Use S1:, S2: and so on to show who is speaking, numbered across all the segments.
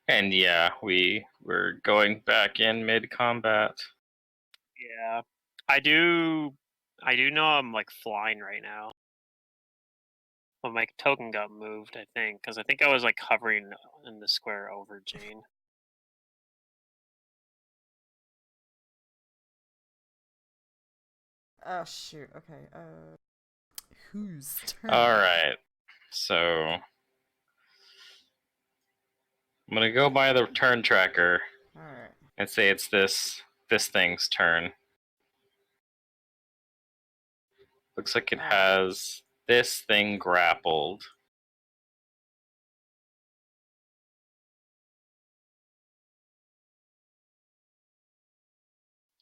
S1: And yeah, we're going back in mid-combat.
S2: Yeah. I do know I'm like flying right now. Well, my token got moved, I think, because I think I was like hovering in the square over Jane.
S3: Oh shoot. Okay. Whose turn?
S1: All right. So I'm gonna go by the turn tracker.
S3: All right.
S1: And say it's this thing's turn. Looks like it has this thing grappled.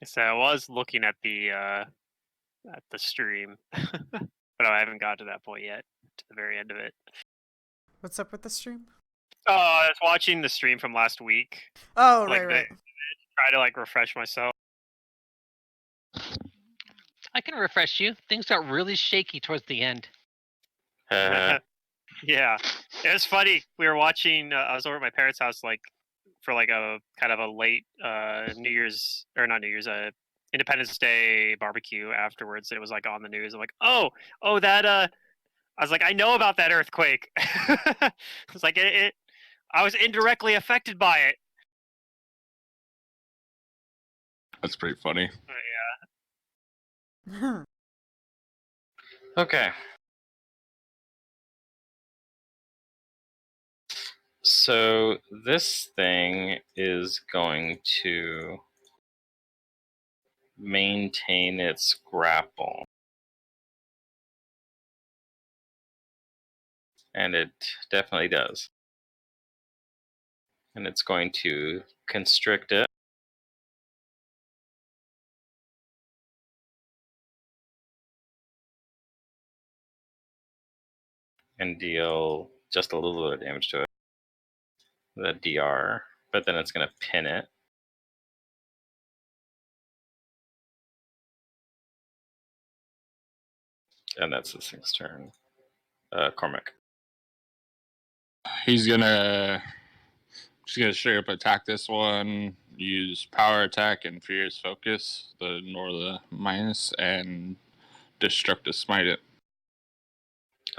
S2: So I was looking at the stream, but I haven't got to that point yet, to the very end of it.
S3: What's up with the stream?
S2: Oh, I was watching the stream from last week.
S3: Oh,
S2: like,
S3: right.
S2: Try to like refresh myself.
S4: I can refresh you. Things got really shaky towards the end.
S2: Yeah, it was funny. We were watching. I was over at my parents' house, like for like a kind of a late New Year's or not New Year's, Independence Day barbecue. Afterwards, it was like on the news. I'm like, oh, that. I was like, I know about that earthquake. It's like it. I was indirectly affected by it.
S5: That's pretty funny.
S2: Yeah.
S1: Okay. So this thing is going to maintain its grapple. And it definitely does. And it's going to constrict it. And deal just a little bit of damage to it. The DR. But then it's going to pin it. And that's this thing's turn. Cormac.
S5: He's gonna straight up attack this one. Use power attack and fierce focus, the Norla minus, and destructive smite it.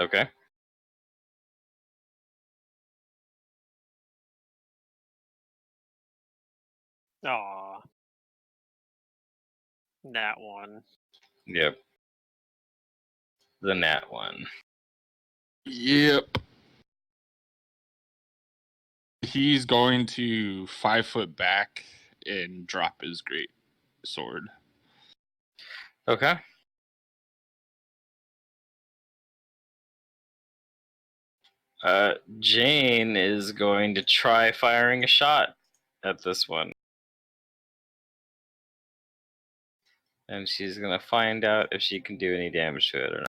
S1: Okay.
S2: Aw. That one.
S1: Yep. The nat one.
S5: Yep. He's going to 5 foot back and drop his great sword.
S1: Okay. Jane is going to try firing a shot at this one. And she's going to find out if she can do any damage to it or not.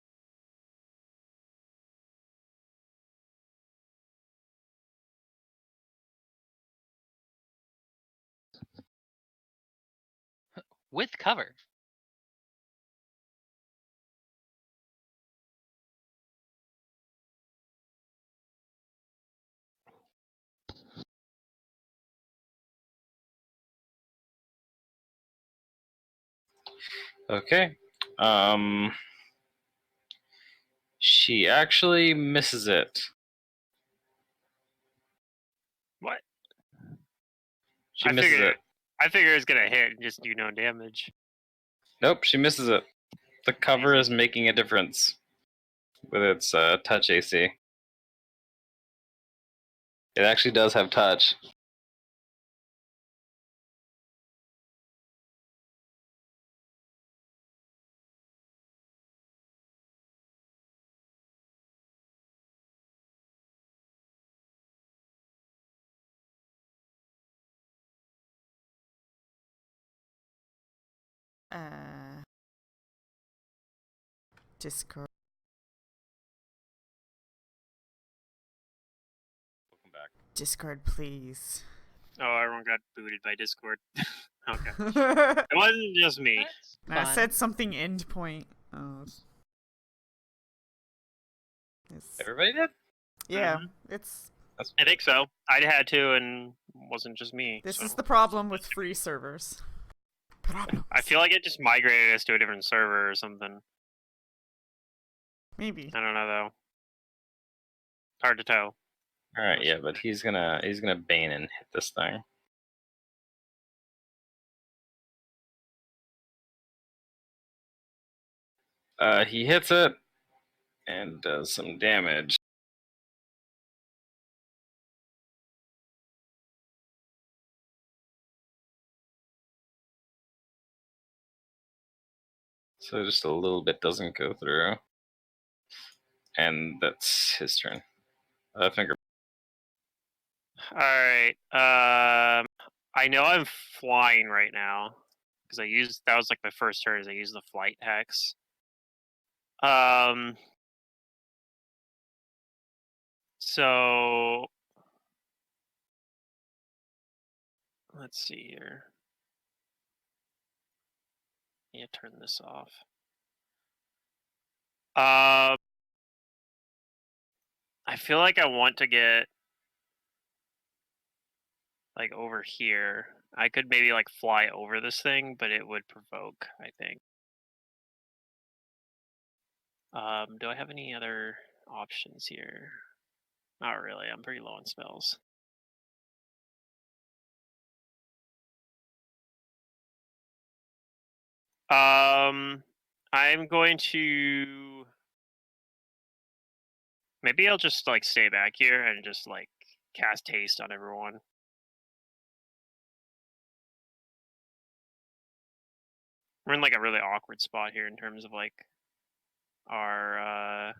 S4: With cover.
S1: Okay. She actually misses it.
S2: What?
S1: She misses it.
S2: I figure it's gonna hit and just do no damage.
S1: Nope, she misses it. The cover is making a difference with its touch AC. It actually does have touch.
S3: Discord.
S1: Welcome back.
S3: Discord, please.
S2: Oh, everyone got booted by Discord. Okay. It wasn't just me.
S3: I said something endpoint. Oh.
S1: Everybody did?
S3: Yeah, it's
S1: That's
S2: I think so. I had to, and it wasn't just me.
S3: This
S2: so.
S3: is the problem with free servers. Problems.
S2: I feel like it just migrated us to a different server or something.
S3: Maybe.
S2: I don't know though. Hard to tell.
S1: all right. Yeah, but he's gonna bane and hit this thing. He hits it and does some damage. So just a little bit doesn't go through. And that's his turn. Finger.
S2: Alright. I know I'm flying right now. Because that was like my first turn, is I used the flight hex. So let's see here. Yeah, turn this off. I feel like I want to get like over here. I could maybe like fly over this thing, but it would provoke, I think. Do I have any other options here? Not really. I'm pretty low on spells. I'm going to maybe I'll just like stay back here and just like cast haste on everyone. We're in like a really awkward spot here in terms of like our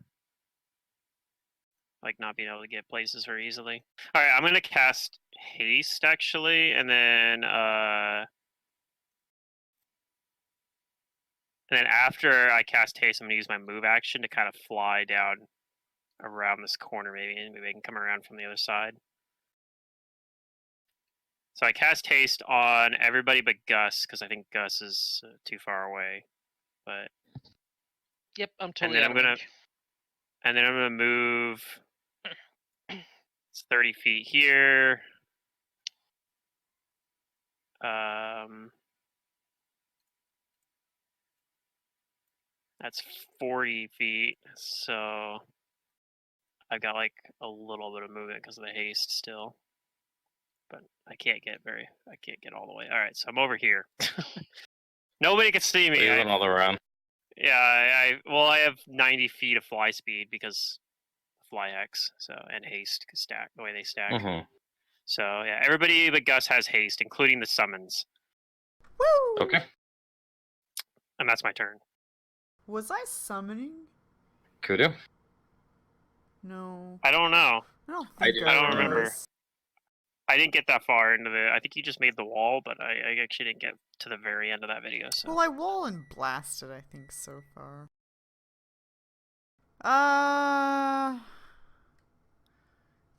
S2: like not being able to get places very easily. All right, I'm gonna cast haste actually, and then after I cast haste, I'm gonna use my move action to kind of fly down around this corner, maybe, and maybe I can come around from the other side. So I cast haste on everybody but Gus because I think Gus is too far away. But
S4: Yep, I'm
S2: and
S4: totally
S2: then
S4: out
S2: I'm
S4: of
S2: gonna
S4: range.
S2: and then I'm gonna move. It's 30 feet here. That's 40 feet. So I've got like a little bit of movement because of the haste still. But I can't get all the way. All right, so I'm over here. Nobody can see me.
S1: He's on all around.
S2: Yeah, I have 90 feet of fly speed because fly hex, so and haste stack the way they stack.
S1: Mm-hmm.
S2: So yeah, everybody but Gus has haste, including the summons.
S3: Woo!
S1: Okay.
S2: And that's my turn.
S3: Was I summoning?
S1: Kudu.
S3: No.
S2: I don't know.
S3: I don't
S1: I
S3: think
S1: do.
S2: I don't remember.
S3: was.
S2: I didn't get that far into the. I think you just made the wall, but I actually didn't get to the very end of that video. So.
S3: Well, I wall and blasted, I think, so far.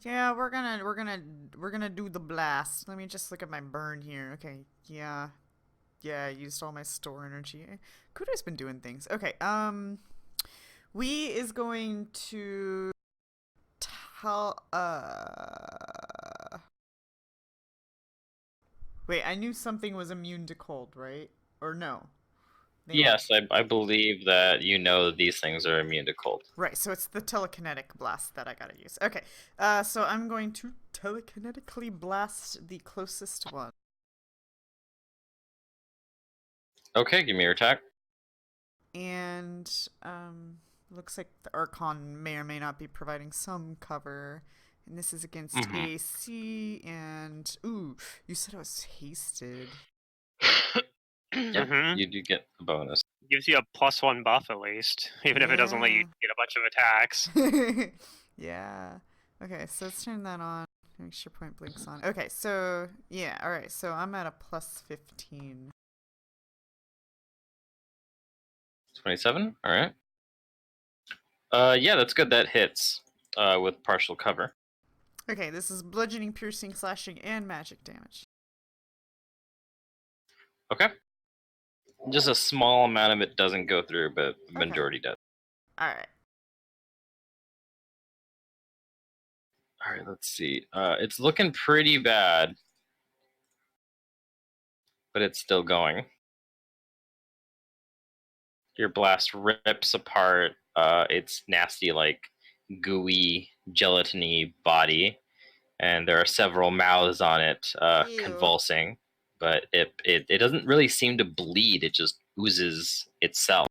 S3: Yeah, we're gonna do the blast. Let me just look at my burn here. Okay, yeah. Yeah, I used all my store energy. Kudo's been doing things. Okay, we is going to tell wait, I knew something was immune to cold, right? Or no?
S1: Yes, I believe that you know these things are immune to cold.
S3: Right, so it's the telekinetic blast that I gotta use. Okay, so I'm going to telekinetically blast the closest one.
S1: Okay, give me your attack.
S3: And, looks like the Archon may or may not be providing some cover. And this is against AC, and, ooh, you said I was hasted.
S1: Yeah, you do get a bonus.
S2: Gives you a +1 buff at least, even if it doesn't let you get a bunch of attacks.
S3: Yeah. Okay, so let's turn that on. Make sure point blink's on. Okay, so, yeah, alright, so I'm at a +15.
S1: 27. All right. Yeah, that's good. That hits with partial cover.
S3: Okay, this is bludgeoning, piercing, slashing, and magic damage.
S1: Okay. Just a small amount of it doesn't go through, but the majority does.
S3: Alright.
S1: All right, let's see. It's looking pretty bad, but it's still going. Your blast rips apart its nasty, like gooey, gelatiny body, and there are several mouths on it,
S3: Ew.
S1: convulsing. But it doesn't really seem to bleed. It just oozes itself.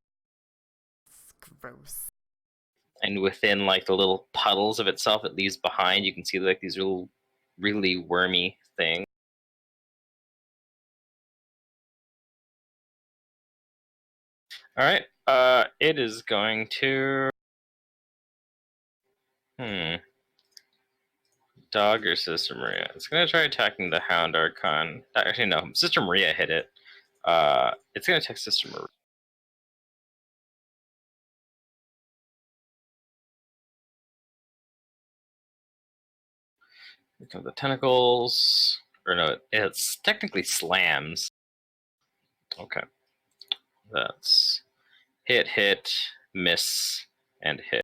S3: It's gross.
S1: And within like the little puddles of itself it leaves behind, you can see like these little, really wormy things. All right, it is going to. Dog or Sister Maria? It's gonna try attacking the Hound Archon. Actually, no, Sister Maria hit it. It's gonna attack Sister Maria. Here come the tentacles. Or no, it's technically slams. Okay. That's hit, miss, and hit.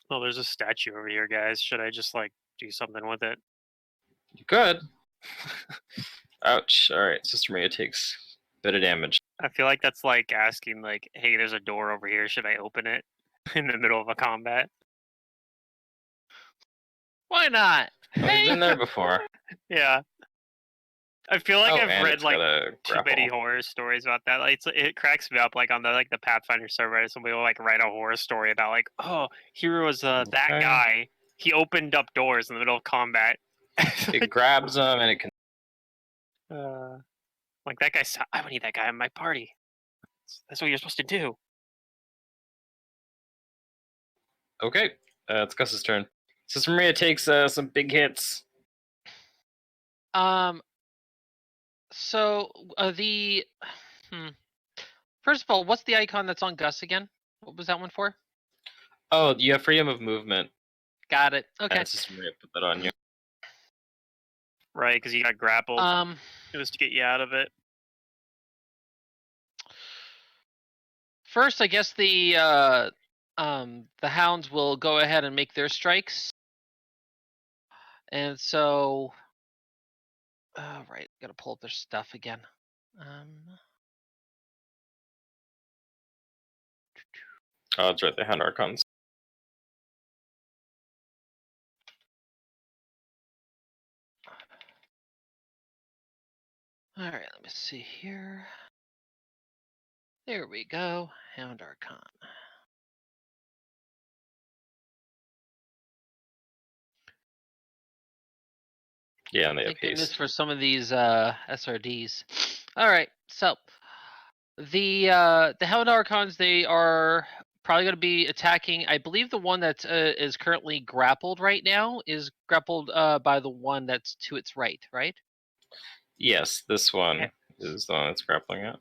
S2: Oh, there's a statue over here, guys. Should I just like do something with it?
S1: You could. Ouch. Alright, Sister Maria takes a bit of damage.
S2: I feel like that's like asking, like, "Hey, there's a door over here. Should I open it in the middle of a combat?"
S4: Why not?
S1: We've been there before.
S2: Yeah. I feel like I've
S1: and
S2: read
S1: it's
S2: like
S1: got a
S2: too many
S1: grapple.
S2: horror stories about that. Like, it cracks me up. Like on the Pathfinder server, somebody will like write a horror story about like, oh, here was that
S1: Okay.
S2: guy. He opened up doors in the middle of combat.
S1: It grabs them and it can.
S2: Like that guy. I would need that guy in my party. That's what you're supposed to do.
S1: Okay, it's Gus's turn. Sister Maria takes some big hits.
S4: So the first of all, what's the icon that's on Gus again? What was that one for?
S1: Oh, you have freedom of movement.
S4: Got it. Okay.
S1: And Sister Maria put that on you.
S2: Right, because you got grappled. It was to get you out of it.
S4: First, I guess the hounds will go ahead and make their strikes, and so, right, gotta pull up their stuff again.
S1: Oh, that's right. They had Archons.
S4: All right, let me see here. There we go. Hound Archon.
S1: Yeah, and they have
S4: Thank goodness
S1: haste.
S4: for some of these SRDs. All right, so the Hound Archons, they are probably going to be attacking. I believe the one that is currently grappled right now is grappled by the one that's to its right, right?
S1: Yes, this one is the one that's grappling it.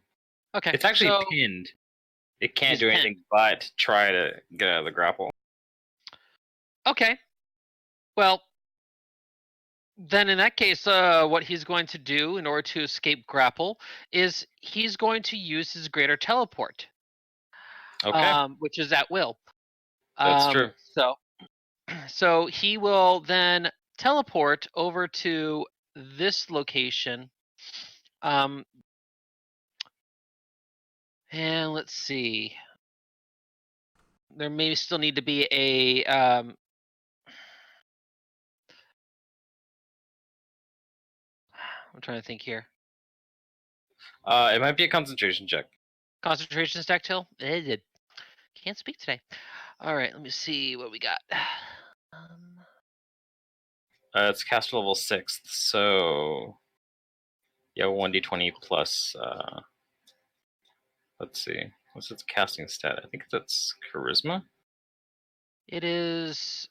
S4: Okay.
S1: It's actually
S4: so,
S1: pinned. It can't
S4: He's
S1: do
S4: pinned.
S1: anything but try to get out of the grapple.
S4: Okay. Well, then in that case, what he's going to do in order to escape grapple is he's going to use his greater teleport.
S1: Okay.
S4: Which is at will.
S1: That's true.
S4: So he will then teleport over to this location. And let's see. There may still need to be a I'm trying to think here.
S1: It might be a concentration check.
S4: Concentration stack till? Can't speak today. All right, let me see what we got.
S1: It's cast level 6th, so yeah, 1d20 plus. Let's see, what's its casting stat? I think that's charisma.
S4: It is.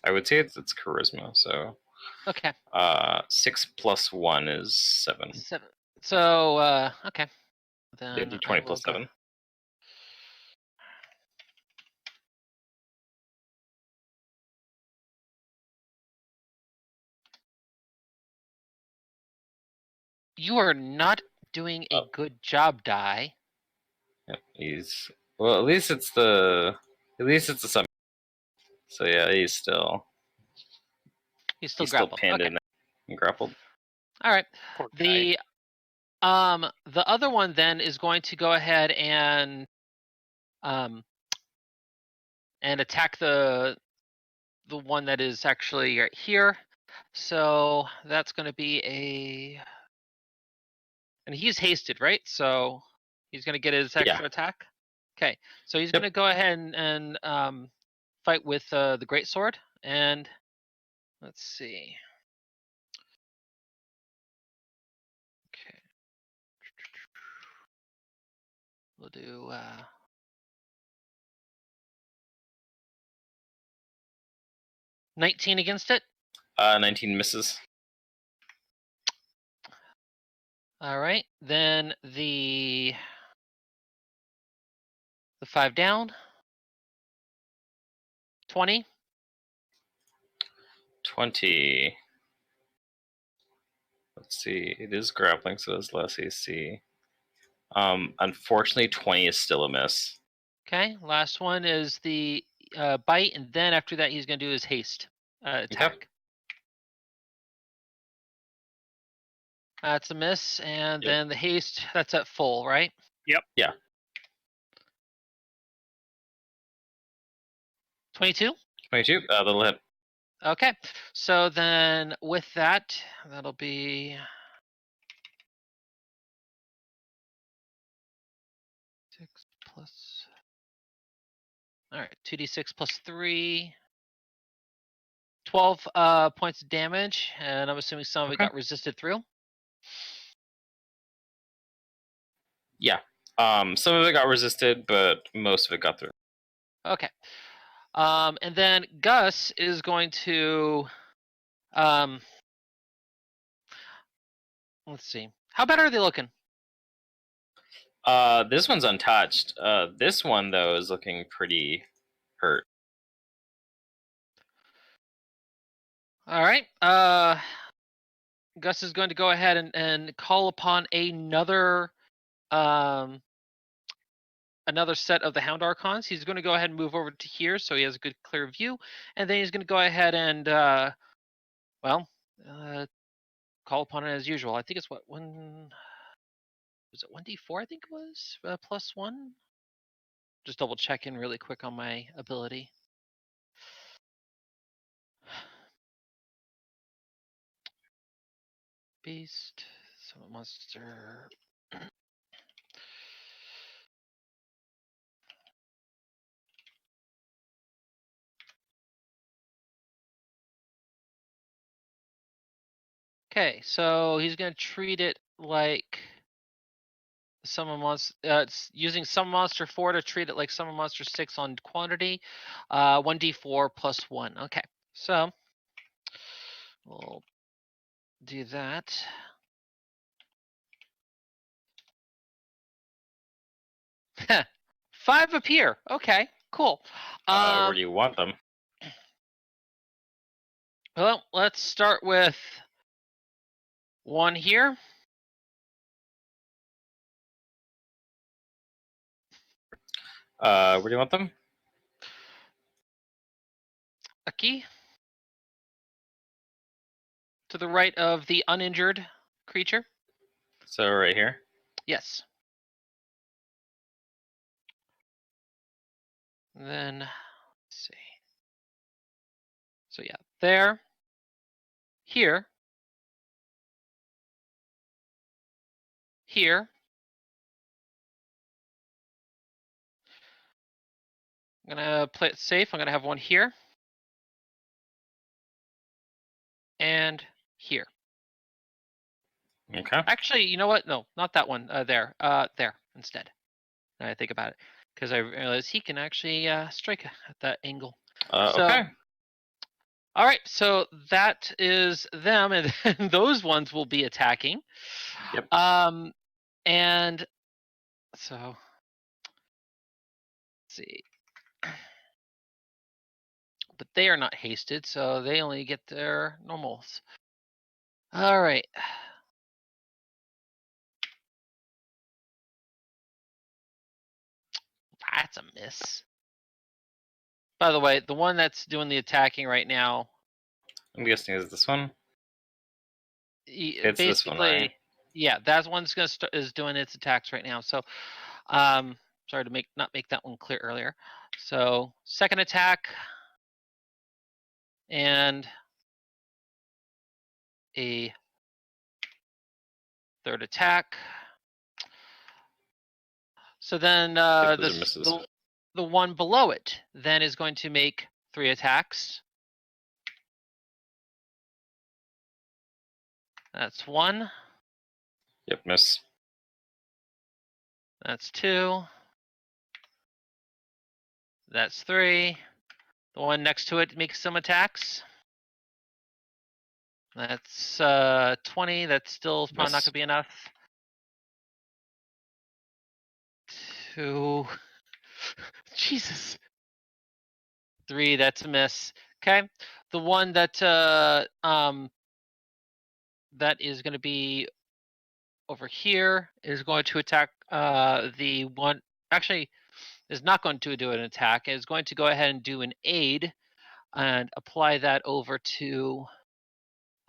S1: I would say it's charisma. So.
S4: Okay.
S1: 6 plus 1 is 7.
S4: 7. So okay. Then
S1: Yeah, d20 plus 7.
S4: You are not doing a good job, Die.
S1: Yep, at least it's the sub. So yeah, he's still
S4: grappled.
S1: pinned
S4: Okay.
S1: in there and grappled.
S4: All right.
S2: Poor guy.
S4: The other one then is going to go ahead and attack the one that is actually right here. So that's going to be and he's hasted, right? So he's going to get his extra attack. Okay, so he's going to go ahead and fight with the greatsword, and let's see. Okay, we'll do 19 against it.
S1: 19 misses.
S4: All right, then the 5 down. 20.
S1: 20. Let's see. It is grappling, so it's less AC. Unfortunately, 20 is still a miss.
S4: Okay, last one is the bite, and then after that, he's going to do his haste attack.
S1: Okay.
S4: That's a miss, and then the haste, that's at full, right?
S2: Yep.
S1: Yeah.
S4: 22?
S1: 22? That'll hit.
S4: Okay, so then with that, that'll be 6 plus. All right, 2d6 plus 3. 12 points of damage, and I'm assuming some of it got resisted through.
S1: Yeah. Some of it got resisted, but most of it got through.
S4: Okay. And then Gus is going to let's see. How bad are they looking?
S1: This one's untouched. This one though is looking pretty hurt.
S4: All right. Gus is going to go ahead and call upon another set of the Hound Archons. He's going to go ahead and move over to here so he has a good clear view, and then he's going to go ahead and call upon it as usual. I think it's what, one was it 1d4? I think it was plus 1. Just double checking really quick on my ability. Beast, summon monster. Okay, so he's gonna treat it like summon monster. It's using summon monster 4 to treat it like summon monster 6 on quantity. 1d4 plus 1. Okay, so we'll do that. Five appear. Okay, cool.
S1: Where do you want them?
S4: Well, let's start with one here.
S1: Where do you want them?
S4: A key to the right of the uninjured creature.
S1: So right here.
S4: Yes. And then let's see. So yeah, there, here, here. I'm gonna play it safe. I'm gonna have one here and here.
S1: Okay.
S4: Actually, you know what? No, not that one. There. There instead. Now I think about it, because I realize he can actually strike at that angle.
S1: Okay.
S4: All right, so that is them, and those ones will be attacking.
S1: Yep.
S4: And so let's see. But they are not hasted, so they only get their normals. All right. That's a miss. By the way, the one that's doing the attacking right now,
S1: I'm guessing is this one. It's
S4: basically,
S1: this one, right?
S4: yeah, that one's is doing its attacks right now. So, sorry to not make that one clear earlier. So, second attack, and a third attack. So then
S1: Yep, those are misses.
S4: the one below it then is going to make 3 attacks. That's 1.
S1: Yep, miss.
S4: That's 2. That's 3. The one next to it makes some attacks. That's 20. That's still probably not
S1: Miss.
S4: going to be enough. 2. Jesus. 3. That's a miss. Okay. The one that that is going to be over here is going to attack the one. Actually, is not going to do an attack. Is going to go ahead and do an aid and apply that over to.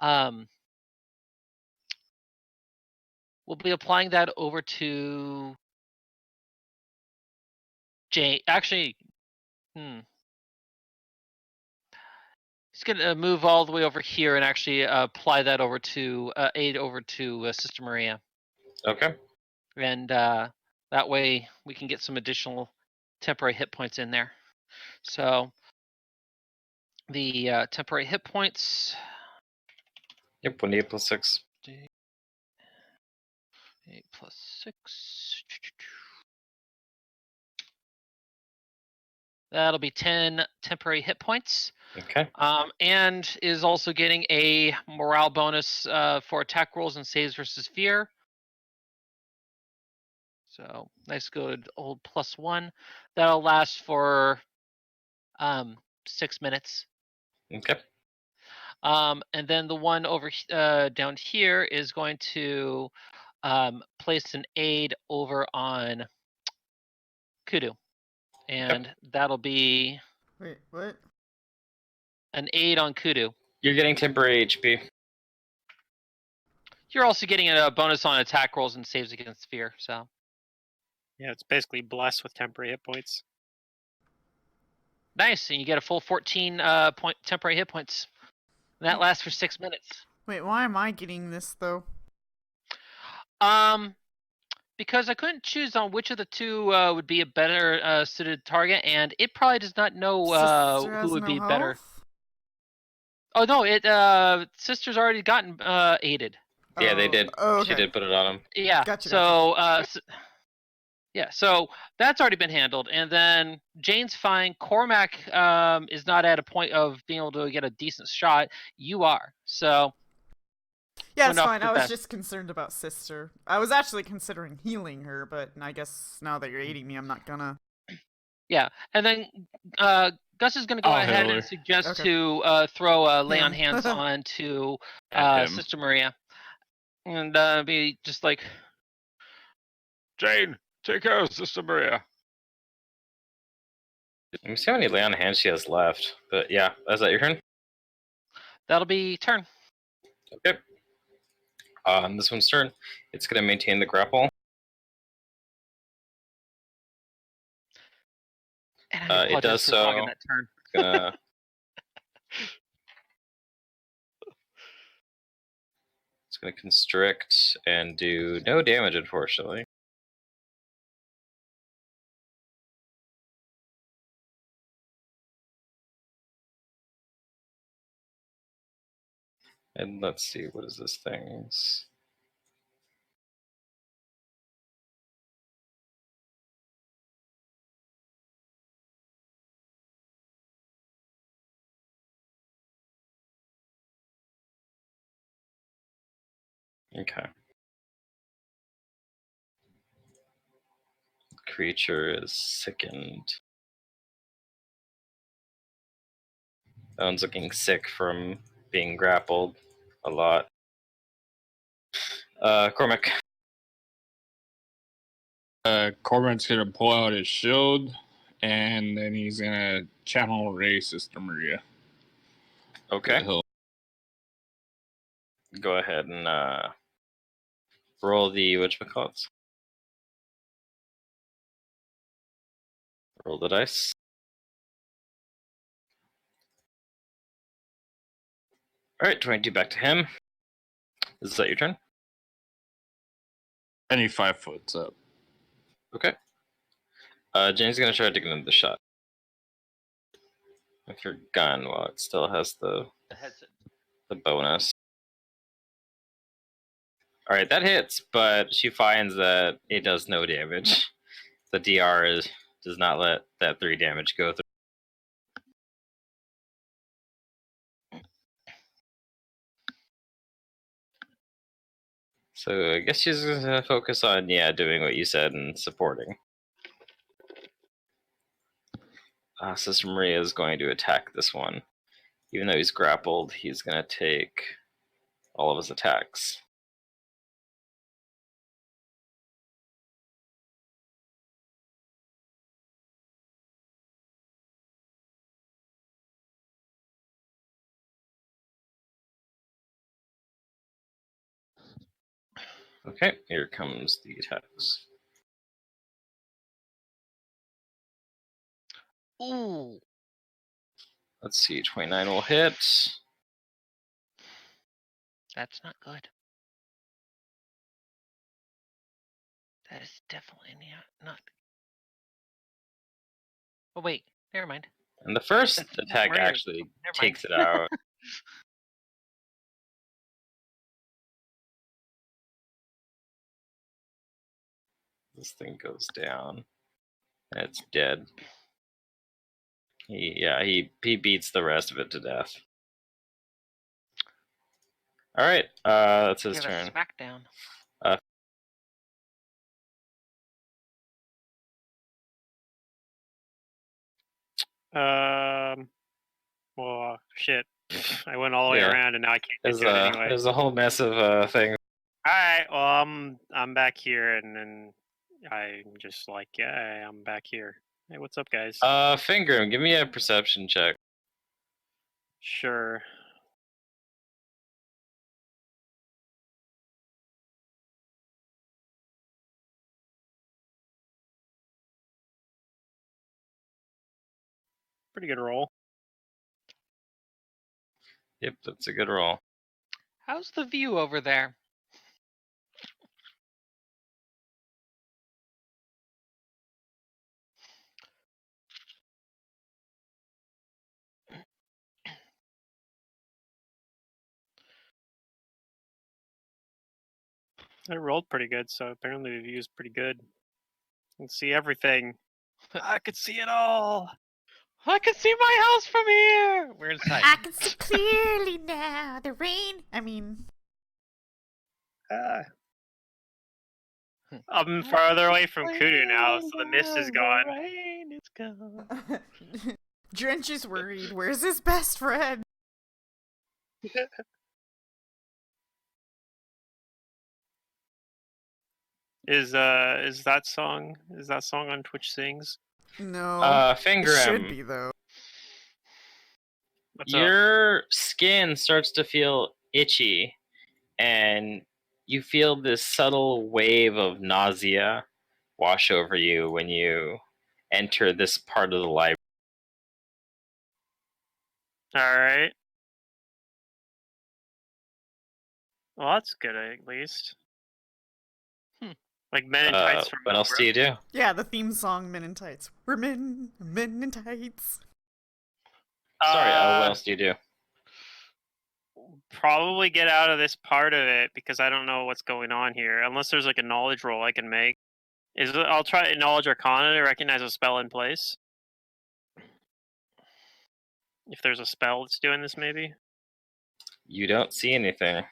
S4: We'll be applying that over to Jane. Actually, he's gonna move all the way over here and actually apply that over to aid over to Sister Maria.
S1: Okay.
S4: And that way we can get some additional temporary hit points in there. So the temporary hit points.
S1: Yep, 1d8 plus 6.
S4: 8 plus 6. That'll be 10 temporary hit points.
S1: Okay.
S4: And is also getting a morale bonus for attack rolls and saves versus fear. So nice good old +1. That'll last for 6 minutes.
S1: Okay.
S4: And then the one over down here is going to place an aid over on Kudu. And that'll be
S3: Wait, what?
S4: an aid on Kudu.
S1: You're getting temporary HP.
S4: You're also getting a bonus on attack rolls and saves against fear. So
S2: Yeah, it's basically blessed with temporary hit points.
S4: nice, and you get a full 14 point temporary hit points. And that lasts for 6 minutes.
S3: Wait, why am I getting this though?
S4: Because I couldn't choose on which of the two would be a better suited target, and it probably does not know
S3: Sister has
S4: who would
S3: no
S4: be better.
S3: health?
S4: Oh no, Sister's already gotten aided.
S1: Yeah, they did.
S3: Oh, okay.
S1: She did put it on him.
S4: Yeah.
S3: Gotcha,
S4: So yeah, so that's already been handled, and then Jane's fine. Cormac is not at a point of being able to get a decent shot. You are. So
S3: Yeah,
S4: went
S3: it's
S4: off
S3: fine.
S4: the
S3: I was
S4: best.
S3: just concerned about Sister. I was actually considering healing her, but I guess now that you're aiding me, I'm not gonna.
S4: Yeah, and then Gus is going to go
S5: I'll
S4: ahead
S5: heal
S4: and
S5: her.
S4: suggest
S3: Okay.
S4: to throw a lay on
S3: Him.
S4: hands on to
S5: At him.
S4: Sister Maria, and be just like,
S5: Jane, take care of Sister Maria.
S1: Let me see how many lay on hands she has left. But yeah, is that your turn?
S4: that'll be turn.
S1: Okay. On this one's turn, it's going to maintain the grapple.
S4: And I
S1: It
S4: apologize
S1: does
S4: for hogging
S1: so.
S4: that turn.
S1: It's gonna. It's gonna constrict and do no damage, unfortunately. And let's see, what is this thing's? Okay. Creature is sickened. That one's looking sick from being grappled a lot. Cormac.
S5: Corbin's gonna pull out his shield, and then he's gonna channel Ray Sister Maria.
S1: Okay.
S5: He'll
S1: Go ahead and roll the whatchamacallits. Roll the dice. Alright, 22 back to him. Is that your turn?
S5: any 5 foot's up.
S1: Okay. Jane's gonna try to get another shot. With your gun while it still has the bonus. Alright, that hits, but she finds that it does no damage. The DR does not let that 3 damage go through. So I guess she's gonna focus on doing what you said and supporting. Sister Maria is going to attack this one. Even though he's grappled, he's gonna take all of his attacks. Okay, here comes the attacks.
S4: Ooh.
S1: Let's see, 29 will hit.
S4: That's not good. That is definitely not. Oh wait, never mind.
S1: And the first
S4: That's
S1: attack
S4: Maria's
S1: actually
S4: fault. Never
S1: takes
S4: mind.
S1: it out. This thing goes down. And it's dead. He beats the rest of it to death. Alright, that's his
S4: Give a
S1: turn.
S4: smackdown.
S2: Shit. I went all the way
S1: Yeah.
S2: around and now I can't get to it anyway.
S1: There's a whole mess of things.
S2: Alright, well, I'm back here and then I'm just like, yeah, I'm back here. Hey, what's up, guys?
S1: Finger, give me a perception check.
S2: Sure. Pretty good roll.
S1: Yep, that's a good roll.
S4: How's the view over there?
S2: I rolled pretty good, so apparently the view is pretty good. I can see everything. I could see it all.
S4: I can see my house from here. We're inside.
S3: I can see clearly now. The rain.
S2: I'm farther away from Kudu now, so the mist is gone.
S4: The rain is gone.
S3: Drench is worried. Where's his best friend?
S2: Is that song on Twitch Sings?
S3: No. It
S1: Finger
S3: should
S1: him.
S3: be though.
S2: What's up?
S1: Your skin starts to feel itchy, and you feel this subtle wave of nausea wash over you when you enter this part of the library.
S2: Alright. Well, that's good at least. Like Men in Tights from
S1: What else do you do?
S3: Yeah, the theme song Men in Tights. We're men in tights.
S1: Sorry, what else do you do?
S2: Probably get out of this part of it because I don't know what's going on here. Unless there's like a knowledge roll I can make. I'll try Knowledge Arcana to recognize a spell in place. If there's a spell that's doing this, maybe.
S1: You don't see anything.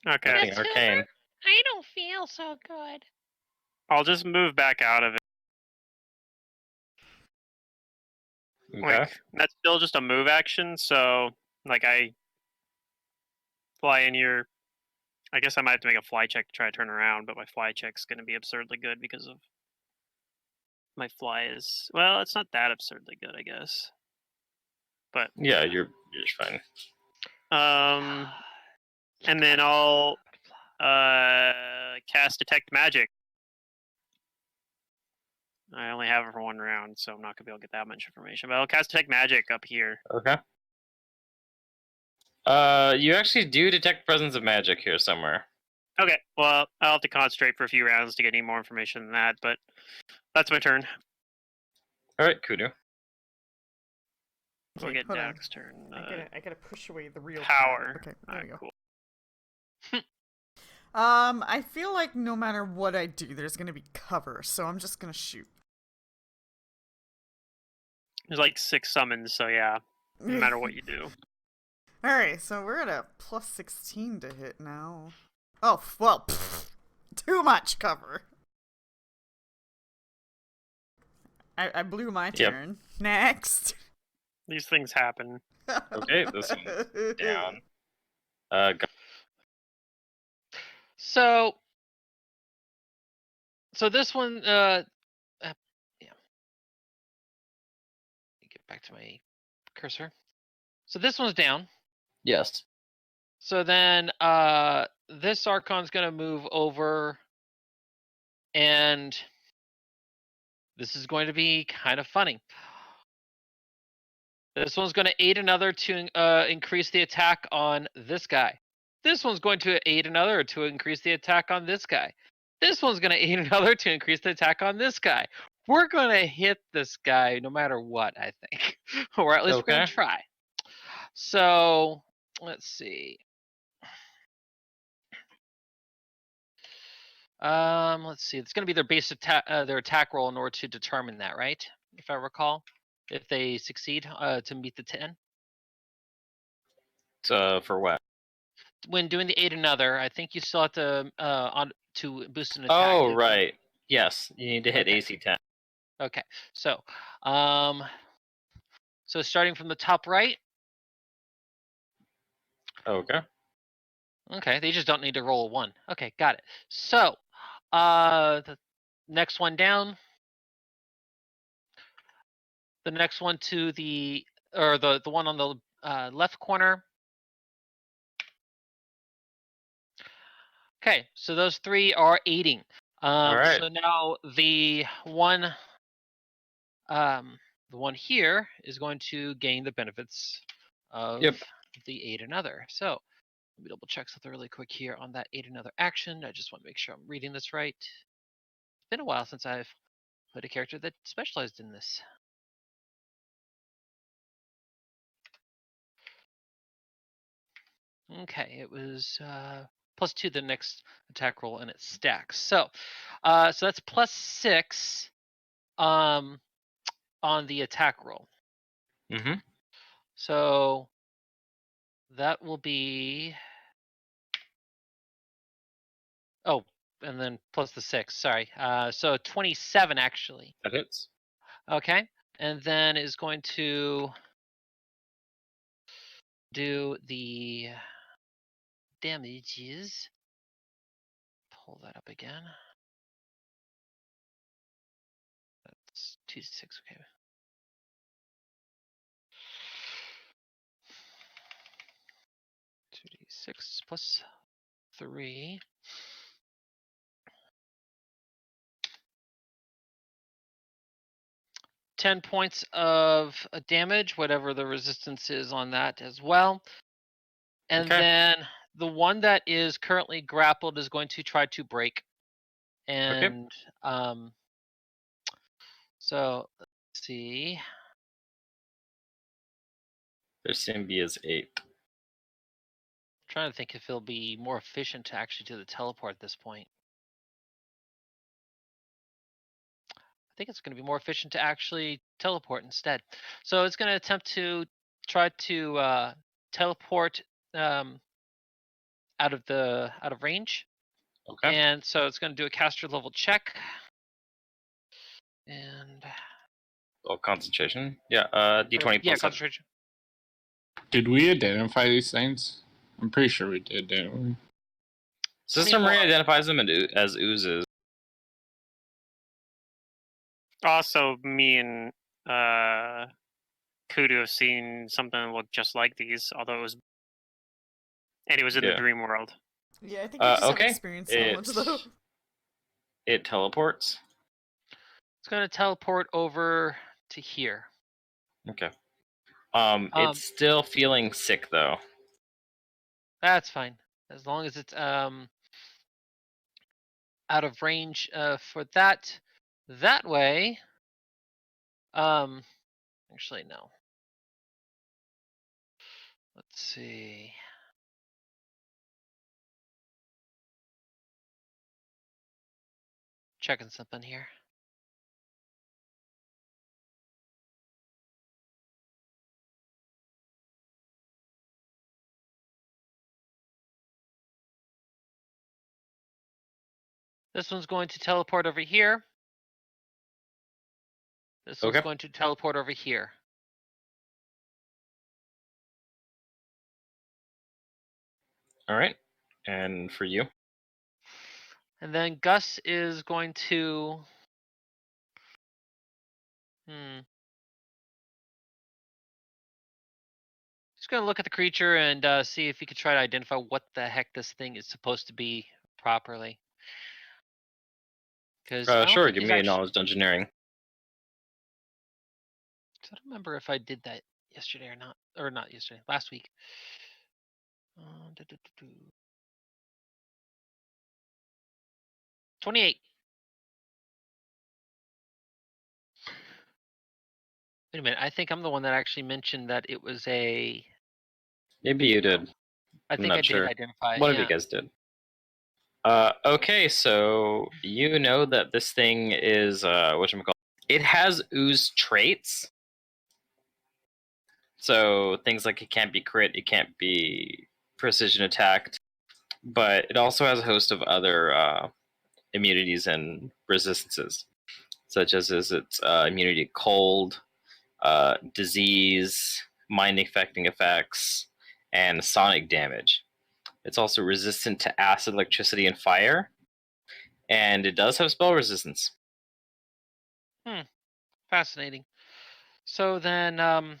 S2: Okay.
S1: Nothing arcane.
S4: I don't feel so good.
S2: I'll just move back out of it.
S1: Okay.
S2: Like, that's still just a move action, so like I fly in here. I guess I might have to make a fly check to try to turn around, but my fly check's going to be absurdly good because of my fly is. Well, it's not that absurdly good, I guess. But
S1: Yeah, you're fine.
S2: and then I'll cast Detect Magic. I only have it for one round, so I'm not gonna be able to get that much information. But I'll cast Detect Magic up here.
S1: Okay. You actually do detect presence of magic here somewhere.
S2: Okay, well, I'll have to concentrate for a few rounds to get any more information than that, but that's my turn.
S1: All right, Kudu.
S2: We'll
S3: Okay,
S2: get
S3: hold on.
S2: Dak's turn.
S3: I gotta push away the real
S2: Power.
S3: crap. Okay, there we go.
S2: Cool.
S3: I feel like no matter what I do, there's gonna be cover, so I'm just gonna shoot.
S2: There's like 6 summons, so yeah, no matter what you do.
S3: Alright, so we're at a plus 16 to hit now. Oh, well, too much cover. I blew my
S1: Yep.
S3: turn. Next.
S2: These things happen.
S1: Okay, this one's down.
S4: So this one, yeah. Let me get back to my cursor. So this one's down.
S1: Yes.
S4: So then, this Archon's gonna move over, and this is going to be kind of funny. This one's going to aid another to increase the attack on this guy. This one's going to aid another to increase the attack on this guy. This one's going to aid another to increase the attack on this guy. We're going to hit this guy no matter what, I think. Or at least we're going to try. So, let's see. Let's see. It's going to be their base attack, their attack roll in order to determine that, right? If I recall, if they succeed to meet the 10.
S1: For what?
S4: When doing the aid another, I think you still have to to boost an attack.
S1: Oh, right. Yes, you need to hit AC 10.
S4: Okay, so starting from the top right.
S1: Okay.
S4: Okay, they just don't need to roll a 1. Okay, got it. So, the next one down. The next one to the one on the left corner. Okay, so those 3 are aiding.
S1: All right.
S4: So now the one here is going to gain the benefits of the aid another. So let me double check something really quick here on that aid another action. I just want to make sure I'm reading this right. It's been a while since I've played a character that specialized in this. Okay, it was +2 the next attack roll, and it stacks. So that's +6 on the attack roll.
S1: Mm-hmm.
S4: So that will be and then plus the 6. Sorry. So 27 actually.
S1: That hits.
S4: Okay, and then is going to do the damages. Pull that up again. That's 2d6. Okay. (2d6 plus 3). (10 points of damage, whatever the resistance is on that as well. And then the one that is currently grappled is going to try to break. And so let's see.
S1: Their Symbi is 8.
S4: I'm trying to think if it'll be more efficient to actually do the teleport at this point. I think it's going to be more efficient to actually teleport instead. So it's going to attempt to try to teleport out of range.
S1: Okay.
S4: And so it's going to do a caster level check. And
S1: concentration. Yeah. D20
S4: yeah,
S1: plus
S4: concentration.
S5: Did we identify these things? I'm pretty sure we did, didn't we?
S1: Sister Marie identifies them as oozes.
S2: Also, me and Kudu have seen something that looked just like these, although it was in the
S1: Yeah.
S2: dream world.
S3: Yeah, I think we just have
S1: Okay.
S3: experience knowledge though.
S1: It teleports.
S4: It's going to teleport over to here.
S1: Okay.
S4: Um,
S1: It's still feeling sick though.
S4: That's fine, as long as it's out of range for that. That way, actually no. Let's see. Checking something here. This one's going to teleport over here. This one's
S1: Okay.
S4: going to teleport over here.
S1: All right. And for you?
S4: And then Gus is going to... Just going to look at the creature and see if he could try to identify what the heck this thing is supposed to be properly. Because I don't
S1: Sure.
S4: think
S1: Give
S4: he's
S1: me a
S4: actually...
S1: knowledge engineering.
S4: I don't remember if I did that yesterday or not. Or not yesterday, last week. 28. Wait a minute. I think I'm the one that actually mentioned that it was a...
S1: Maybe you did.
S4: I
S1: I'm
S4: think
S1: not
S4: I did
S1: sure.
S4: identify it.
S1: One of
S4: Yeah.
S1: you guys did. Okay, so you know that this thing is whatchamacallit. It has ooze traits. So things like it can't be crit, it can't be precision attacked, but it also has a host of other immunities and resistances, such as its immunity to cold, disease, mind affecting effects, and sonic damage. It's also resistant to acid, electricity, and fire, and it does have spell resistance.
S4: Fascinating. So then,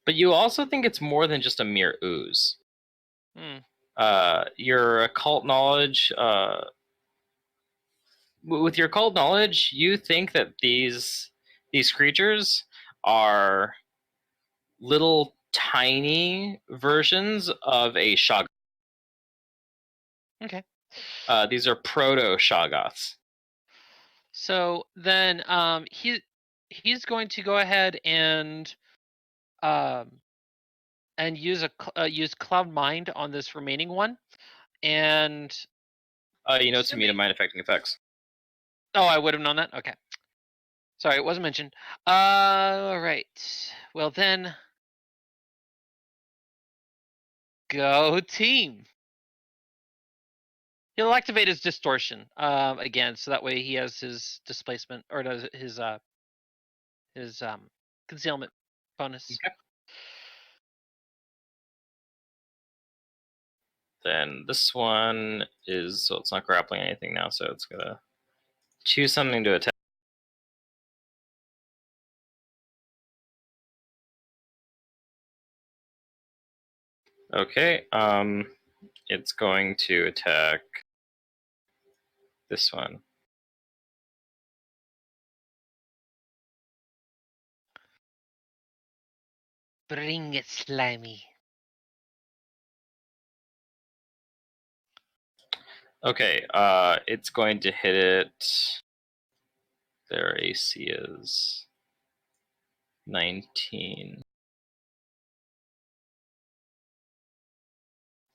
S1: But you also think it's more than just a mere ooze. Your occult knowledge, with your occult knowledge, you think that these creatures are little tiny versions of a Shoggoth.
S4: okay.
S1: These are proto Shoggoths.
S4: So then, he's going to go ahead and use use Cloud Mind on this remaining one, and
S1: You know it's immune to mind affecting effects.
S4: Oh, I would have known that. Okay. Sorry, it wasn't mentioned. All right. Well then, go team. He'll activate his distortion again, so that way he has his displacement or does his concealment bonus.
S1: Okay. Then this one is, so it's not grappling anything now, so it's gonna choose something to attack. Okay, it's going to attack this one.
S4: Bring it, Slimy.
S1: Okay, it's going to hit it. Their AC is 19.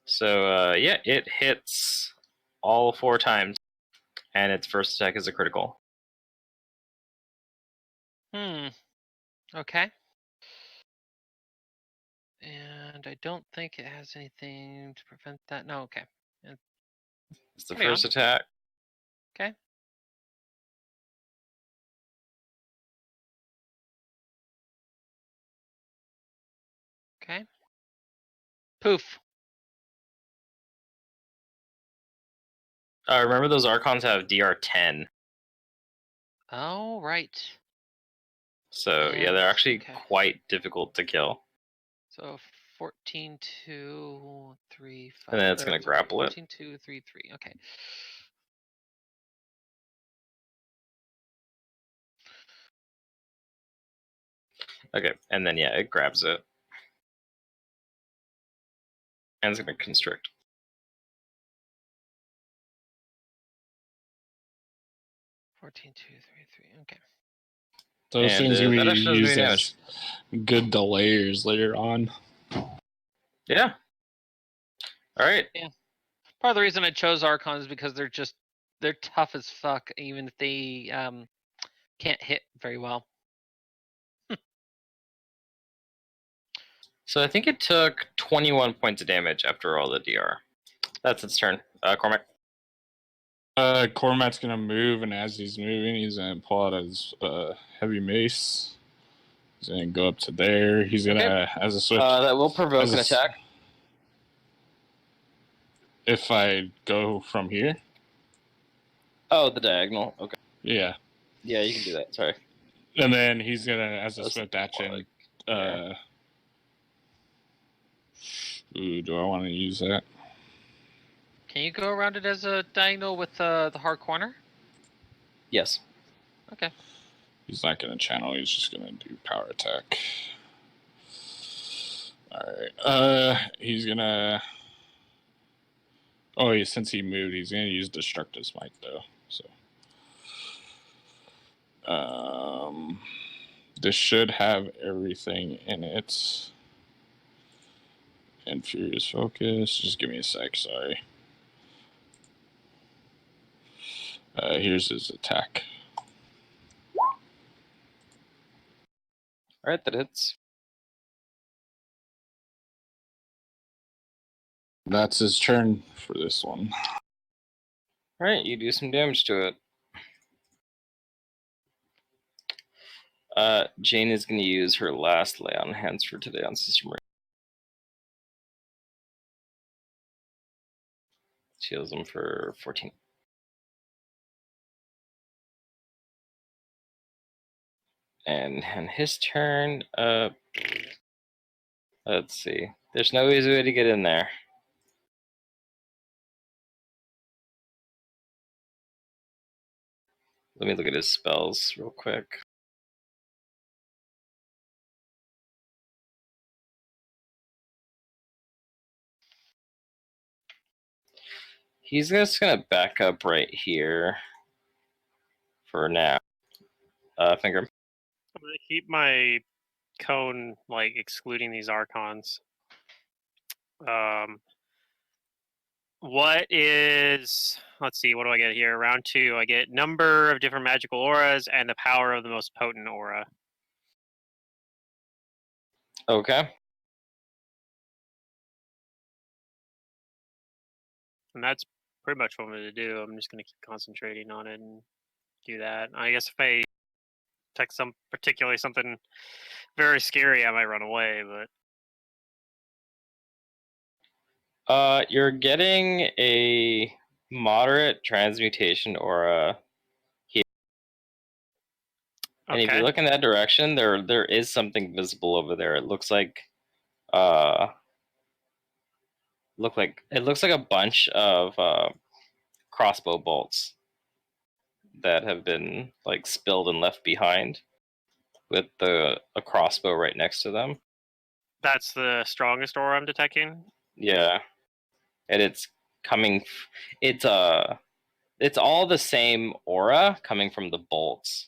S1: So, yeah, it hits all 4 times, and its first attack is a critical.
S4: Okay. And I don't think it has anything to prevent that. No, okay.
S1: It's the first attack.
S4: Okay. Okay. Poof.
S1: Remember those Archons have DR 10.
S4: Oh, right.
S1: So yeah,
S4: And-
S1: they're actually
S4: okay.
S1: quite difficult to kill.
S4: So 14, 2, 3, 5.
S1: And then it's gonna grapple it.
S4: 14, 2, 3, 3. Okay.
S1: Okay, and then yeah, it grabs it. And it's gonna constrict.
S4: 14, 2, 3, 3. Okay.
S5: Those
S1: And,
S5: things can
S1: that
S5: be
S1: actually doesn't do
S5: used
S1: damage.
S5: as good delayers later on.
S1: Yeah. All right.
S4: Part of the reason I chose Archons is because they're tough as fuck, even if they can't hit very well.
S1: So I think it took 21 points of damage after all the DR. That's its turn. Cormac.
S5: Cormac's gonna move, and as he's moving, he's gonna pull out his heavy mace. He's gonna go up to there. He's gonna,
S1: Okay.
S5: as a switch.
S1: That will provoke
S5: as
S1: an
S5: a
S1: attack.
S5: If I go from here.
S1: Oh, the diagonal. Okay.
S5: Yeah.
S1: Yeah, you can do that. Sorry.
S5: And then he's gonna, as a
S1: That's
S5: swift action.
S1: yeah.
S5: Ooh, do I want to use that?
S4: Can you go around it as a diagonal with the hard corner?
S1: Yes.
S4: Okay.
S5: He's not gonna channel. He's just gonna do power attack. All right. He's gonna. Oh, since he moved, he's gonna use destructive smite though. So. This should have everything in it. And Furious Focus. Just give me a sec, sorry. Here's his attack.
S1: Alright, that hits.
S5: That's his turn for this one.
S1: Alright, you do some damage to it. Jane is going to use her last lay on hands for today on Sister Marie. She heals him for 14. And his turn, let's see. There's no easy way to get in there. Let me look at his spells real quick. He's just gonna back up right here for now. Finger.
S2: I'm gonna keep my cone like excluding these archons. What is, let's see, what do I get here? Round 2, I get number of different magical auras and the power of the most potent aura.
S1: Okay.
S2: And that's pretty much what I'm going to do. I'm just going to keep concentrating on it and do that. I guess if I detect particularly something very scary, I might run away, but...
S1: You're getting a moderate transmutation aura here. And if you look in that direction, there is something visible over there. It looks like it looks like a bunch of crossbow bolts that have been like spilled and left behind with a crossbow right next to them.
S2: That's the strongest aura I'm detecting?
S1: Yeah. And it's coming it's all the same aura coming from the bolts.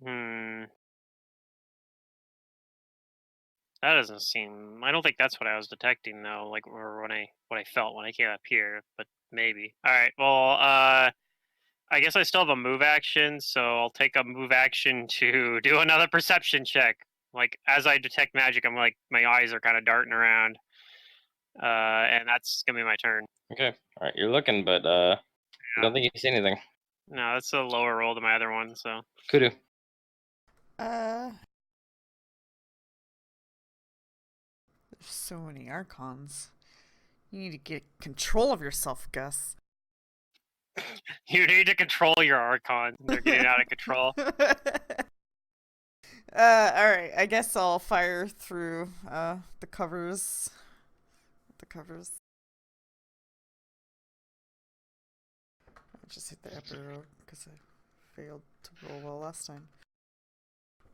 S2: That doesn't seem. I don't think that's what I was detecting though. Like, or what I felt when I came up here. But maybe. All right. Well, I guess I still have a move action, so I'll take a move action to do another perception check. Like as I detect magic, I'm like my eyes are kind of darting around, and that's gonna be my turn.
S1: Okay. All right. You're looking, but I don't think you see anything.
S2: No, that's a lower roll than my other one. So.
S1: Kudu.
S3: There's so many archons. You need to get control of yourself, Gus.
S2: You need to control your Archons. They're getting out of control.
S3: Alright, I guess I'll fire through the covers. The covers. I just hit the up arrow because I failed to roll well last time.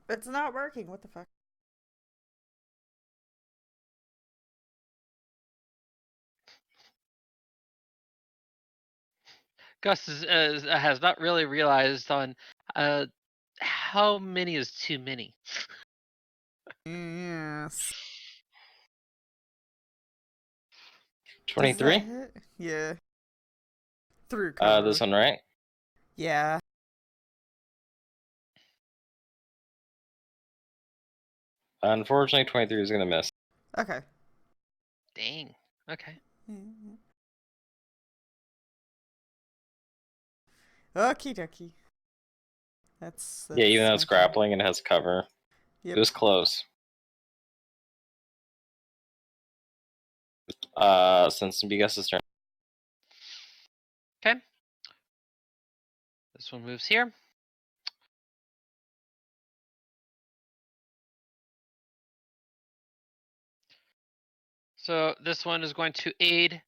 S3: It's not working, what the fuck?
S4: Gus has not really realized on how many is too many.
S3: Yes. Does
S1: 23.
S3: that hit? Yeah. Through cover.
S1: This one, right?
S3: Yeah.
S1: Unfortunately, 23 is gonna miss.
S3: Okay.
S4: Dang. Okay.
S3: Okie dokie. That's
S1: Yeah, even though it's
S3: my turn.
S1: grappling and has cover,
S3: Yep.
S1: it was close. Since Bigas's turn.
S4: Okay. This one moves here. So this one is going to aid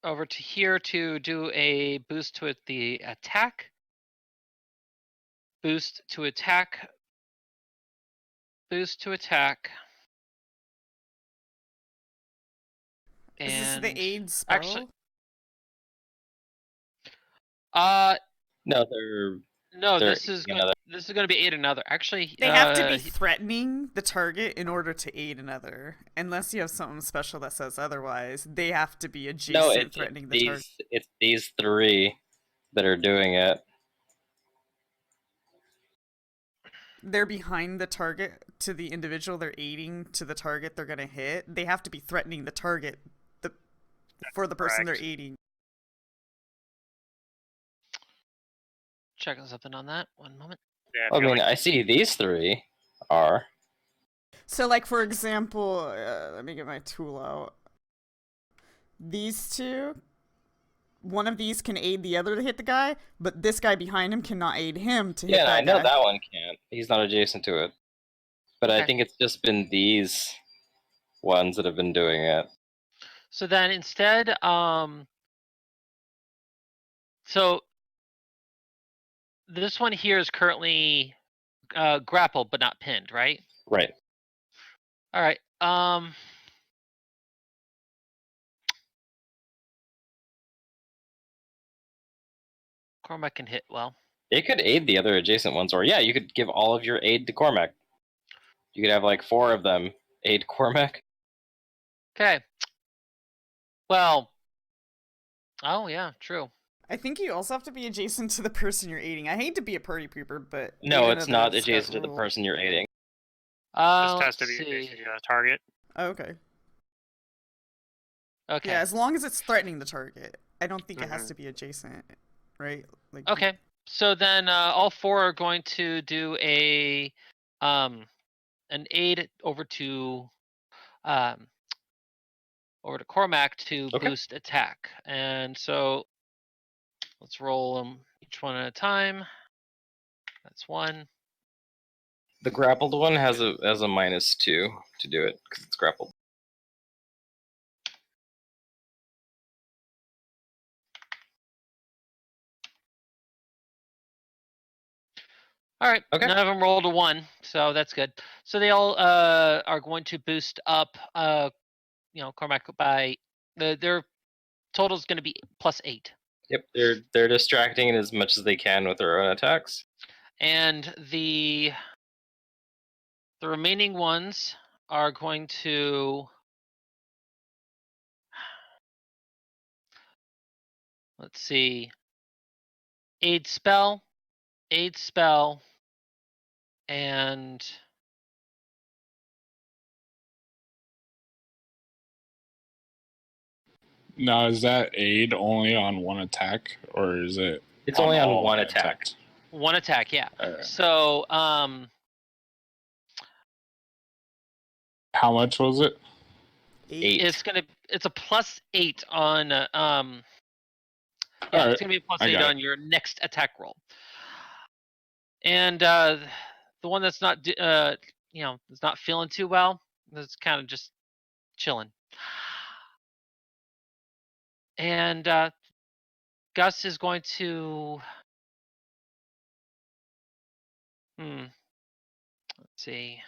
S4: over to here to do a boost to the attack. Boost to attack. Boost to attack.
S3: Is this
S4: And
S3: the aid spell?
S4: actually,
S1: No,
S4: no,
S1: they're
S4: this is
S1: aiding
S4: going
S1: another.
S4: this is going to be aid another. Actually,
S3: They have to be threatening the target in order to aid another. Unless you have something special that says otherwise, they have to be adjacent threatening the target.
S1: It's these three that are doing it.
S3: They're behind the target to the individual. They're aiding to the target they're gonna hit. They have to be threatening the target for the person
S2: correct.
S3: they're aiding.
S4: checking something on that. One moment.
S2: Yeah,
S1: I mean, I see these three are.
S3: So, like, for example, let me get my tool out. These two, one of these can aid the other to hit the guy, but this guy behind him cannot aid him to hit
S1: Yeah,
S3: that
S1: I know
S3: guy.
S1: that one can't. He's not adjacent to it. But I
S4: Okay.
S1: think it's just been these ones that have been doing it.
S4: So then instead, so this one here is currently grappled but not pinned, right?
S1: Right.
S4: All right. Cormac can hit well.
S1: It could aid the other adjacent ones, or yeah, you could give all of your aid to Cormac. You could have like 4 of them aid Cormac.
S4: Okay. Well. Oh yeah, true.
S3: I think you also have to be adjacent to the person you're aiding. I hate to be a party pooper, but
S1: No, it's not
S3: another's got
S1: adjacent to the
S3: rule.
S1: person you're aiding.
S2: Just has
S4: Let's
S2: to be
S4: see.
S2: adjacent to the target.
S3: Oh, okay.
S4: Okay.
S3: Yeah, as long as it's threatening the target. I don't think it has to be adjacent, right? Like.
S4: Okay. So then all 4 are going to do a an aid over to Cormac to
S1: Okay.
S4: boost attack. And so let's roll them each one at a time. That's 1.
S1: The grappled one has a -2 to do it because it's grappled.
S4: All right.
S1: Okay.
S4: None of them rolled a 1, so that's good. So they all are going to boost up, Cormac by their total is going to be +8.
S1: Yep, they're distracting it as much as they can with their own attacks.
S4: And the remaining ones are going to let's see. Aid spell, and
S5: Now, is that aid only on one attack, or is it?
S1: It's only on
S5: all
S1: one attack.
S4: one attack. Yeah.
S5: Alright.
S4: So
S5: How much was it?
S1: 8.
S4: it's a +8 on Yeah,
S5: Alright,
S4: it's gonna be a plus
S5: I
S4: 8
S5: got
S4: on your next attack roll. And the one that's not, is not feeling too well, that's kind of just chilling. And Gus is going to. Let's see.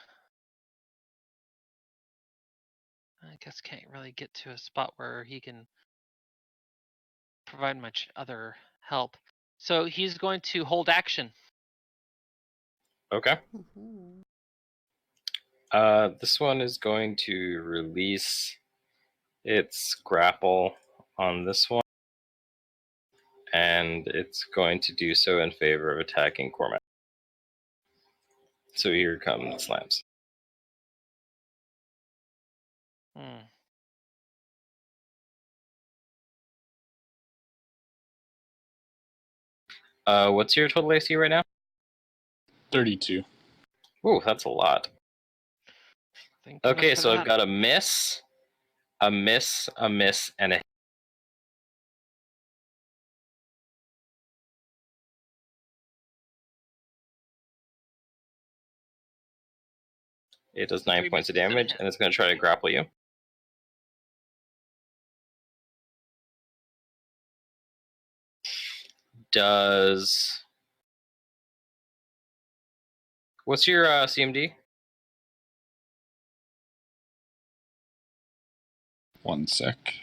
S4: I guess can't really get to a spot where he can provide much other help. So he's going to hold action.
S1: Okay.
S3: Woohoo.
S1: This one is going to release its grapple on this one, and it's going to do so in favor of attacking Cormac. So here come the slams.
S4: Hmm.
S1: What's your total AC right now?
S5: 32.
S1: Ooh, that's a lot.
S4: Think too much
S1: Okay,
S4: for
S1: so
S4: that.
S1: I've got a miss, a miss, a miss, and a hit. It does 9
S4: Three
S1: points of
S4: misses and a
S1: damage,
S4: hit.
S1: and it's going to try to grapple you. Does... What's your CMD?
S5: 1 sec.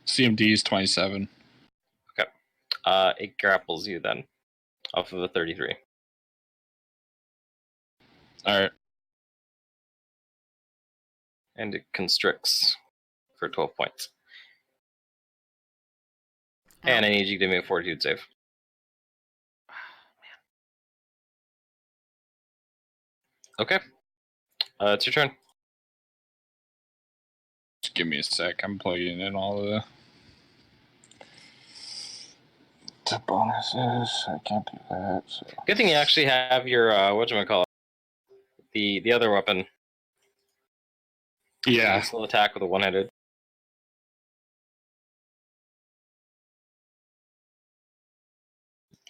S5: CMD is 27.
S1: It grapples you then, off of a 33.
S5: Alright.
S1: And it constricts for 12 points. And I need you to give me a fortitude save. Okay. It's your turn.
S5: Just give me a sec. I'm plugging in all the bonuses. I can't do that. So.
S1: Good thing you actually have your, whatchamacallit, the other weapon. You
S5: Yeah.
S1: can still attack with a one-handed.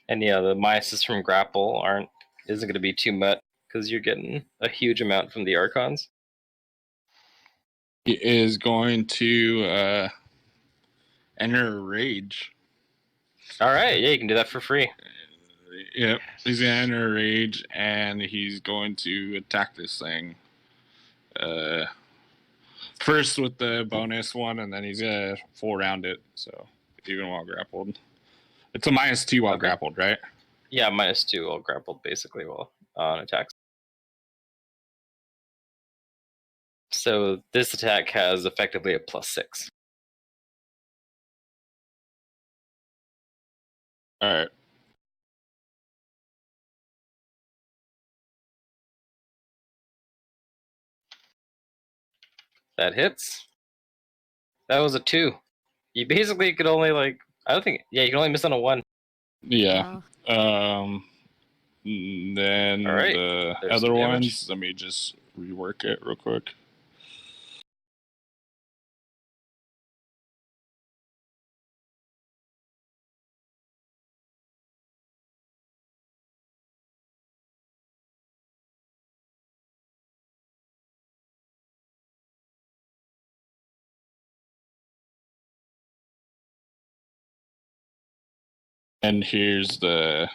S1: And yeah, the minuses from grapple isn't going to be too much because you're getting a huge amount from the Archons.
S5: He is going to enter a rage.
S1: All right, yeah, you can do that for free.
S5: Yep. He's going to enter a rage, and he's going to attack this thing. First with the bonus one, and then he's going to full round it. So even while grappled. It's a -2 while grappled, right?
S1: Yeah, -2 while grappled, basically, while on attacks. So this attack has effectively a +6.
S5: All right.
S1: That hits. That was a 2. You basically could only you can only miss on a 1.
S5: Yeah. Then
S1: All right,
S5: the
S1: there's
S5: other
S1: some damage.
S5: ones, let me just rework it real quick. And here's the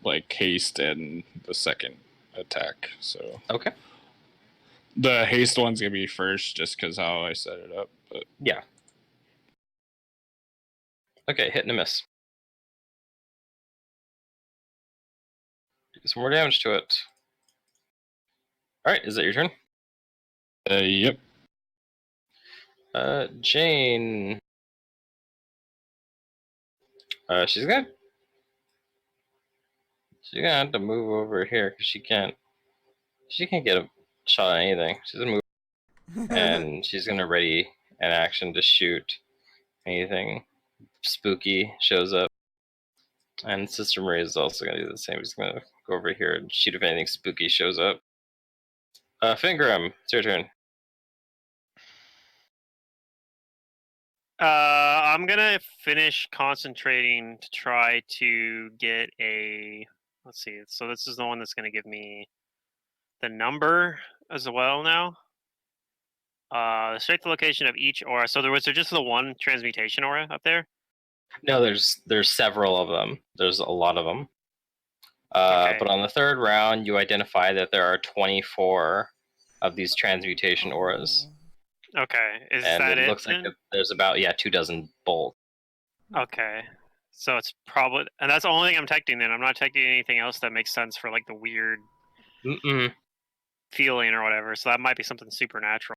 S5: like haste and the second attack. So
S1: Okay.
S5: the haste one's gonna be first, just because how I set it up. But
S1: Yeah. Okay, hit and a miss. Do some more damage to it. All right, is that your turn?
S5: yep.
S1: Jane. She's gonna have to move over here because she can't get a shot at anything. She's gonna move, and she's gonna ready an action to shoot anything spooky shows up. And Sister Marie is also gonna do the same. She's gonna go over here and shoot if anything spooky shows up. Fingram, it's your turn.
S2: I'm gonna finish concentrating to try to get a. Let's see. So this is the one that's gonna give me the number as well now. Straight the location of each aura. So there just the one transmutation aura up there?
S1: No, there's several of them. There's a lot of them.
S2: Okay.
S1: But on the third round, you identify that there are 24 of these transmutation auras,
S2: Okay. Is
S1: and
S2: that
S1: it
S2: it?
S1: looks like
S2: then?
S1: there's about 24 bolts.
S2: Okay. So it's probably, and that's the only thing I'm detecting. Then I'm not detecting anything else that makes sense for like the weird
S1: Mm-mm.
S2: feeling or whatever. So that might be something supernatural.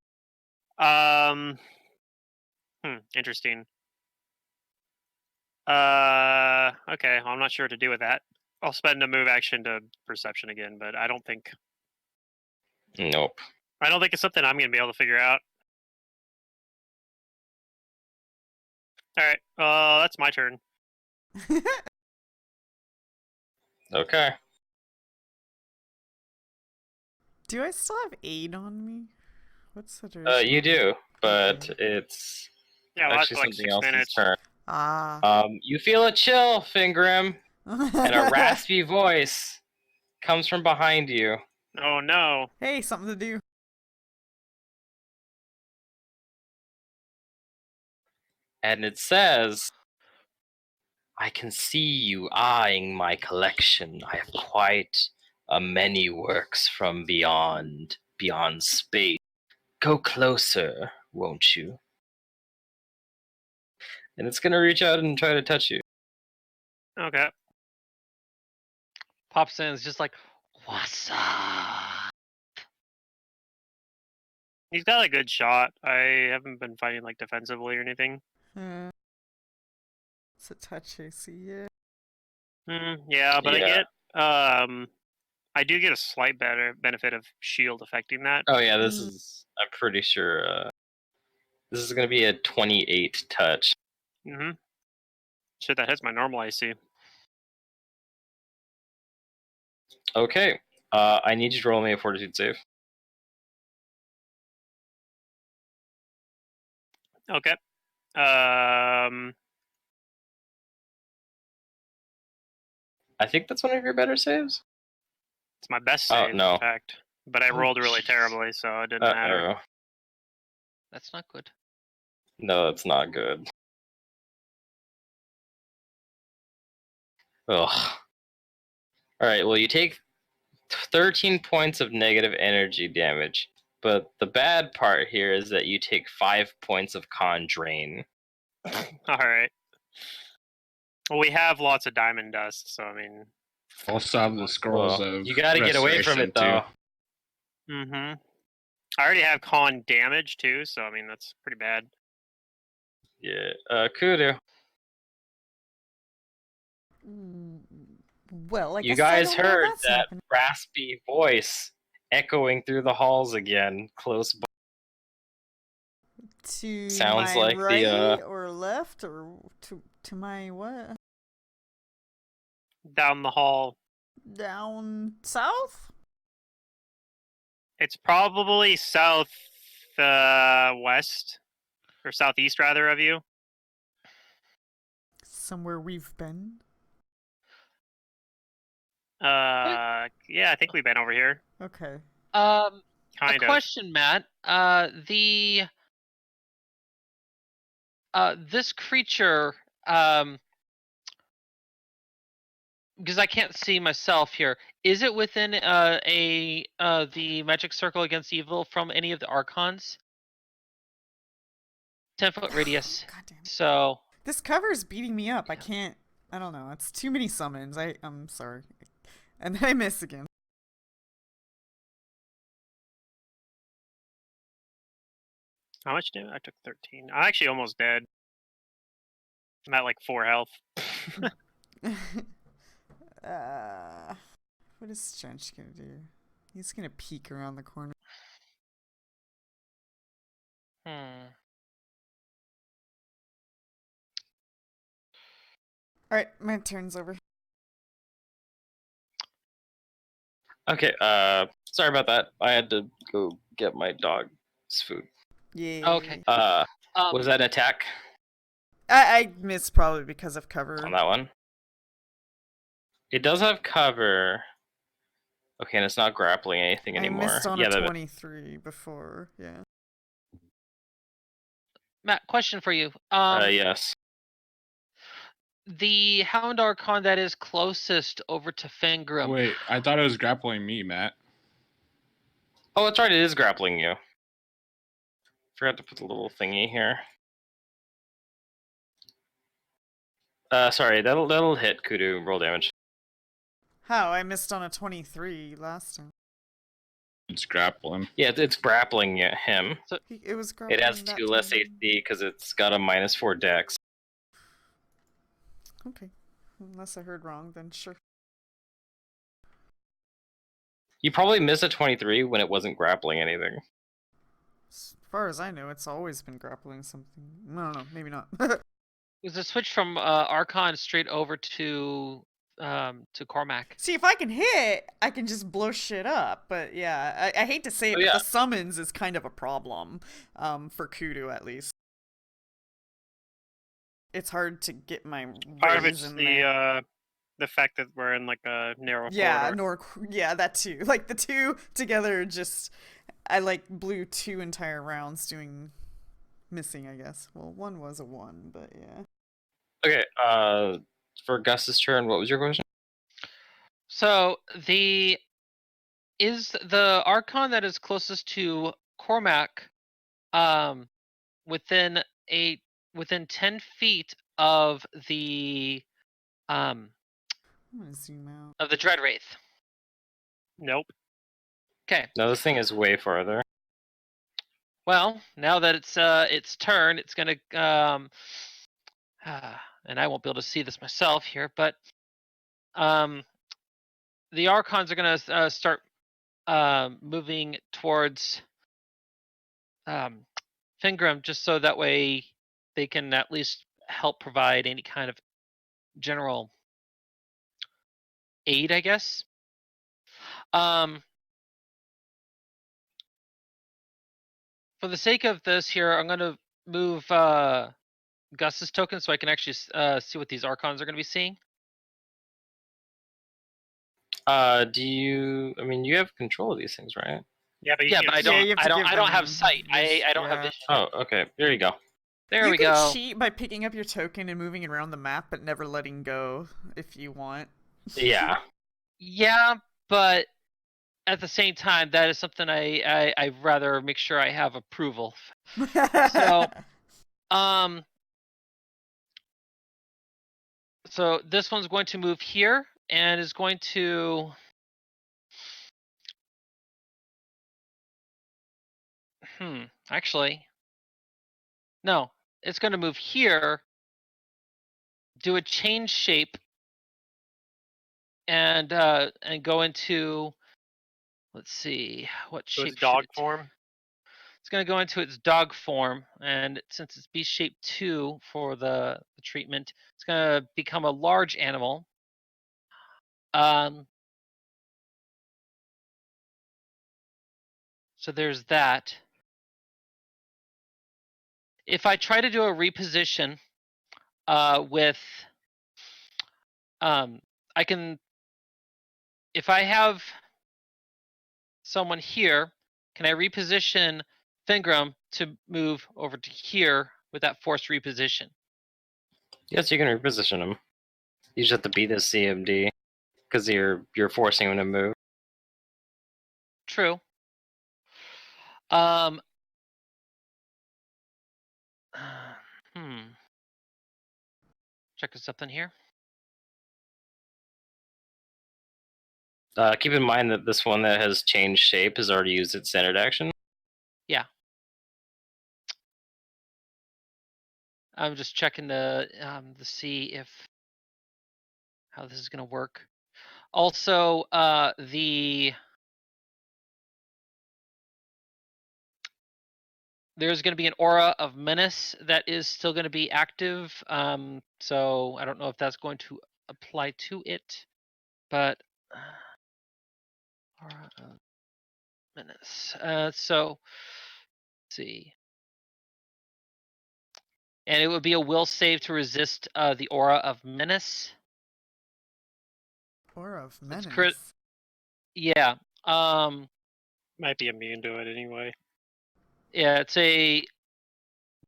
S2: Interesting. Okay. Well, I'm not sure what to do with that. I'll spend a move action to perception again, but I don't think
S1: Nope.
S2: it's something I'm gonna be able to figure out. All right. That's my turn.
S1: Okay.
S3: Do I still have aid on me? What's the
S1: You do, but
S3: Okay.
S1: it's
S2: Yeah, well, that's
S1: actually
S2: for like
S1: something
S2: 6
S1: else's
S2: minutes.
S1: turn.
S3: Ah.
S1: You feel a chill, Fingrim, and a raspy voice comes from behind you.
S2: Oh no.
S3: Hey, something to do.
S1: And it says, I can see you eyeing my collection. I have quite many works from beyond space. Go closer, won't you? And it's gonna reach out and try to touch you.
S2: Okay.
S4: Pops in is just like, what's up?
S2: He's got a good shot. I haven't been fighting like defensively or anything.
S3: It's a touch AC, yeah.
S2: Yeah, but
S1: Yeah.
S2: I do get a slight better benefit of shield affecting that.
S1: Oh yeah, this is. I'm pretty sure. This is gonna be a 28 touch.
S2: Shit, that hits my normal AC.
S1: Okay. I need you to roll me a fortitude save.
S2: Okay.
S1: I think that's one of your better saves.
S2: It's my best
S1: Oh,
S2: save,
S1: no.
S2: in fact. But I
S4: Oh,
S2: rolled really
S4: jeez.
S2: terribly, so it didn't matter.
S1: Uh-oh.
S4: That's not good.
S1: No, it's not good. Ugh. Alright, well, you take 13 points of negative energy damage. But the bad part here is that you take 5 points of con drain.
S2: Alright. Well, we have lots of diamond dust, so I mean.
S5: Also have the scrolls
S1: Well,
S5: of
S1: you gotta get away from it, though.
S2: I already have con damage, too, so I mean, that's pretty bad.
S1: Yeah. Kudu.
S3: Well, I
S1: You
S3: guess I
S1: guys
S3: don't know
S1: heard
S3: that's
S1: that
S3: happening.
S1: raspy voice echoing through the halls again, close by.
S3: To
S1: Sounds
S3: my
S1: like
S3: right
S1: the,
S3: or left or to my what?
S2: Down the hall.
S3: Down south?
S2: It's probably south west. Or southeast, rather, of you.
S3: Somewhere we've been.
S2: Yeah, I think we've been over here.
S3: Okay.
S4: A
S2: Kind of.
S4: question, Matt. This creature, because I can't see myself here, is it within the magic circle against evil from any of the archons? 10-foot radius.
S3: God damn it.
S4: So
S3: This cover is beating me up. I can't. I don't know. It's too many summons. I'm sorry. And then I miss again.
S2: How much damage? I took 13. I'm actually almost dead. I'm at like 4 health.
S3: What is Trench gonna do? He's gonna peek around the corner. Alright, my turn's over.
S1: Okay, sorry about that. I had to go get my dog's food.
S3: Yeah.
S4: Okay.
S1: Was that an attack?
S3: I missed probably because of cover.
S1: on that one. It does have cover. Okay, and it's not grappling anything anymore.
S3: I missed on
S1: yeah,
S3: a
S1: the-
S3: 23 before. Yeah.
S4: Matt, question for you.
S1: yes.
S4: The Hound Archon that is closest over to Fangrim.
S5: Wait, I thought it was grappling me, Matt.
S1: Oh, that's right. It is grappling you. Forgot to put the little thingy here. Sorry, that'll hit Kudu. Roll damage.
S3: How? I missed on a 23 last time.
S5: It's grappling.
S1: Yeah, it's grappling him.
S3: It was grappling
S1: It has
S3: that
S1: 2 less
S3: time.
S1: AC because it's got a -4 dex.
S3: Okay. Unless I heard wrong, then sure.
S1: You probably missed a 23 when it wasn't grappling anything.
S3: As far as I know, it's always been grappling something. I don't know. Maybe not.
S4: Was a switch from Archon straight over to Cormac.
S3: See, if I can hit, I can just blow shit up. But yeah, I hate to say it,
S1: Oh,
S3: but
S1: yeah.
S3: the summons is kind of a problem, for Kudu at least. It's hard to get my
S2: Part of
S3: raise
S2: it's
S3: in there.
S2: the fact that we're in like a narrow
S3: Yeah,
S2: corridor.
S3: yeah, that too. Like the two together, just I like blew 2 entire rounds doing missing. I guess. Well, one was a 1, but yeah.
S1: Okay. For Gus's turn, what was your question?
S4: So the Archon that is closest to Cormac, within 10 feet of the
S3: I'm gonna zoom out.
S4: of the Dread Wraith.
S2: Nope.
S4: Okay.
S1: No, this thing is way farther.
S4: Well, now that it's its turn, it's gonna and I won't be able to see this myself here, but the Archons are gonna start moving towards Fingrim, just so that way they can at least help provide any kind of general aid, I guess. For the sake of this here, I'm going to move Gus's token so I can actually see what these Archons are going to be seeing.
S1: Do you? I mean, you have control of these things, right?
S2: Yeah, but you
S4: Yeah,
S2: can't
S4: but I
S2: see.
S3: Yeah,
S4: don't.
S3: you have to
S4: I don't.
S3: give
S4: I don't have
S3: them
S4: sight. I don't
S3: yeah.
S4: have vision.
S1: Oh, okay. There you go.
S4: There
S3: you
S4: we
S3: can
S4: go.
S3: cheat by picking up your token and moving it around the map, but never letting go if you want.
S1: Yeah.
S4: Yeah, but at the same time, that is something I'd rather make sure I have approval. So, so this one's going to move here and is going to. Actually, no. It's going to move here, do a change shape, and go into. Let's see, what
S2: So
S4: shape
S2: it's dog
S4: should it?
S2: form.
S4: It's going to go into its dog form, and since it's beast shape 2 for the treatment, it's going to become a large animal. So there's that. If I try to do a reposition with, I can, if I have someone here, can I reposition Fingrim to move over to here with that forced reposition?
S1: Yes, you can reposition him. You just have to beat his CMD because you're forcing him to move.
S4: True. Checking something here.
S1: Keep in mind that this one that has changed shape has already used its standard action.
S4: Yeah. I'm just checking to see if how this is going to work. Also, there's going to be an aura of menace that is still going to be active. So I don't know if that's going to apply to it, but aura of menace. So let's see. And it would be a will save to resist the aura of menace.
S3: Aura of
S4: It's
S3: menace.
S4: Yeah.
S2: Might be immune to it anyway.
S4: Yeah, it's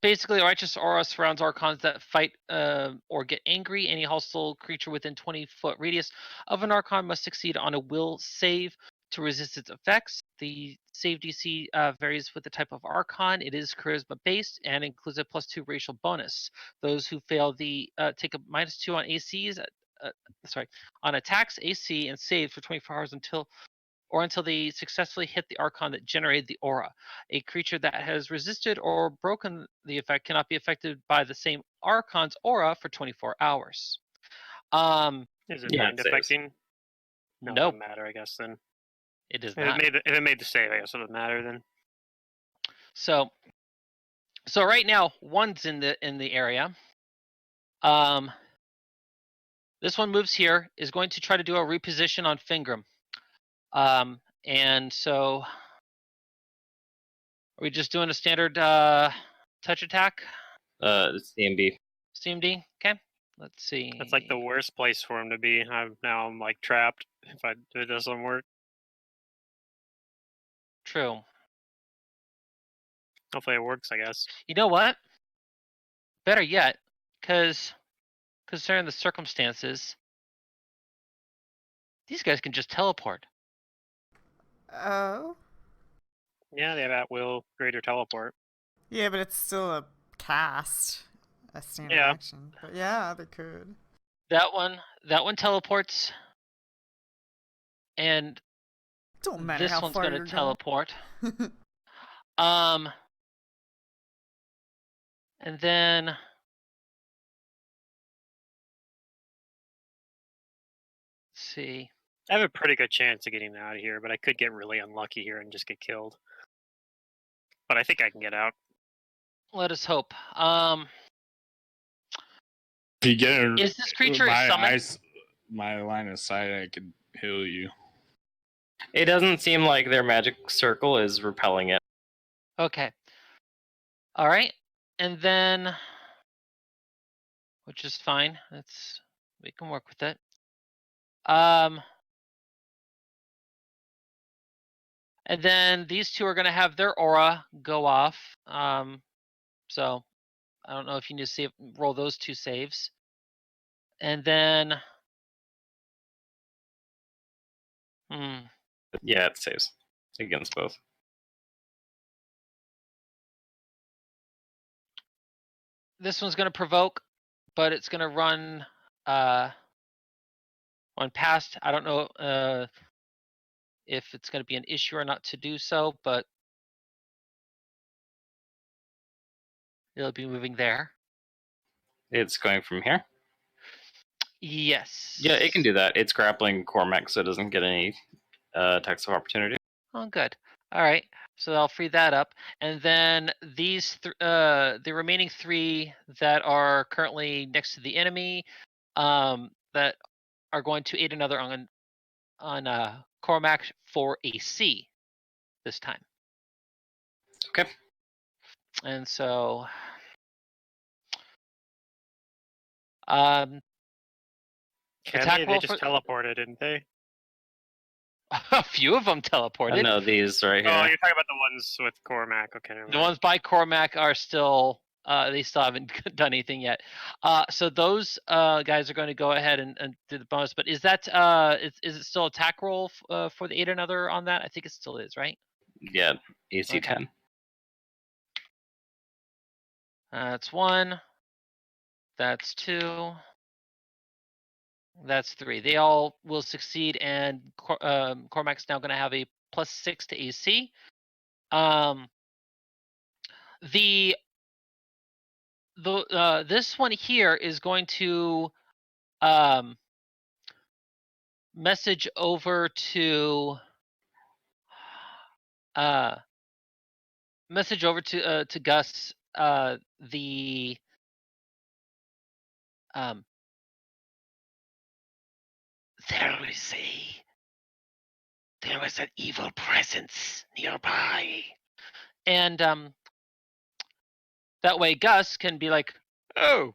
S4: basically a righteous aura surrounds archons that fight or get angry. Any hostile creature within 20-foot radius of an archon must succeed on a will save to resist its effects. The save DC varies with the type of archon. It is charisma based and includes a +2 racial bonus. Those who fail the take a -2 on ACs, on attacks, AC, and save for 24 hours until they successfully hit the archon that generated the aura. A creature that has resisted or broken the effect cannot be affected by the same archon's aura for 24 hours.
S2: Is it
S1: Yeah,
S2: mind
S1: it saves.
S2: affecting? No, it
S4: Nope,
S2: doesn't matter, I guess, then.
S4: it does
S2: If
S4: not.
S2: it made the save, I guess it would matter then.
S4: So right now, one's in the area. This one moves here, is going to try to do a reposition on Fingram. And so, are we just doing a standard touch attack?
S1: It's CMB.
S4: CMD? Okay. Let's see.
S2: That's like the worst place for him to be. I'm like trapped if it doesn't work.
S4: True.
S2: Hopefully it works, I guess.
S4: You know what? Better yet, because considering the circumstances, these guys can just teleport.
S3: Oh.
S2: Yeah, they have at will greater teleport.
S3: Yeah, but it's still a cast. A standard
S2: Yeah.
S3: action. But yeah, they could.
S4: That one teleports, and
S3: Don't matter
S4: this
S3: how
S4: one's
S3: far
S4: gonna
S3: you're
S4: teleport.
S3: going.
S4: And then let's see.
S2: I have a pretty good chance of getting out of here, but I could get really unlucky here and just get killed. But I think I can get out.
S4: Let us hope.
S5: If you get it,
S4: Is this creature a summon?
S5: my line of sight, I could heal you.
S1: It doesn't seem like their magic circle is repelling it.
S4: Okay. All right. And then, which is fine. We can work with it. And then these two are going to have their aura go off. So I don't know if you need to roll those two saves. And then,
S1: Yeah, it saves against both.
S4: This one's going to provoke, but it's going to run past. I don't know if it's going to be an issue or not to do so, but it'll be moving there.
S1: It's going from here?
S4: Yes.
S1: Yeah, it can do that. It's grappling Cormac, so it doesn't get any attacks of opportunity.
S4: Oh, good. All right. So I'll free that up. And then these, the remaining three that are currently next to the enemy, that are going to aid another on Cormac for AC this time.
S1: Okay.
S4: And so,
S2: They
S4: attack roll
S2: just teleported, didn't they?
S4: a few of them teleported.
S1: No, these right here.
S2: Oh, you're talking about the ones with Cormac. Okay, never mind.
S4: The ones by Cormac are still, they still haven't done anything yet. So those guys are going to go ahead and do the bonus. But is that is it still attack roll for the aid another on that? I think it still is, right?
S1: Yeah, AC
S4: Okay.
S1: 10.
S4: That's 1. That's 2. That's 3. They all will succeed, and Cormac's now going to have a +6 to AC. This one here is going to message over to Gus there was an evil presence nearby, and that way Gus can be like, Oh.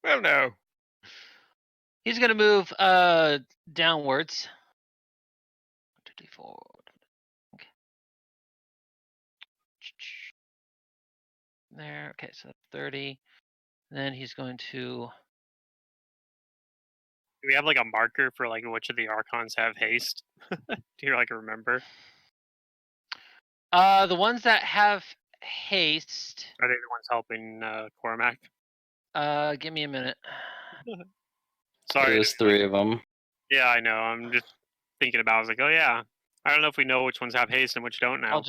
S4: Oh no. He's gonna move downwards. 1, 2, 3, 4. Okay. There. Okay, so that's 30. And then he's going to.
S2: Do we have like a marker for like which of the Archons have haste? Do you like remember?
S4: The ones that have haste.
S2: Are they the ones helping Cormac?
S4: Give me a minute.
S2: Sorry.
S1: There's 3 of them.
S2: Yeah, I know. I'm just thinking about. I was like, oh yeah. I don't know if we know which ones have haste and which don't now.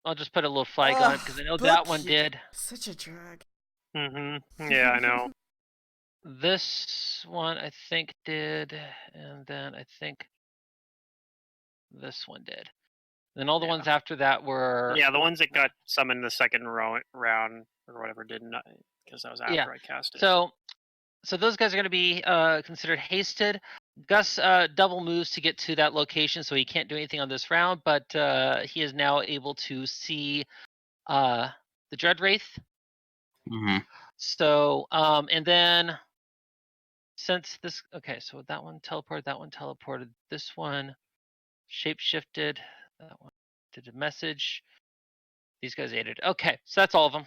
S4: I'll just put a little flag on it because I know that one did.
S3: Such a drag.
S2: Mm-hmm. Yeah, I know.
S4: This one I think did, and then I think this one did. Then all the
S2: Yeah.
S4: ones after that were.
S2: Yeah, the ones that got summoned the second round or whatever didn't, because that was after
S4: Yeah.
S2: I cast it.
S4: So those guys are going to be considered hasted. Gus double moves to get to that location, so he can't do anything on this round, but he is now able to see the Dread Wraith.
S1: Mm-hmm.
S4: So, and then since this, okay, so that one teleported, this one shape shifted, that one did a message. These guys aided. Okay, so that's all of them.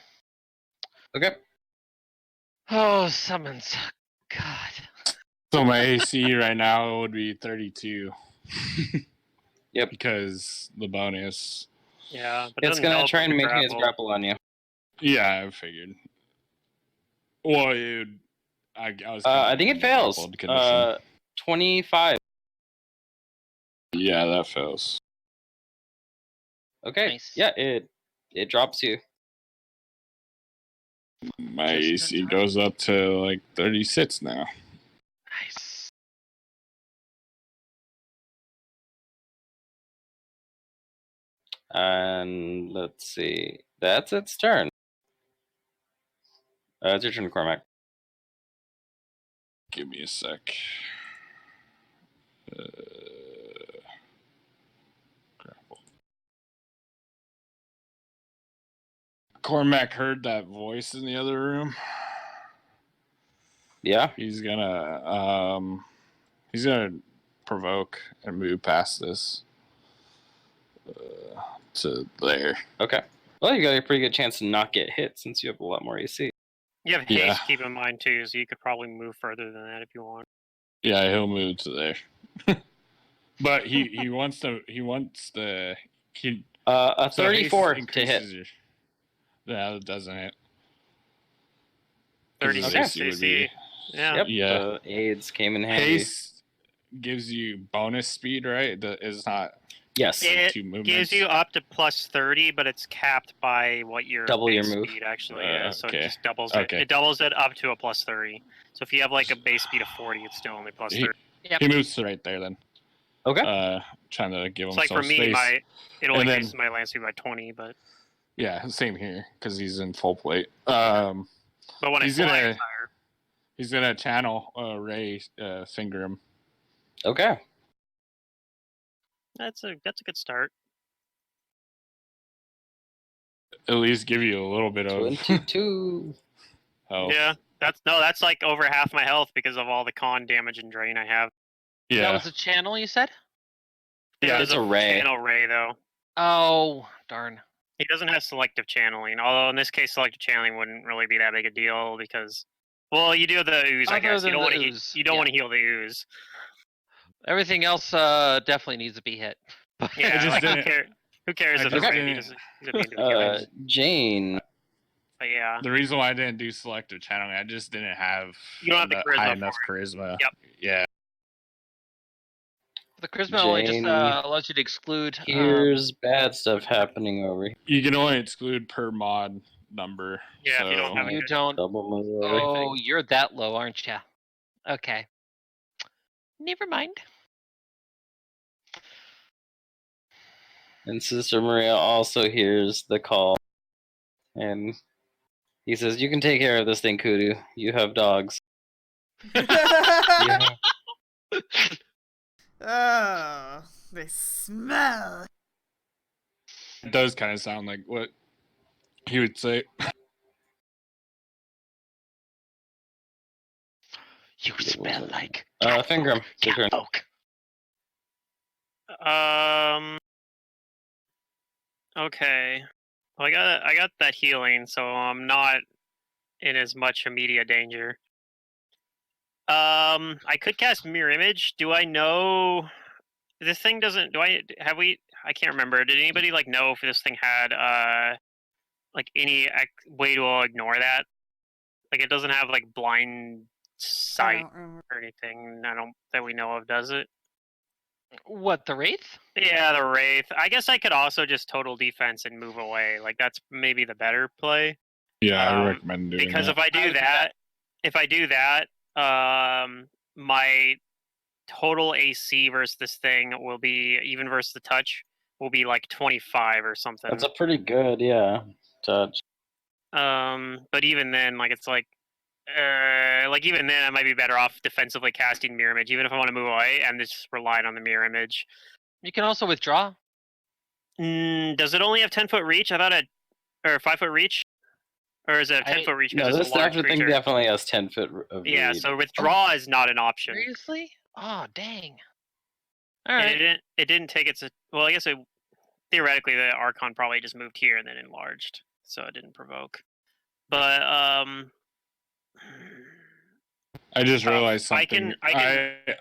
S1: Okay.
S4: Oh, summons. God.
S5: So my AC right now would be 32.
S1: Yep.
S5: Because the bonus.
S2: Yeah, but
S1: It's gonna try and maintain its grapple on you.
S5: Yeah, I figured. Well, I was.
S1: I think it fails. 25.
S5: Yeah, that fails.
S1: Okay.
S4: Nice.
S1: Yeah, it drops you.
S5: My
S4: Just in
S5: AC
S4: time.
S5: goes up to like 36 now.
S4: Nice.
S1: And let's see. That's its turn. It's your turn, Cormac.
S5: Give me a sec. Grapple. Cormac heard that voice in the other room.
S1: Yeah.
S5: He's gonna provoke and move past this to there.
S1: Okay. Well, you got a pretty good chance to not get hit since you have a lot more AC.
S2: You have
S5: Yeah.
S2: haste, keep in mind too, so you could probably move further than that if you want.
S5: Yeah, he'll move to there. But he wants the
S1: A
S5: so
S1: 34
S5: haste
S1: to hit.
S5: increases Yeah, that doesn't hit.
S2: 36
S5: AC would be-
S2: AC. Yeah.
S1: Yep.
S5: Yeah.
S1: The aids came in handy.
S5: Haste gives you bonus speed, right? It's not
S1: Yes.
S2: It
S5: 2 movements.
S2: gives you up to plus 30, but it's capped by what your
S1: Double your
S2: base
S1: move.
S2: speed actually is. So
S5: Okay.
S2: it just doubles
S5: Okay.
S2: it. It doubles it up to a plus 30. So if you have like a base speed of 40, it's still only plus 30.
S5: He moves to right there then.
S1: Okay.
S5: Trying to give him
S2: It's like
S5: some
S2: for me,
S5: space.
S2: it only
S5: And then-
S2: increases my land speed by 20, but
S5: Yeah, same here because he's in full plate.
S2: but when I
S5: He's
S2: fly,
S5: gonna-
S2: it's higher.
S5: He's gonna channel Ray, finger him.
S1: Okay.
S2: That's a good start.
S5: At least give you a little bit of
S1: 22.
S5: health.
S2: Yeah, that's like over half my health because of all the con damage and drain I have.
S4: That
S5: Yeah.
S4: was a channel, you said?
S2: Yeah,
S1: it's a ray.
S2: Channel ray though.
S4: Oh, darn.
S2: He doesn't have selective channeling, although in this case, selective channeling wouldn't really be that big a deal because, well, you do the ooze, I
S4: Other
S2: guess. You
S4: than
S2: don't
S4: the
S2: want to.
S4: ooze,
S2: You don't
S4: yeah.
S2: want to heal the ooze.
S4: Everything else definitely needs to be hit.
S2: Yeah,
S5: just
S2: like, who
S5: didn't-
S2: cares? Who cares
S5: I
S2: if the
S5: just
S2: ray
S5: didn't-
S2: doesn't? He's immune to the killing.
S1: Jane.
S2: But yeah,
S5: The reason why I didn't do selective channeling, I just didn't have,
S2: You don't have the charisma
S5: high
S2: for
S5: enough charisma.
S2: Yep.
S5: Yeah.
S4: The charisma only just
S1: Jane,
S4: allows you to exclude.
S1: Here's bad stuff happening over here.
S5: You can only exclude per mod number.
S2: Yeah,
S5: So
S2: if you don't have
S4: You don't.
S1: Double move
S4: Oh,
S1: everything.
S4: you're that low, aren't you? Okay. Never mind.
S1: And Sister Maria also hears the call. And he says, "You can take care of this thing, Kudu. You have dogs." Yeah.
S3: Oh, they smell.
S5: it does kind of sound like what he would say.
S4: You smell like
S1: Fingram, your turn.
S4: catfolk.
S2: Okay. Well, I got that healing, so I'm not in as much immediate danger. I could cast Mirror Image. Do I know this thing doesn't? I can't remember. Did anybody like know if this thing had like any way to ignore that? Like it doesn't have like blind
S3: I
S2: sight
S3: don't remember.
S2: or anything. I don't that we know of. Does it?
S4: What, the Wraith?
S2: Yeah, the Wraith. I guess I could also just total defense and move away. Like that's maybe the better play.
S5: Yeah, I recommend doing
S2: Because
S5: that.
S2: if I do that, my total AC versus this thing will be even versus the touch will be like 25 or something.
S1: That's a pretty good, touch.
S2: But even then, like it's like even then, I might be better off defensively casting Mirror Image, even if I want to move away and just relying on the Mirror Image.
S4: You can also withdraw.
S2: Does it only have 10-foot reach? I thought or 5-foot reach, or is it a 10-foot reach?
S1: No,
S2: Because
S1: this
S2: it's a large
S1: thing
S2: creature.
S1: definitely has 10 foot of
S2: Yeah,
S1: reach.
S2: so withdraw is not an option.
S4: Seriously? Oh, dang. All
S2: And
S4: right.
S2: it didn't take its. Well, I guess theoretically the Archon probably just moved here and then enlarged, so it didn't provoke. But
S5: I just realized
S2: I
S5: something.
S2: can-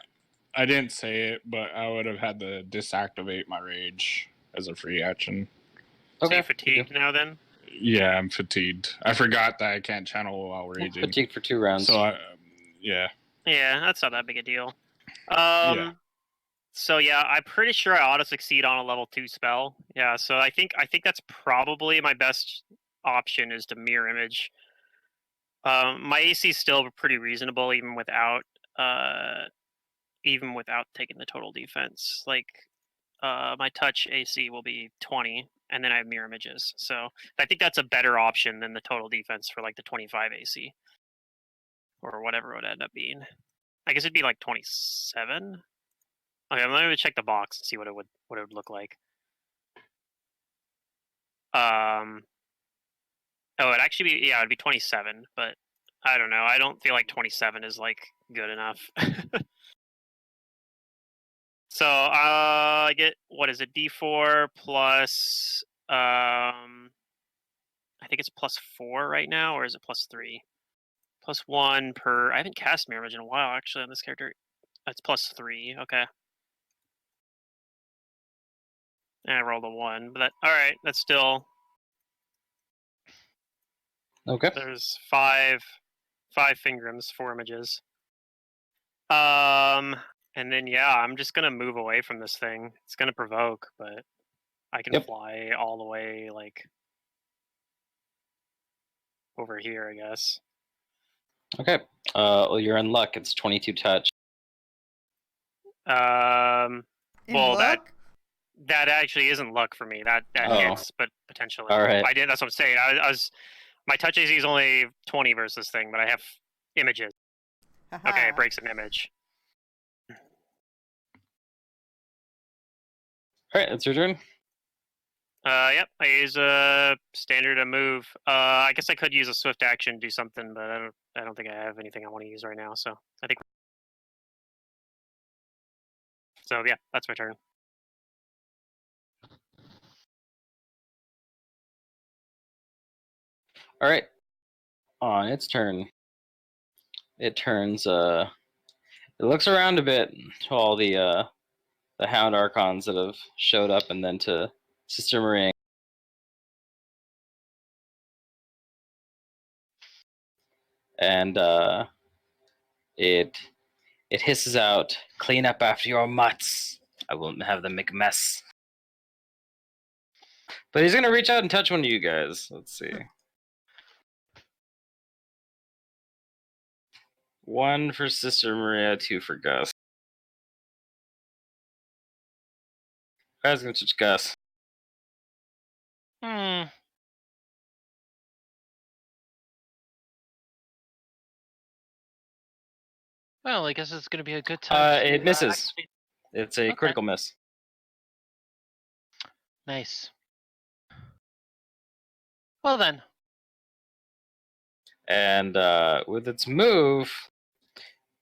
S5: I didn't say it, but I would have had to deactivate my rage as a free action.
S2: So you fatigued now then?
S5: Yeah, I'm fatigued. I forgot that I can't channel while raging.
S1: Fatigued for 2 rounds.
S5: So yeah.
S2: Yeah, that's not that big a deal.
S5: Yeah.
S2: So yeah, I'm pretty sure I auto succeed on a level 2 spell. Yeah, so I think that's probably my best option is to Mirror Image. My AC is still pretty reasonable even without taking the total defense. Like my touch AC will be 20, and then I have Mirror Images. So I think that's a better option than the total defense for like the 25 AC or whatever it would end up being. I guess it'd be like 27. Okay, let me check the box and see what it would look like. It'd actually be it'd be 27, but I don't know. I don't feel like 27 is like good enough. So I get what is it? D4 plus I think it's +4 right now, or is it +3? +1 per. I haven't cast Mirror Image in a while actually on this character. That's +3. Okay. And I rolled a 1, but all right. That's still.
S1: Okay.
S2: There's five fingrams, 4 images. And then I'm just gonna move away from this thing. It's gonna provoke, but I can fly all the way like over here, I guess.
S1: Okay. Well, you're in luck. It's 22 touch.
S3: In
S2: Well,
S3: luck?
S2: that actually isn't luck for me. That hits, but potentially.
S1: All right.
S2: I did. That's what I'm saying. I was my touch AC is only 20 versus this thing, but I have images. Okay, it breaks an image.
S1: All right, it's your turn.
S2: Yep. I use a standard move. I guess I could use a swift action to do something, but I don't think I have anything I want to use right now. So I think. So yeah, that's my turn.
S1: All right. On its turn, it turns. It looks around a bit to all the Hound Archons that have showed up, and then to Sister Marie. And it hisses out, "Clean up after your mutts. I won't have them make a mess." But he's gonna reach out and touch one of you guys. Let's see. 1 for Sister Maria, 2 for Gus. Guy's gonna touch Gus.
S4: Well, I guess it's going to be a good time.
S1: It misses. It's a critical miss.
S4: Nice. Well then.
S1: And with its move,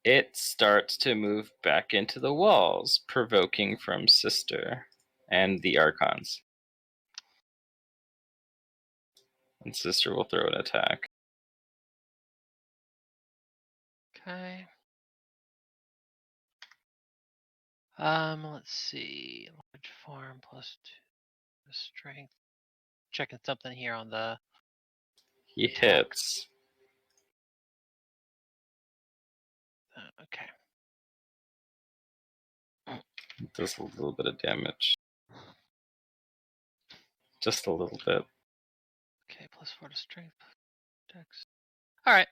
S1: it starts to move back into the walls, provoking from Sister and the Archons. And Sister will throw an attack.
S4: Okay. Let's see. Large form plus 2 strength. Checking something here on the
S1: He
S4: attack.
S1: hits.
S4: Okay.
S1: Does a little bit of damage. Just a little bit.
S4: Okay, plus 4 to strength. Dex. All right.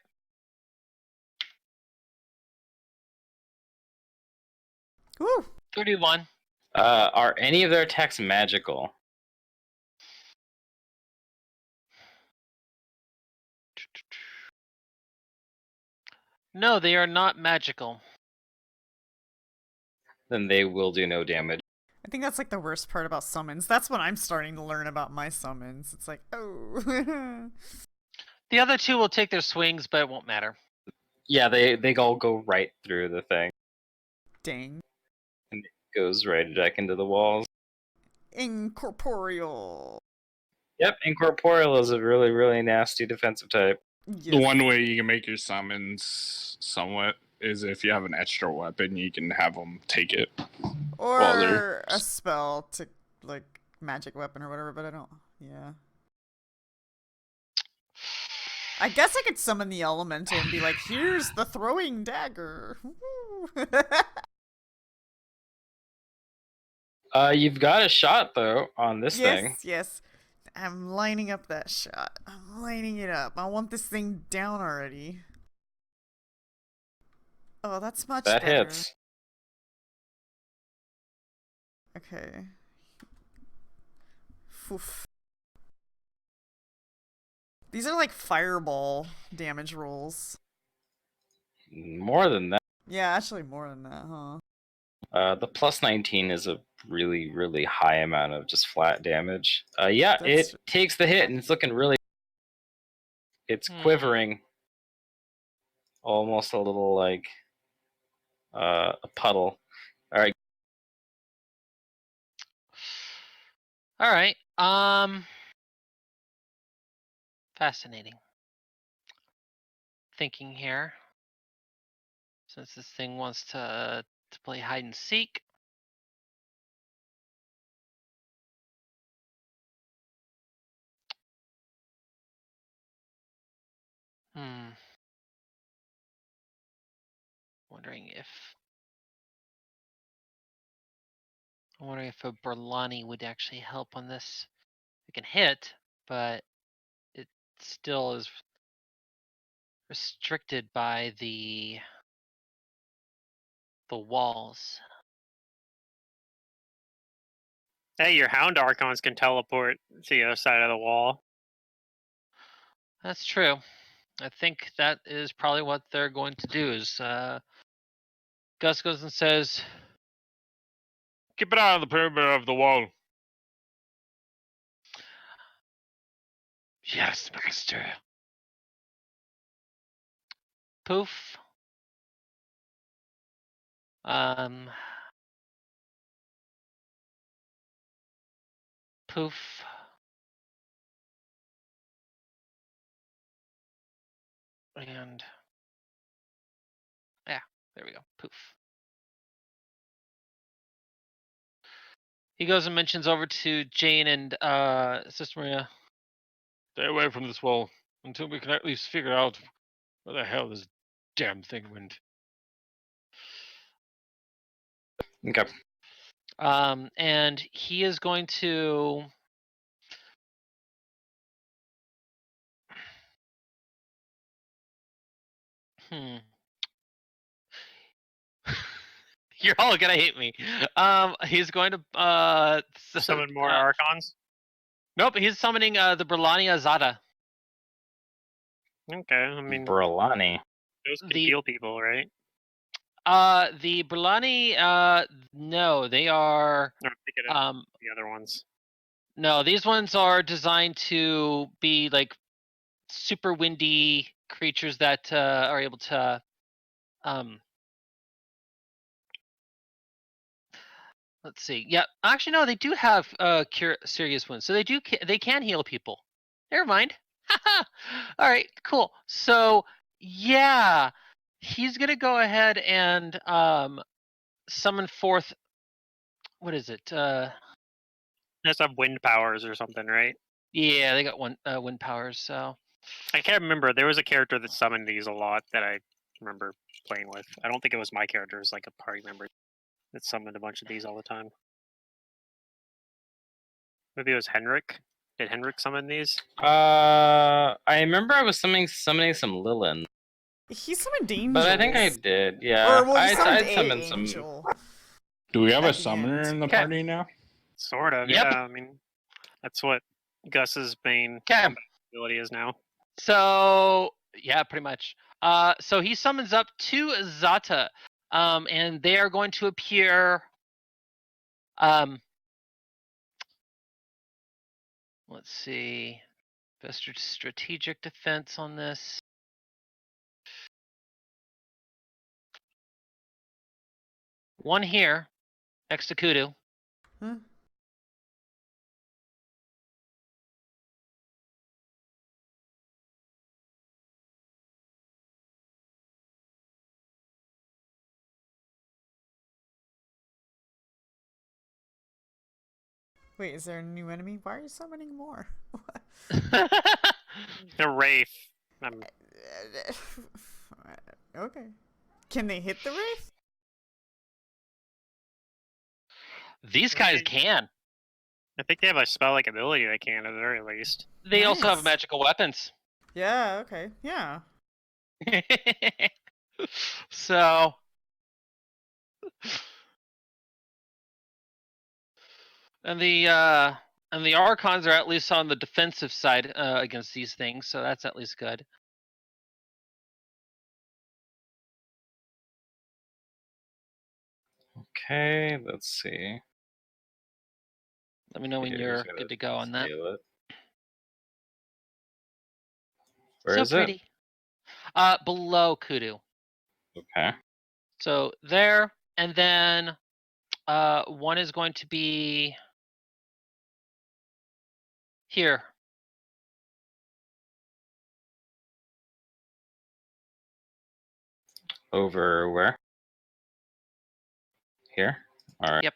S3: Woo!
S4: 31.
S1: Are any of their attacks magical?
S4: No, they are not magical.
S1: Then they will do no damage.
S3: I think that's like the worst part about summons. That's what I'm starting to learn about my summons. It's like, oh.
S4: The other 2 will take their swings, but it won't matter.
S1: Yeah, they all go right through the thing.
S3: Dang.
S1: And it goes right back into the walls.
S3: Incorporeal.
S1: Yep, Incorporeal is a really, really nasty defensive type.
S3: Yes.
S5: The one way you can make your summons somewhat is if you have an extra weapon, you can have them take it.
S3: Or a spell to, like, magic weapon or whatever, but I don't. Yeah. I guess I could summon the elemental and be like, here's the throwing dagger.
S1: You've got a shot, though, on this thing.
S3: Yes. I'm lining up that shot. I'm lining it up. I want this thing down already. Oh, that's much
S1: That
S3: better.
S1: hits.
S3: Okay. Oof. These are like fireball damage rolls.
S1: More than that.
S3: Yeah, actually more than that, huh?
S1: The plus 19 is a really, really high amount of just flat damage. Yeah,
S3: That's-
S1: it takes the hit, and it's looking really... It's quivering. Almost a little, like, a puddle. Alright.
S4: Alright. Fascinating. Thinking here. Since this thing wants to play hide and seek. Wondering if a Burlani would actually help on this. It can hit, but it still is restricted by the walls.
S2: Hey, your Hound Archons can teleport to the other side of the wall.
S4: That's true. I think that is probably what they're going to do. Is Gus goes and says,
S5: Keep it out of the perimeter of the wall.
S4: "Yes, master." Poof. Poof. And yeah, there we go. Poof. He goes and mentions over to Jane and Sister Maria. "Stay away from this wall until we can at least figure out where the hell this damn thing went."
S1: Okay.
S4: And he is going to You're all gonna hate me. He's going to
S2: Summon more Archons.
S4: Nope, he's summoning the Brelania Zada.
S2: Okay, I mean,
S1: Burlani.
S2: those can
S4: The-
S2: heal people, right?
S4: The Brelani, no, they are
S2: Or I'm thinking of the other ones.
S4: no, these ones are designed to be like super windy creatures that are able to Let's see. Yeah, actually, no, they do have cure serious wounds, so they can heal people. Never mind. All right, cool. So yeah, he's gonna go ahead and summon forth. What is it?
S2: Has some wind powers or something, right?
S4: Yeah, they got wind powers. So
S2: I can't remember. There was a character that summoned these a lot that I remember playing with. I don't think it was my character. It was like a party member that summoned a bunch of these all the time. Maybe it was Henrik. Did Henrik summon these?
S1: I remember I was summoning some Lilin,
S3: He summoned angels.
S1: but I think I did. Yeah,
S3: Or, well, he summoned
S1: I'd summoned some.
S3: angel.
S5: Do we have a
S3: At the
S5: summoner
S3: end.
S5: in the
S4: Okay.
S5: party now?
S2: Sort of,
S4: Yep.
S2: yeah. I mean, that's what Gus's main
S4: okay.
S2: ability is now.
S4: So yeah, pretty much. So he summons up two Zata, and they are going to appear. Let's see. Best strategic defense on this. One here, next to Kudu.
S3: Huh? Wait, is there a new enemy? Why are you summoning more?
S2: The Wraith.
S3: Okay. Can they hit the wraith?
S4: These guys can.
S2: I think they have a spell-like ability they can, at the very least.
S4: They also have
S3: Nice.
S4: magical weapons.
S3: Yeah, okay. Yeah.
S4: So. And the Archons are at least on the defensive side against these things, so that's at least good.
S1: Okay, let's see.
S4: Let me know when you're good to go on that.
S1: Scale it. Where
S4: So
S1: is
S4: pretty. Below Kudu.
S1: it? Okay.
S4: So there, and then one is going to be here.
S1: Over where? Here? All right.
S4: Yep.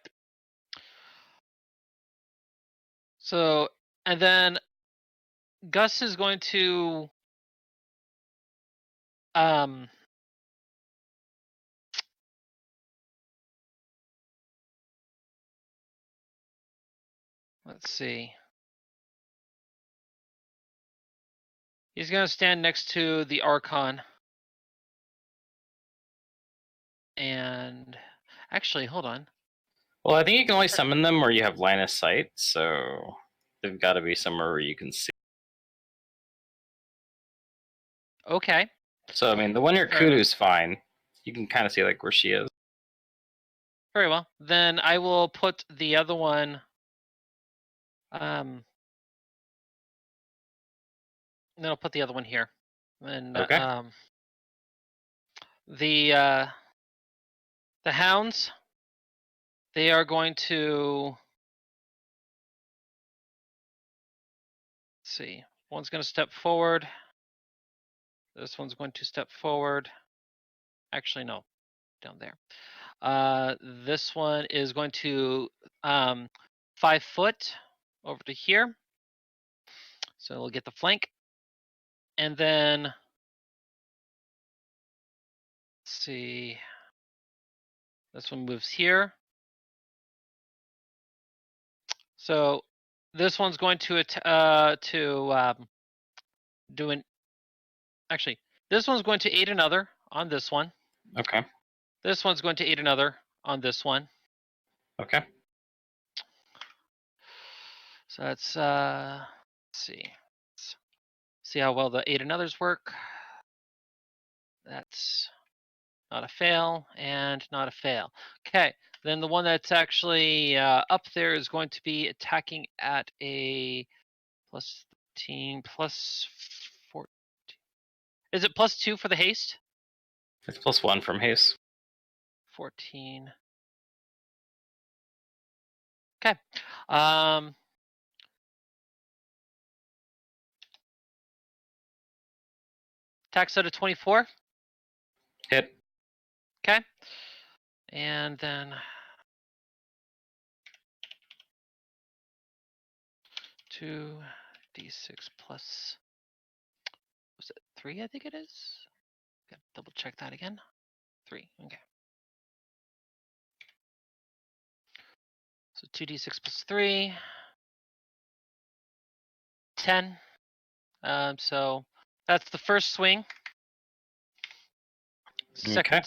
S4: So, and then Gus is going to let's see. He's going to stand next to the Archon. And actually, hold on.
S1: Well, I think you can only summon them where you have line of sight, so they've got to be somewhere where you can see.
S4: Okay.
S1: So, I mean, the one near
S4: Fair enough.
S1: Kudu's fine. You can kind of see like where she is.
S4: Very well. Then I will put the other one. Then I'll put the other one here. And
S1: Okay.
S4: the hounds, they are going to. Let's see. One's going to step forward. This one's going to step forward. Actually, no, down there. This one is going to 5 foot over to here. So we'll get the flank. And then, let's see. This one moves here. So this one's going to do an. Actually, this one's going to aid another on this one.
S1: Okay.
S4: This one's going to aid another on this one.
S1: Okay.
S4: So that's let's see. Let's see how well the aid anothers work. That's not a fail and not a fail. Okay, then the one that's actually up there is going to be attacking at a plus 13, plus 14. Is it plus 2 for the haste?
S1: It's +1 from haste.
S4: 14. Okay. Attacks out of 24.
S1: Hit.
S4: Okay. And then 2d6 plus, was it 3? I think it is. Gotta double check that again. 3. Okay. So 2d6 plus 3. 10. So that's the first swing. Second,
S1: Okay.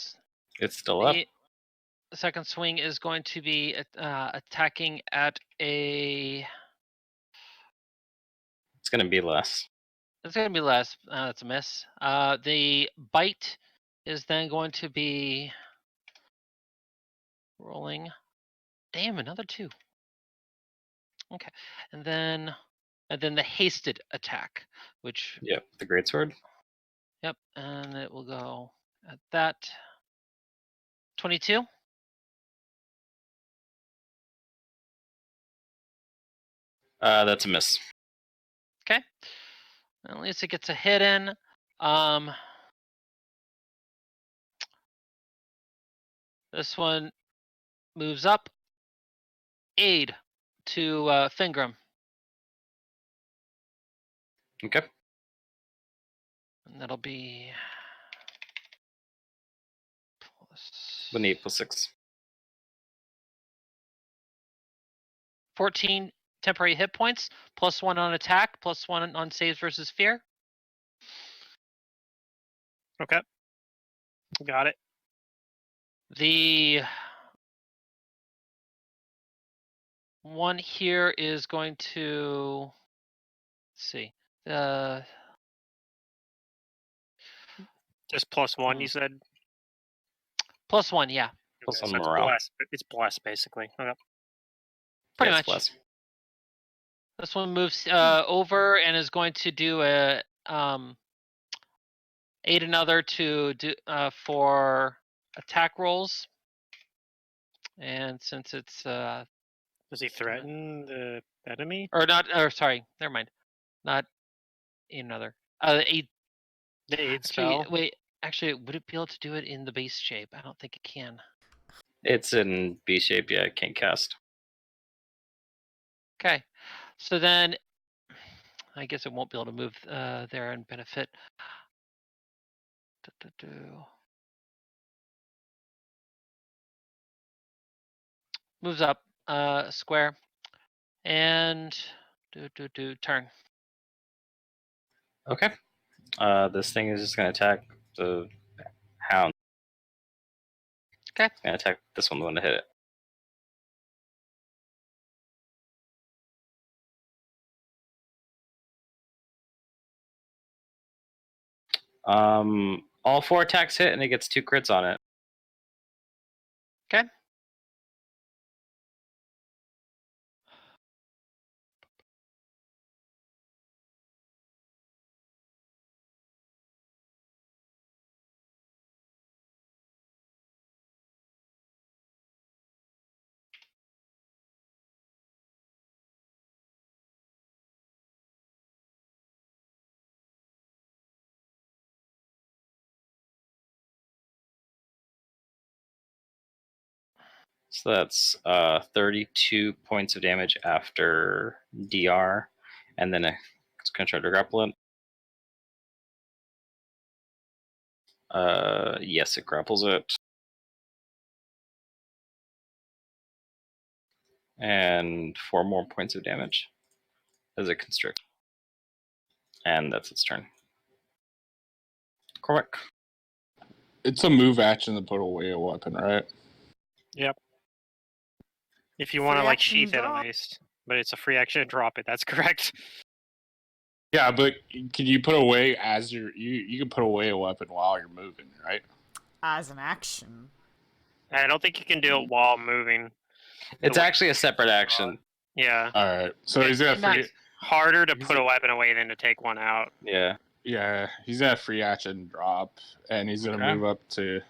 S1: It's still up.
S4: The second swing is going to be attacking at a.
S1: It's going to be less.
S4: It's going to be less. That's a miss. The bite is then going to be rolling. Damn, another 2. Okay, and then the hasted attack, which.
S1: Yep, the greatsword.
S4: Yep, and it will go at that. 22.
S1: That's a miss.
S4: Okay. At least it gets a hit in. This one moves up. Aid to Fingram.
S1: Okay.
S4: And that'll be plus
S1: With an 8 plus 6.
S4: 14 temporary hit points, plus 1 on attack, plus 1 on saves versus fear.
S2: Okay. Got it.
S4: The one here is going to, let's see,
S2: Just +1, you said?
S4: plus 1, yeah,
S1: Plus
S2: Okay,
S1: on
S2: so
S1: morale.
S2: it's blessed, basically. Okay.
S4: pretty
S1: Yeah,
S4: much.
S1: it's less.
S4: This one moves over and is going to do a aid another to do for attack rolls. And since it's
S2: Does he threaten the enemy?
S4: or not, or sorry, never mind, not another aid.
S2: The aid
S4: Actually,
S2: spell?
S4: wait. Actually, would it be able to do it in the base shape? I don't think it can.
S1: It's in B shape. Yeah, it can't cast.
S4: Okay, so then I guess it won't be able to move there and benefit. Moves up square and turn.
S1: Okay. This thing is just going to attack the hound.
S4: Okay.
S1: It's going to attack this one to hit it. All 4 attacks hit, and it gets 2 crits on it.
S4: Okay.
S1: So that's 32 points of damage after DR, and then it's going to try to grapple it. Yes, it grapples it. And 4 more points of damage as it constricts. And that's its turn. Cormac.
S5: It's a move action to put away a weapon, right?
S2: Yep. If you want to
S3: Free
S2: like
S3: action
S2: sheath it at
S3: drop.
S2: least. But it's a free action to drop it, that's correct.
S5: Yeah, but can you put away as you can put away a weapon while you're moving, right?
S3: As an action.
S2: I don't think you can do it while moving.
S1: It's
S2: way-
S1: actually a separate action.
S2: Yeah.
S5: All right. So he's got free.
S2: Harder to
S5: He's
S2: put
S5: a-
S2: a weapon away than to take one out.
S1: Yeah.
S5: Yeah, he's got a free action drop, and he's gonna
S1: Okay.
S5: move up to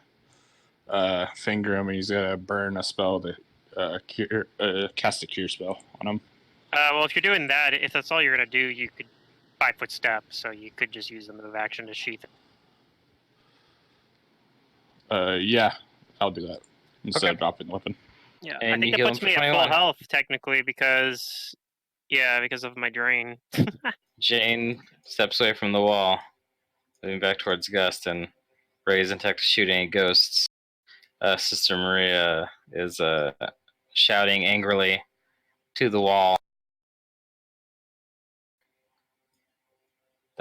S5: finger him. And he's gonna burn a spell to cast a cure spell on him.
S2: Well, if you're doing that, if that's all you're gonna do, you could 5-foot step, so you could just use the move action to sheath it.
S5: Yeah, I'll do that instead
S1: Okay.
S5: of dropping the weapon.
S2: Yeah, I
S1: And
S2: think
S1: you
S2: that
S1: heal
S2: puts
S1: him for
S2: me at full
S1: 21.
S2: health technically because of my drain.
S1: Jane steps away from the wall, moving back towards Gust, and Ray's intact shooting at ghosts. Sister Maria is shouting angrily to the wall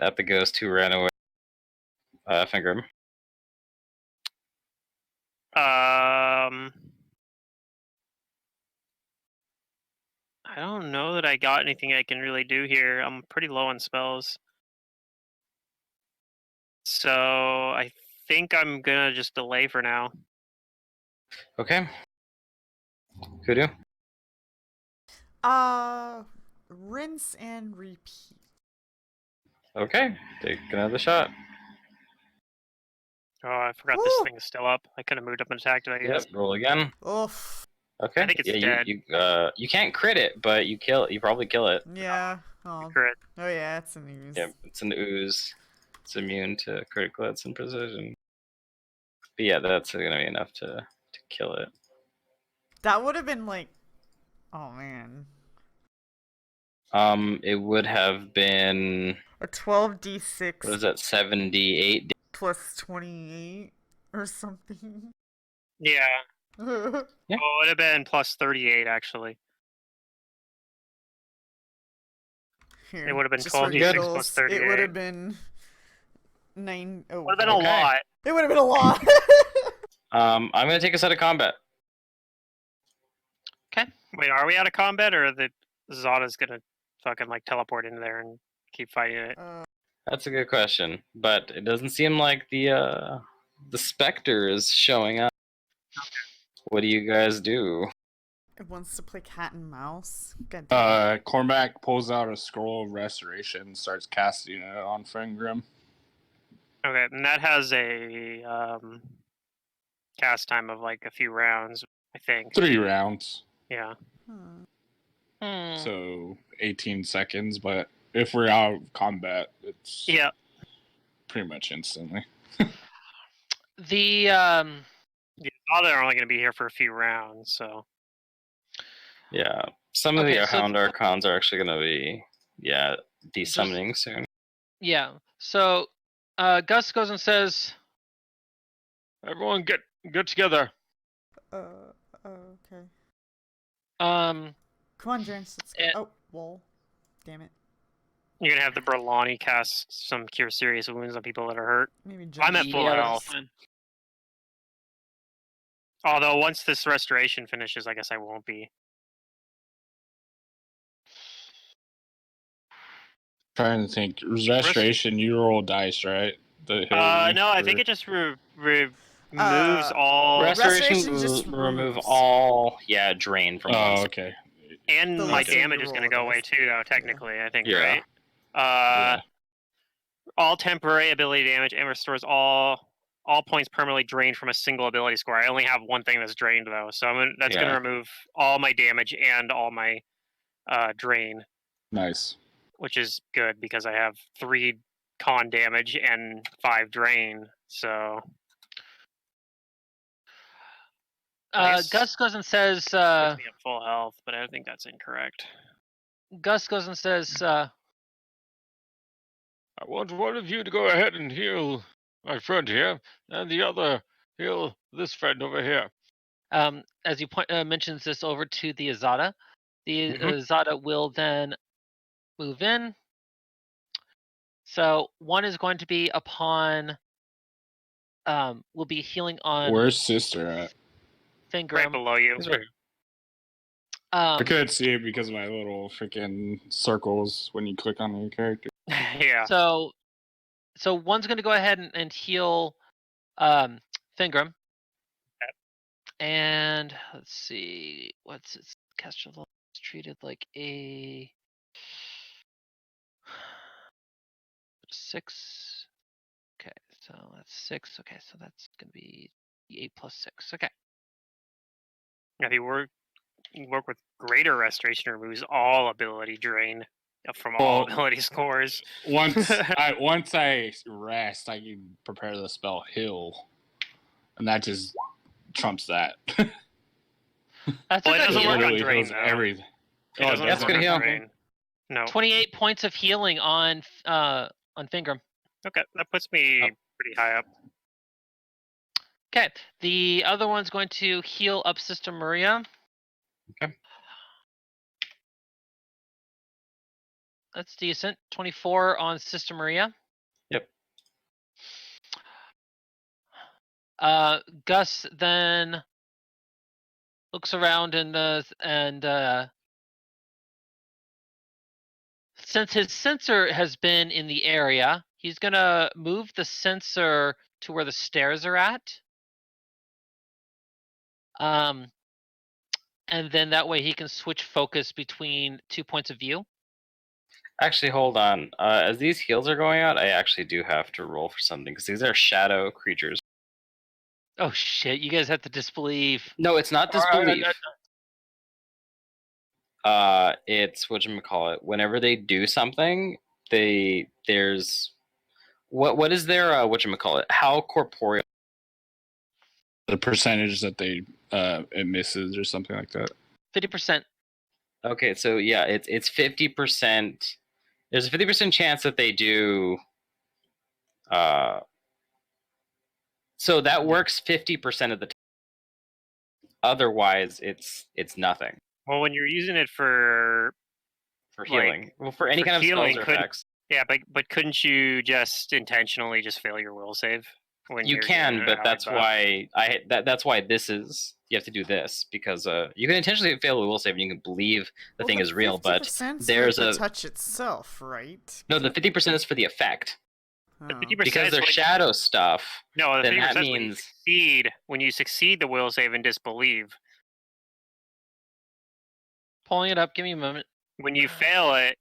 S1: at the ghost who ran away. Finger.
S2: I don't know that I got anything I can really do here. I'm pretty low on spells. So I think I'm gonna just delay for now.
S1: Okay. Kudu.
S3: Rinse and repeat.
S1: Okay. Take another shot.
S2: Oh, I forgot this
S3: Woo!
S2: thing is still up. I could have moved up and attacked it, I guess.
S1: Yep. Roll again.
S3: Oof.
S1: Okay.
S2: I think it's
S1: yeah,
S2: dead.
S1: you can't crit it, but you probably kill it.
S3: Yeah. Oh.
S2: Crit.
S3: Oh yeah, it's an ooze.
S1: Yeah, it's an ooze. It's immune to critical hits and precision. But yeah, that's gonna be enough to kill it.
S3: That would have been like, oh man,
S1: It would have been
S3: a 12d6
S1: what is that? 78.
S3: plus 28 or something.
S2: Yeah.
S1: Yeah.
S2: Oh, it would have been plus 38 actually.
S3: Here,
S2: It would have been
S3: just for
S2: 12d6
S3: giggles,
S2: plus
S3: It
S2: 38.
S3: would have been 9. Oh,
S2: Would have been a
S1: Okay.
S2: lot.
S3: it would have been a lot.
S1: I'm gonna take us out of combat.
S2: Wait, are we out of combat, or the Zada's gonna fucking like teleport into there and keep fighting it?
S1: That's a good question, but it doesn't seem like the specter is showing up. What do you guys do?
S3: It wants to play cat and mouse. God damn.
S5: Cormac pulls out a scroll of restoration and starts casting it on Fengrim.
S2: Okay, and that has a cast time of like a few rounds, I think.
S5: 3 rounds,
S2: Yeah.
S5: so 18 seconds. But if we're out of combat, it's
S2: Yeah.
S5: pretty much instantly.
S4: The
S2: The Zada are only gonna be here for a few rounds, so
S1: Yeah, some of
S4: Okay,
S1: the
S4: so
S1: Hound Archons are actually gonna be desummoning soon.
S4: yeah. So Gus goes and says, "Everyone get together."
S3: Okay.
S4: Um,
S3: Come on, James. Let's go.
S4: Eh.
S3: Oh, wall. Damn it.
S2: you're gonna have the Berlani cast some cure serious wounds on people that are hurt.
S3: Maybe
S2: I'm
S3: James.
S2: at full
S4: yeah, that's
S2: health.
S4: fine.
S2: Although once this restoration finishes, I guess I won't be.
S5: Trying to think. Restoration, you roll dice, right? The
S2: No, I think it just removes all
S3: Restoration
S1: Restoration
S3: just
S1: will remove
S3: removes.
S1: all drain from one
S5: Oh,
S1: side.
S5: okay.
S2: and
S3: the
S2: my
S3: lesser
S2: damage
S3: you
S2: is
S3: roll
S2: gonna
S3: it
S2: go
S3: is.
S2: away too, though. Technically, I think,
S1: Yeah.
S2: right?
S5: Yeah.
S2: All temporary ability damage and restores all points permanently drained from a single ability score. I only have one thing that's drained though, so that's
S1: Yeah.
S2: gonna remove all my damage and all my drain,
S5: Nice.
S2: which is good because I have 3 con damage and 5 drain. So I guess
S4: Gus goes and says,
S2: puts me at full health, but I think that's incorrect.
S6: I want one of you to go ahead and heal my friend here, and the other heal this friend over here.
S4: as you mentions this over to the Azada. The
S1: Mhm.
S4: Azada will then move in. So one is going to be upon. Will be healing on
S5: Where's Sister at?
S2: Right
S4: Fingram.
S2: below you.
S1: He's right here.
S5: I couldn't see it because of my little freaking circles when you click on your character.
S2: Yeah.
S4: So one's going to go ahead and heal Fingram.
S2: Yep.
S4: And let's see, what's its caster level? It's treated like a 6. Okay, so that's 6. Okay, so that's going to be 8 plus 6. Okay.
S2: If you were work with greater restoration removes all ability drain from all ability scores.
S5: Once I rest, I can prepare the spell heal, and that just trumps that.
S4: That's
S2: Well,
S4: a
S2: it
S4: good
S2: doesn't
S4: heal.
S2: work on
S5: literally
S2: drain,
S5: heals
S2: though.
S5: everything.
S2: It doesn't
S1: that's
S2: work
S1: good
S2: on
S1: heal.
S2: drain. No.
S4: 28 points of healing on Fingram.
S2: Okay, that puts me pretty high up.
S4: Okay, the other one's going to heal up Sister Maria.
S1: Okay.
S4: That's decent. 24 on Sister Maria.
S1: Yep.
S4: Gus then looks around and since his sensor has been in the area, he's gonna move the sensor to where the stairs are at. And then that way he can switch focus between 2 points of view.
S1: Actually, hold on. As these heals are going out, I actually do have to roll for something because these are shadow creatures.
S4: Oh shit! You guys have to disbelieve.
S1: No, it's not disbelief. It's whatchamacallit. Whenever they do something, there's what is their whatchamacallit? How corporeal?
S5: The percentage that they it misses or something like that.
S4: 50%.
S1: Okay, so yeah, it's 50%. There's a 50% chance that they do. So that works 50% of the time. Otherwise, it's nothing
S2: Well, when you're using it for
S1: healing. Well, for any kind of spells or effects.
S2: Yeah, but couldn't you just intentionally just fail your will save? When
S1: You
S2: you're
S1: can,
S2: using
S1: but
S2: an
S1: that's
S2: allied buff?
S1: why that's why this is you have to do this because you can intentionally fail a will save and you can believe the thing is real, but
S3: 50%
S1: there's
S3: for the
S1: a
S3: touch itself, right?
S1: no. The 50% is for the effect
S2: The
S3: Oh.
S2: 50%
S1: because
S2: is
S1: they're
S2: when
S1: shadow stuff.
S2: No, the
S1: then
S2: 50%
S1: that
S2: is when you
S1: means
S2: succeed the will save and disbelieve.
S4: Pulling it up. Give me a moment.
S2: When you fail it,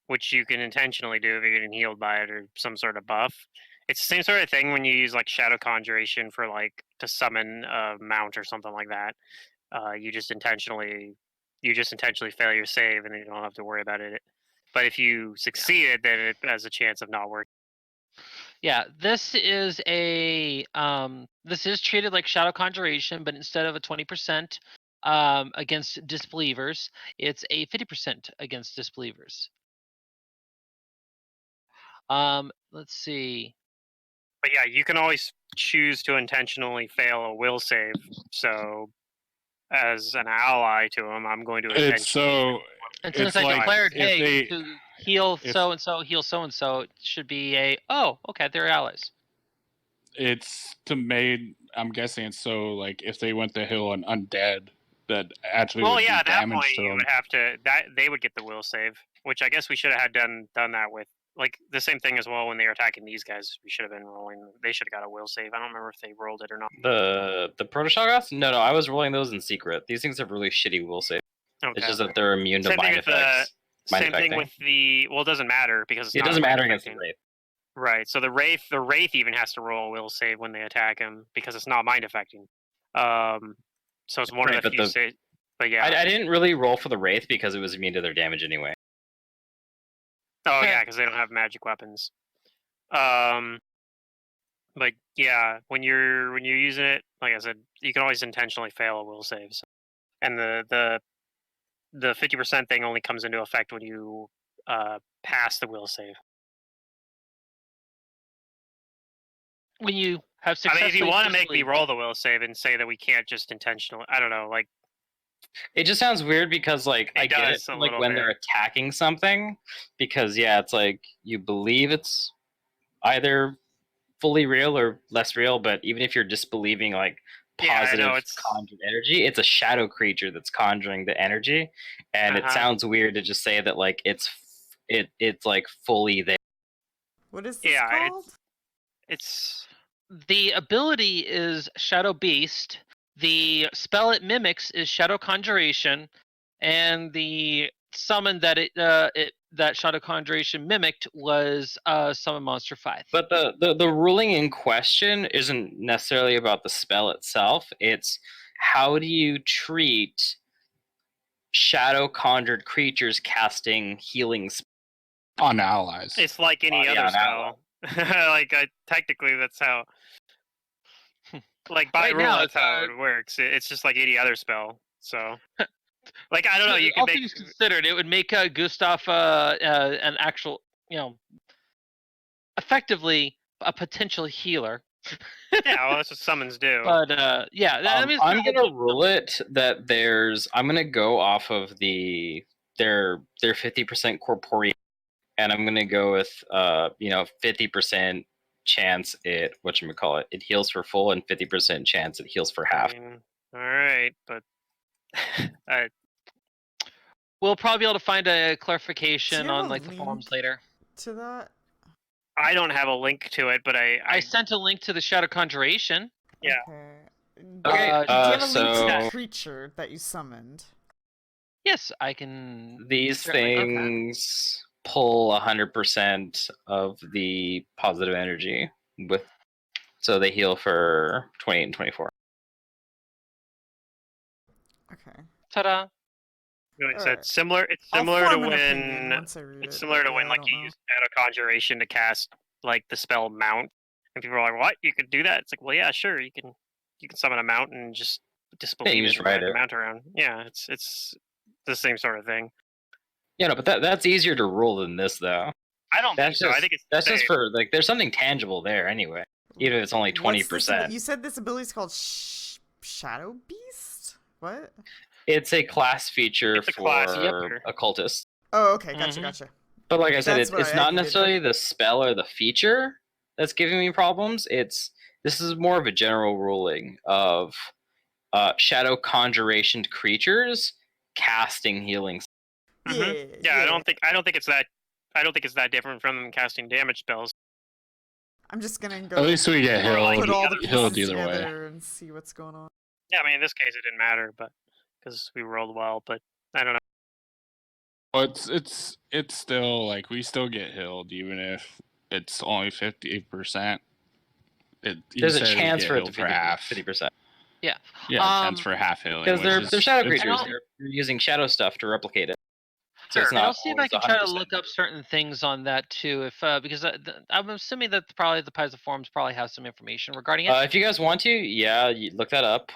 S2: which you can intentionally do if you're getting healed by it or some sort of buff, it's the same sort of thing when you use like shadow conjuration for like to summon a mount or something like that. You just intentionally fail your save and then you don't have to worry about it. But if you succeed it, then it has a chance of not working.
S4: Yeah, this is treated like shadow conjuration, but instead of a 20% against disbelievers, it's a 50% against disbelievers. Let's see.
S2: But yeah, you can always choose to intentionally fail a will save. So, as an ally to him, I'm going to intentionally.
S4: And since I declared, hey, to heal so and so, heal so and so, it should be okay, they're allies.
S5: It's I'm guessing it's so like if they went to heal an undead that actually would do
S2: at that
S5: damage
S2: point
S5: to
S2: you
S5: them.
S2: would have to they would get the will save, which I guess we should have had done that with. Like the same thing as well when they were attacking these guys. We should have been rolling. They should have got a will save. I don't remember if they rolled it or not.
S1: the Protoshogoths? No, I was rolling those in secret. These things have really shitty will save.
S2: Okay.
S1: It's just that they're immune to
S2: Same thing
S1: mind
S2: with
S1: effects.
S2: Same thing with the. Well, it doesn't matter because it's
S1: it
S2: not
S1: doesn't matter
S2: mind
S1: against the
S2: affecting.
S1: Wraith.
S2: Right. So the wraith even has to roll a will save when they attack him because it's not mind affecting. So it's one
S1: Right,
S2: of the
S1: but
S2: few. But yeah.
S1: I didn't really roll for the Wraith because it was immune to their damage anyway.
S2: Oh yeah, because they don't have magic weapons. But yeah, when you're using it, like I said, you can always intentionally fail a will save. So. And the 50% thing only comes into effect when you pass the will save.
S4: When you have successfully.
S2: I mean, if you want to make me roll the will save and say that we can't just intentionally, I don't know, like.
S1: It just sounds weird because, like, I get it, like, when they're attacking something, because, yeah, it's like, you believe it's either fully real or less real, but even if you're disbelieving, like, positive conjured energy, it's a shadow creature that's conjuring the energy, and it sounds weird to just say that, like, it's like, fully there.
S3: What is this called?
S2: It's...
S4: The ability is Shadow Beast. The spell it mimics is Shadow Conjuration, and the summon that that Shadow Conjuration mimicked was Summon Monster 5.
S1: But the ruling in question isn't necessarily about the spell itself. It's how do you treat shadow conjured creatures casting healing spells.
S5: On allies.
S2: It's like any
S1: Oh, yeah,
S2: other
S1: an
S2: spell. Like technically, that's how. Like by
S4: Right
S2: rule,
S4: now,
S2: that's
S4: it's,
S2: how it works. It's just like any other spell. So, like I don't know, you can
S4: all
S2: make.
S4: things considered, it would make Gustav an actual, effectively a potential healer.
S2: Yeah, well, that's what summons do.
S4: But yeah, I mean, it's
S1: I'm
S4: pretty
S1: gonna
S4: good.
S1: rule it that I'm gonna go off of their 50% corporeal, and I'm gonna go with 50% chance it it heals for full, and 50% chance it heals for half.
S2: I mean, all right, but I,
S4: We'll probably be able to find a
S3: Do
S4: clarification
S3: you have
S4: on
S3: a
S4: like the forums
S3: link
S4: later.
S3: to that?
S2: I don't have a link to it, but
S4: I sent a link to the Shadow Conjuration.
S2: Yeah.
S3: Okay.
S1: Okay,
S3: Do you have a link to
S1: so
S3: the creature that you summoned?
S4: Yes, I can.
S1: these
S4: certainly do that.
S1: things pull 100% of the positive energy so they heal for 28 and 24.
S3: Okay.
S4: Ta-da!
S2: really said
S3: Alright.
S2: similar. It's
S3: I'll
S2: similar to
S3: form an opinion
S2: when
S3: once I read
S2: it's
S3: it,
S2: similar
S3: but
S2: to when
S3: yeah, I
S2: like
S3: don't
S2: you
S3: know.
S2: use Shadow Conjuration to cast like the spell Mount, and people are like, "What? You could do that?" It's like, well, yeah, sure. You can summon a mount and just disbelieve
S1: just
S2: it and
S1: ride
S2: ride the
S1: it.
S2: mount around. Yeah, it's the same sort of thing.
S1: Yeah, no, but that's easier to rule than this, though.
S2: I don't think
S1: That's
S2: so. I
S1: just
S2: think it's
S1: that's
S2: the
S1: just
S2: same.
S1: for like there's something tangible there anyway, even if it's only
S3: What's this
S1: 20%.
S3: You said this ability is called Shadow Beast? What?
S1: It's a class feature
S2: It's a class
S1: for
S2: feature.
S1: occultists.
S3: Oh, okay, gotcha,
S4: Mhm.
S3: gotcha.
S1: But like I said,
S3: That's what
S1: it's
S3: I
S1: not
S3: needed.
S1: necessarily
S3: Okay.
S1: the spell or the feature that's giving me problems. This is more of a general ruling of shadow conjuration creatures casting healing.
S2: Yeah, I don't think it's that. I don't think it's that different from casting damage spells.
S3: I'm just gonna go
S5: At least we get
S2: Or like
S5: healed,
S3: put all the
S5: healed
S3: pieces
S5: either way.
S3: together and see what's going on.
S2: Yeah, I mean, in this case, it didn't matter, but because we rolled well. But I don't know.
S5: Well, it's still like we still get healed even if it's only 50%.
S1: There's a chance
S5: get
S1: for it
S5: healed
S1: to
S5: for half.
S1: 50%.
S4: Yeah.
S5: Yeah, chance for half healing.
S1: Because they're shadow
S5: it's
S1: creatures.
S5: good.
S1: They're using shadow stuff to replicate it. So
S2: Sure.
S1: it's
S4: And I'll
S1: not
S4: see if I
S1: always
S4: can try to
S1: 100%.
S4: look up certain things on that too, if because I'm assuming that probably the Paizo forums probably have some information regarding it.
S1: If you guys want to, yeah, you look that up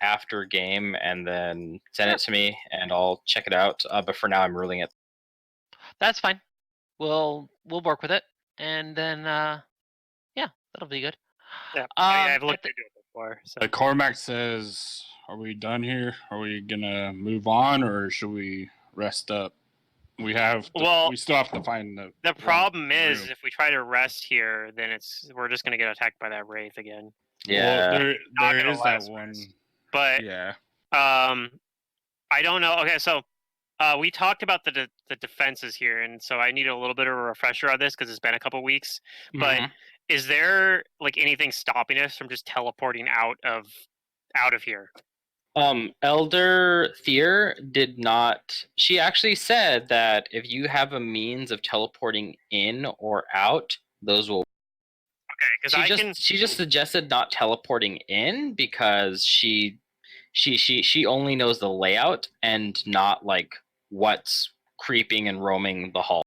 S1: after game and then send it to me and I'll check it out. But for now, I'm ruling it.
S4: That's fine. We'll work with it, and then yeah, that'll be good.
S2: Yeah, I've looked
S4: at
S2: into it before. So.
S5: Like Cormac says, are we done here? Are we gonna move on, or should we rest up? We still have to find
S2: the problem is
S5: room.
S2: if we try to rest here, then we're just gonna get attacked by that wraith again.
S1: Yeah.
S5: Well,
S2: Not
S5: there
S2: gonna
S5: is that
S2: last
S5: one.
S2: rest. But
S5: Yeah.
S2: I don't know. Okay, so we talked about the defenses here, and so I need a little bit of a refresher on this because it's been a couple weeks. But is there like anything stopping us from just teleporting out of here?
S1: Elder Thier did not. She actually said that if you have a means of teleporting in or out, those will.
S2: Okay, because
S1: she just suggested not teleporting in because she only knows the layout and not like what's creeping and roaming the hall.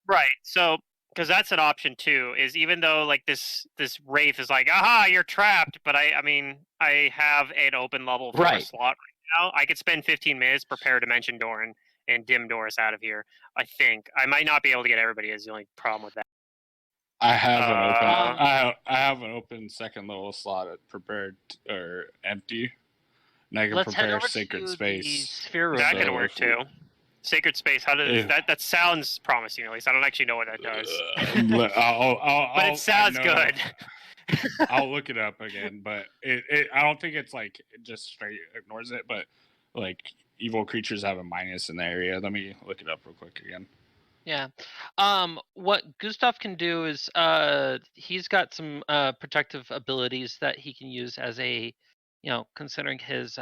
S2: Right. So, because that's an option too. Is even though like this wraith is like, aha, you're trapped. But I mean, I have an open level 4
S1: Right.
S2: slot right now. I could spend 15 minutes prepare Dimension Door and dim Doris out of here. I think I might not be able to get everybody. Is the only problem with that.
S5: I have an open. I have an open second level slot prepared or empty, and I can
S4: Let's head
S5: prepare
S4: over
S5: Sacred
S4: to
S5: Space.
S4: the sphere room.
S2: That
S5: So
S2: could work
S5: if we-
S2: too. Sacred Space. How does
S5: If-
S2: that? That sounds promising. At least I don't actually know what that does.
S5: But
S2: it sounds good.
S5: I'll look it up again, but I don't think it's like it just straight ignores it. But like evil creatures have a minus in the area. Let me look it up real quick again.
S4: Yeah. What Gustav can do is he's got some protective abilities that he can use as a, considering his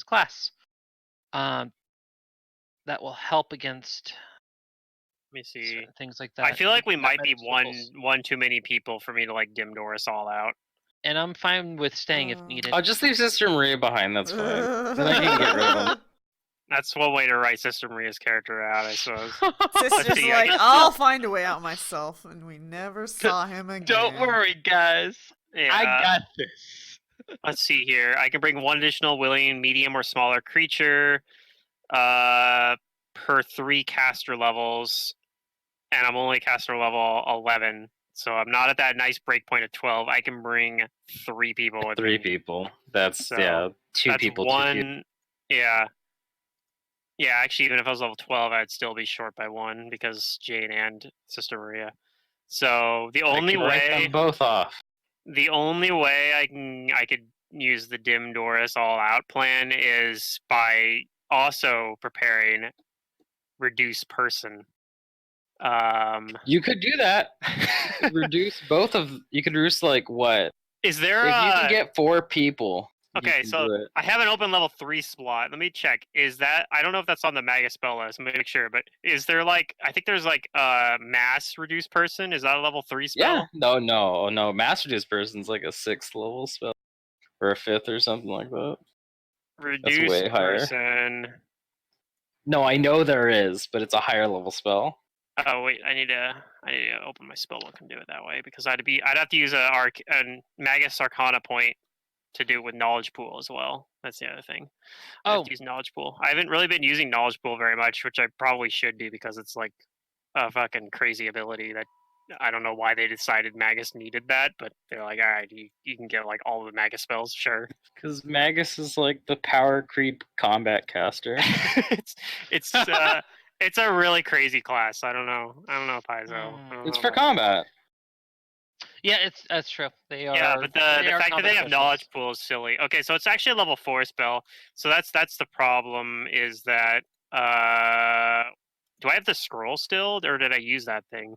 S4: class. That will help against
S2: Let me see.
S4: certain things like that.
S2: I feel like we might be
S4: circles.
S2: one too many people for me to like dim Doris all out.
S4: And I'm fine with staying if needed.
S1: I'll just leave Sister Maria behind. That's fine. Then I can get rid of them.
S2: That's one way to write Sister Maria's character out, I suppose.
S3: Sister's
S2: see, I
S3: like,
S2: guess-
S3: I'll find a way out myself, and we never saw him again.
S4: Don't worry, guys.
S2: Yeah.
S4: I got this.
S2: Let's see here. I can bring one additional willing medium or smaller creature per 3 caster levels, and I'm only caster level 11, so I'm not at that nice breakpoint of 12. I can bring 3 people with
S1: 3
S2: me.
S1: people. That's
S2: So,
S1: yeah. 2
S2: That's
S1: people. 2
S2: one.
S1: people.
S2: Yeah. Yeah, actually, even if I was level 12, I'd still be short by 1 because Jane and Sister Maria. So the
S1: I
S2: only
S1: can write
S2: way
S1: them both off.
S2: I could use the Dim Doris all out plan is by also preparing reduce person.
S1: You could do that. You could reduce both of. You could reduce like what?
S2: Is there
S1: If you can get 4 people. you
S2: okay,
S1: can
S2: so
S1: do it.
S2: I have an open level 3 slot. Let me check. Is that I don't know if that's on the Magus spell list. Let me make sure. But is there like I think there's like mass reduce person. Is that a level 3 spell?
S1: Yeah. No. Master Reduce Person's like a 6th level spell, or a 5th or something like that.
S2: Reduce
S1: way higher.
S2: person.
S1: No, I know there is, but it's a higher level spell.
S2: Oh wait, I need to open my spell book and do it that way because I'd have to use a Magus Arcana point to do it with Knowledge Pool as well. That's the other thing. I have
S4: Oh,
S2: to use Knowledge Pool. I haven't really been using Knowledge Pool very much, which I probably should be because it's like a fucking crazy ability that I don't know why they decided Magus needed that, but they're like, all right, you can get like all the Magus spells, sure.
S1: Because Magus is like the power creep combat caster.
S2: it's a really crazy class. I don't know, Paizo. I don't
S1: It's
S2: know
S1: for
S2: about-
S1: combat.
S4: yeah, that's true. They are.
S2: Yeah, but the
S4: are
S2: fact that they
S4: combat
S2: have
S4: specialists.
S2: knowledge pool is silly. Okay, so it's actually a level 4 spell. So that's the problem. Is that do I have the scroll still, or did I use that thing?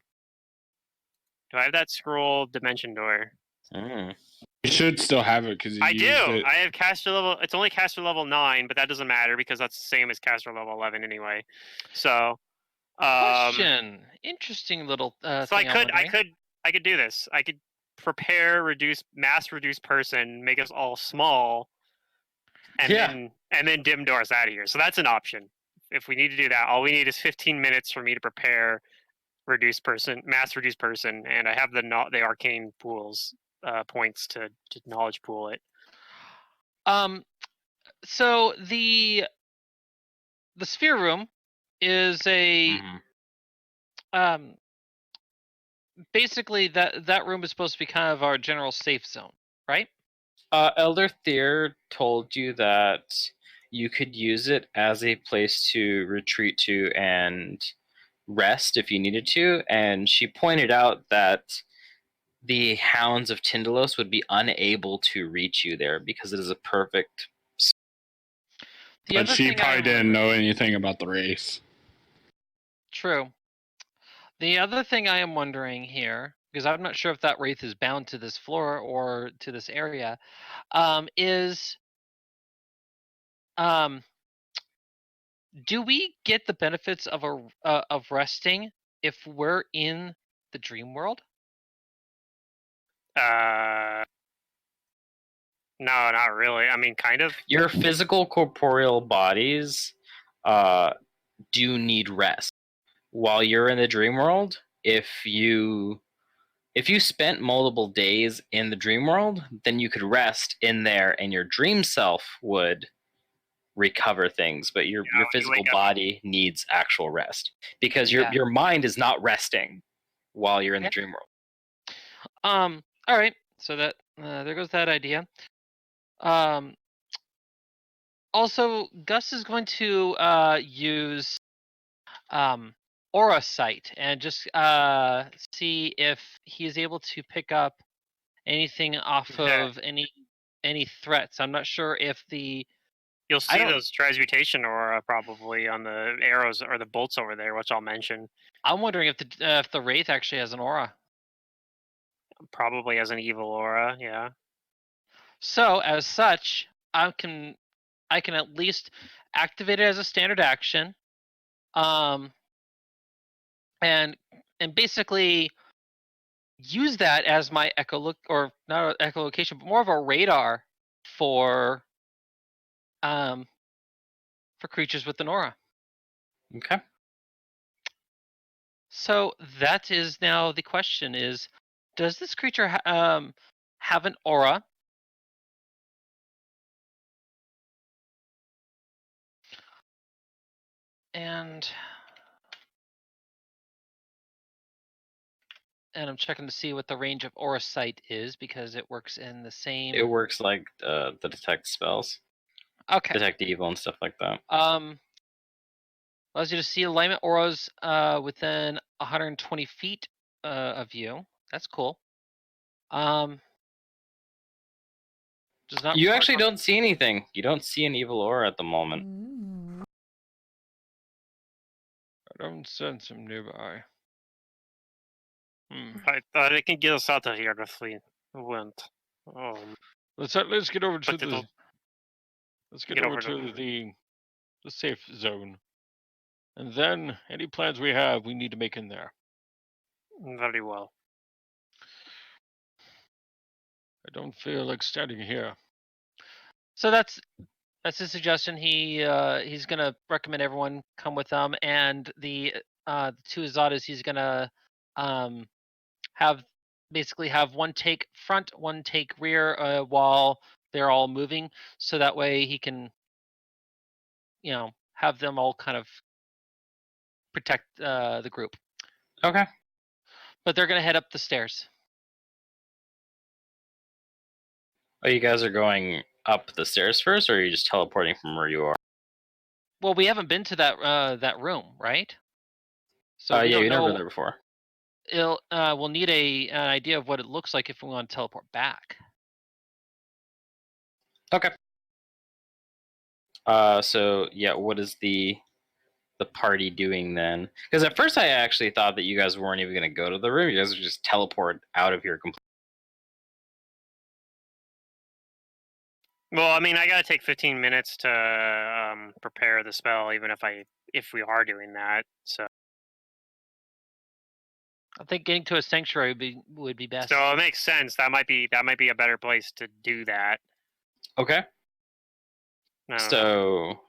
S2: Do I have that scroll dimension door?
S1: Mm.
S5: You should still have it because you
S2: I
S5: used
S2: do.
S5: it.
S2: I have caster level. It's only caster level 9, but that doesn't matter because that's the same as caster level 11 anyway. So,
S4: Question. Interesting little
S2: so
S4: thing. I'm wondering.
S2: I could do this. I could prepare mass reduce person, make us all small, and
S1: Yeah.
S2: then dim doors out of here. So that's an option. If we need to do that, all we need is 15 minutes for me to prepare mass reduce person, and I have the arcane pools points to knowledge pool it.
S4: So the sphere room is a
S1: Mhm.
S4: basically that room is supposed to be kind of our general safe zone, right?
S1: Elder Thier told you that you could use it as a place to retreat to and rest if you needed to, and she pointed out that the Hounds of Tyndalos would be unable to reach you there because it is a perfect.
S4: The
S5: But
S4: other
S5: she
S4: thing
S5: probably
S4: I'm
S5: didn't know
S4: wondering-
S5: anything about the race.
S4: True. The other thing I am wondering here, because I'm not sure if that wraith is bound to this floor or to this area, is do we get the benefits of of resting if we're in the dream world?
S2: No, not really. I mean, kind of.
S1: Your physical corporeal bodies do need rest. While you're in the dream world, if you spent multiple days in the dream world, then you could rest in there and your dream self would recover things, but your
S2: when you
S1: physical
S2: wake up-
S1: body needs actual rest because your mind is not resting while you're in the
S4: Okay.
S1: dream world.
S4: All right. So that there goes that idea. Also, Gus is going to use Aura Sight and just see if he is able to pick up anything off
S2: Yeah.
S4: of any threats. I'm not sure if the
S2: You'll
S1: I
S2: see
S1: don't-
S2: those transmutation aura probably on the arrows or the bolts over there, which I'll mention.
S4: I'm wondering if the wraith actually has an aura.
S2: Probably as an evil aura, yeah.
S4: So as such, I can at least activate it as a standard action, and basically use that as my or not echolocation, but more of a radar for for creatures with an aura.
S1: Okay.
S4: So that is now the question: is does this creature have an aura? And I'm checking to see what the range of aura sight is because it works in the same.
S1: It works like the detect spells,
S4: Okay.
S1: detect evil and stuff like that.
S4: Allows you to see alignment auras within 120 feet of you. That's cool. Does not.
S1: You actually don't see anything. You don't see an evil aura at the moment.
S6: I don't sense him nearby.
S2: I thought it can get us out of here if we went.
S6: Let's get over to
S2: But
S6: the.
S2: it'll
S6: Let's get
S2: get
S6: over
S2: over
S6: to the safe zone, and then any plans we have, we need to make in there.
S2: very well.
S6: I don't feel like standing here.
S4: So that's his suggestion. He's gonna recommend everyone come with them, and the two Azadas he's gonna have one take front, one take rear while they're all moving, so that way he can, have them all kind of protect the group.
S1: Okay.
S4: But they're gonna head up the stairs.
S1: Oh, you guys are going up the stairs first, or are you just teleporting from where you are?
S4: Well, we haven't been to that room, right? So we
S1: Yeah,
S4: don't
S1: you've never
S4: know.
S1: been there before.
S4: We'll need an idea of what it looks like if we want to teleport back.
S1: Okay. So yeah, what is the party doing then? Because at first I actually thought that you guys weren't even going to go to the room. You guys would just teleport out of here completely.
S2: Well, I mean, I gotta take 15 minutes to prepare the spell, even if we are doing that. So
S4: I think getting to a sanctuary would be best.
S2: it makes sense. That might be a better place to do that.
S1: Okay.
S2: I don't know.
S1: So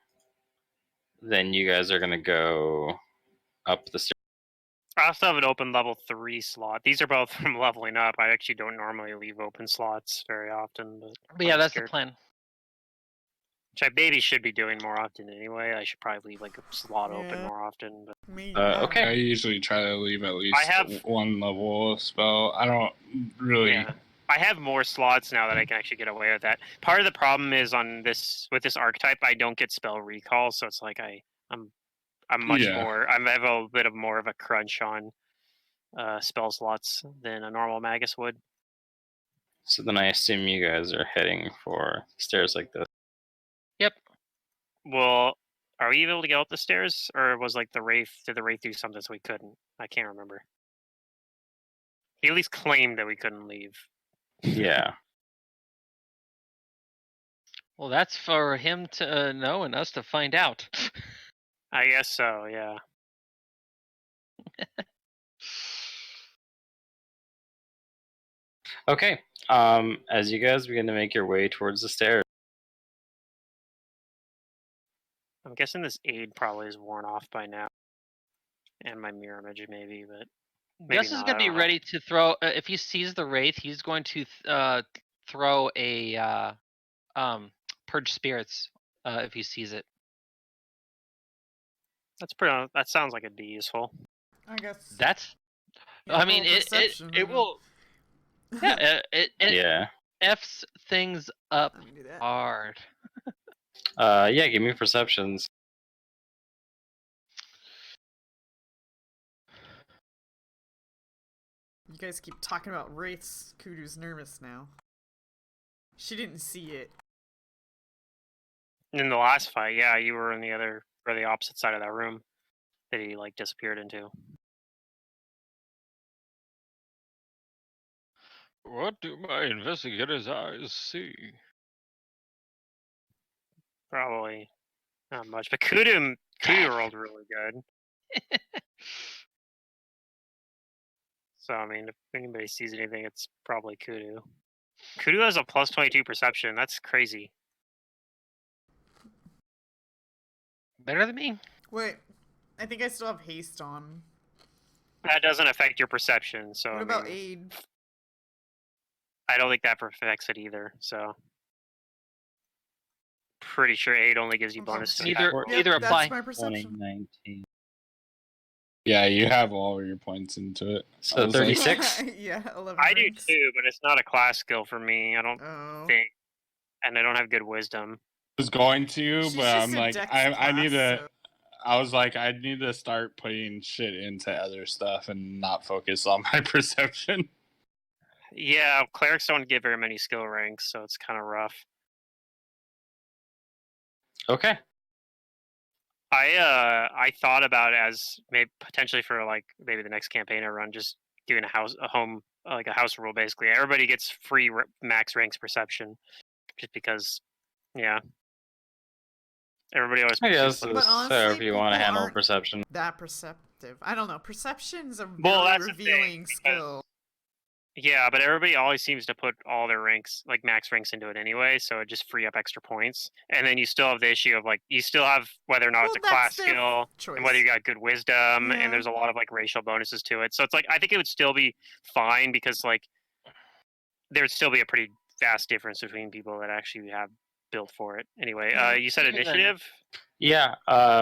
S1: then you guys are going to go up the stairs.
S2: I also have an open level 3 slot. These are both from leveling up. I actually don't normally leave open slots very often,
S4: But yeah,
S2: I'm
S4: that's
S2: scared.
S4: the plan.
S2: Which I maybe should be doing more often anyway. I should probably leave like a slot open
S3: Yeah.
S2: more often. But
S1: Okay.
S5: I usually try to leave at least
S2: I have
S5: one level of spell. I don't really.
S2: Yeah. I have more slots now that I can actually get away with that. Part of the problem is with this archetype, I don't get spell recall, so it's like I'm much more. I have a bit of more of a crunch on spell slots than a normal magus would.
S1: So then I assume you guys are heading for stairs like this.
S4: Yep.
S2: Well, are we able to get up the stairs, or was like did the wraith do something so we couldn't? I can't remember. He at least claimed that we couldn't leave.
S1: Yeah.
S4: Well, that's for him to know and us to find out.
S2: I guess so. Yeah.
S1: Okay. As you guys begin to make your way towards the stairs.
S2: I'm guessing this aid probably is worn off by now, and my mirror image maybe, but maybe
S4: Gus is
S2: not,
S4: going
S2: I
S4: to be
S2: don't know.
S4: ready to throw. If he sees the wraith, he's going to throw a purge spirits if he sees it.
S2: That sounds like it'd be useful.
S3: I guess.
S4: That's.
S3: Yeah,
S4: I mean,
S3: roll
S4: it
S3: perception,
S4: will. Yeah, it
S1: Yeah.
S4: f's things up
S3: Let me do that.
S4: hard.
S1: Yeah, give me perceptions.
S3: You guys keep talking about wraiths. Kudu's nervous now. She didn't see it.
S2: In the last fight, yeah, you were on the opposite side of that room that he like disappeared into.
S6: What do my investigator's eyes see?
S2: Probably not much, but Kudu rolled really good. So I mean, if anybody sees anything, it's probably Kudu. Kudu has a plus 22 perception. That's crazy.
S4: Better than me.
S3: Wait, I think I still have haste on.
S2: That doesn't affect your perception, so
S3: What
S2: I
S3: about
S2: mean,
S3: aid?
S2: I don't think that affects it either. So pretty sure aid only gives you
S3: Okay.
S2: bonus to
S4: Neither
S2: attack rolls.
S4: neither
S3: Yep,
S4: apply.
S3: that's my perception.
S1: 2019.
S5: Yeah, you have all your points into it. I
S1: So
S5: was like-
S1: 36.
S3: Yeah, 11
S2: I do
S3: ranks.
S2: too, but it's not a class skill for me. I don't
S3: Oh.
S2: think, and I don't have good wisdom.
S5: was going to,
S3: She's
S5: but
S3: just
S5: I'm
S3: a
S5: like,
S3: dex
S5: I need
S3: class,
S5: to.
S3: so-
S5: I was like, I need to start putting shit into other stuff and not focus on my perception.
S2: Yeah, clerics don't get very many skill ranks, so it's kind of rough.
S1: Okay.
S2: I thought about it as maybe potentially for like maybe the next campaign I run, just doing a home like a house rule basically. Everybody gets free max ranks perception, just because, yeah. Everybody always.
S1: I guess
S2: just, like,
S3: But
S1: so
S3: honestly,
S1: if you want to
S3: people
S1: handle
S3: aren't-
S1: perception.
S3: That perceptive. I don't know. Perception's a
S2: Well,
S3: very
S2: that's the thing,
S3: revealing
S2: because-
S3: skill.
S2: Yeah, but everybody always seems to put all their ranks, like max ranks, into it anyway, so it just free up extra points. And then you still have the issue of like you still have whether or not
S3: Well,
S2: it's a
S3: that's
S2: class
S3: their
S2: skill,
S3: choice.
S2: and whether you got good wisdom,
S3: Yeah.
S2: and there's a lot of like racial bonuses to it. So it's like I think it would still be fine because like there'd still be a pretty vast difference between people that actually have built for it. Anyway,
S3: Yeah.
S2: you said
S4: Okay, then.
S2: initiative.
S1: Yeah.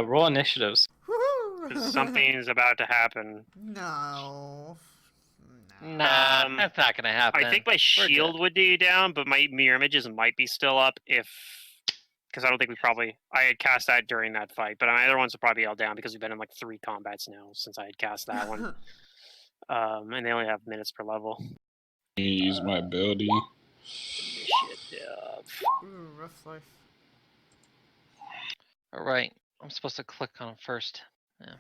S1: Roll initiatives.
S3: Woohoo!
S2: 'Cause something's about to happen.
S3: No.
S4: Nah,
S2: Um,
S4: that's not gonna happen.
S2: I think my
S4: We're
S2: shield
S4: good.
S2: would do you down, but my mirror images might be still up because I don't think I had cast that during that fight, but my other ones will probably be all down because we've been in like 3 combats now since I had cast that one. And they only have minutes per level.
S5: Use my ability.
S2: Initiative.
S3: Ooh, rough life.
S4: All right, I'm supposed to click on them first. Yeah.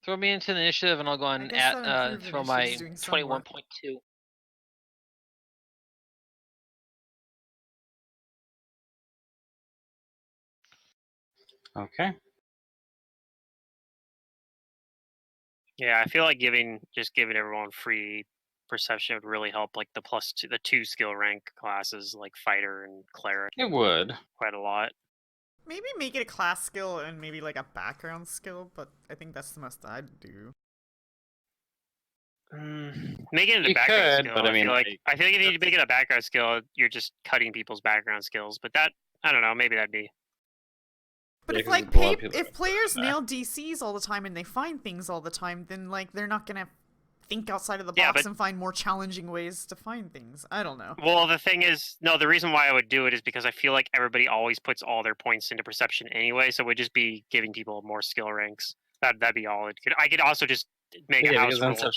S4: Throw me into the initiative, and I'll go on
S3: guess that
S4: at
S3: improved
S4: throw my
S3: initiative's doing some work.
S4: 21.2.
S1: Okay.
S2: Yeah, I feel like giving everyone free perception would really help, like the 2 skill rank classes like fighter and cleric
S1: It would.
S2: quite a lot.
S3: Maybe make it a class skill and maybe like a background skill, but I think that's the most I'd do.
S2: Make it into
S1: You
S2: background
S1: could,
S2: skill.
S1: but I mean,
S2: I feel like if you need to make it a background skill, you're just cutting people's background skills. But that, I don't know, maybe that'd be.
S3: But
S1: Yeah,
S3: if
S1: 'cause
S3: like
S1: there's a lot of people
S3: if
S1: that
S3: players
S1: do that.
S3: nail DCs all the time and they find things all the time, then like they're not gonna think outside of the
S2: Yeah,
S3: box
S2: but-
S3: and find more challenging ways to find things. I don't know.
S2: Well, the thing is, no, the reason why I would do it is because I feel like everybody always puts all their points into perception anyway, so it would just be giving people more skill ranks. That'd be all. I could also just make a
S1: Yeah,
S2: house
S1: because
S2: rule.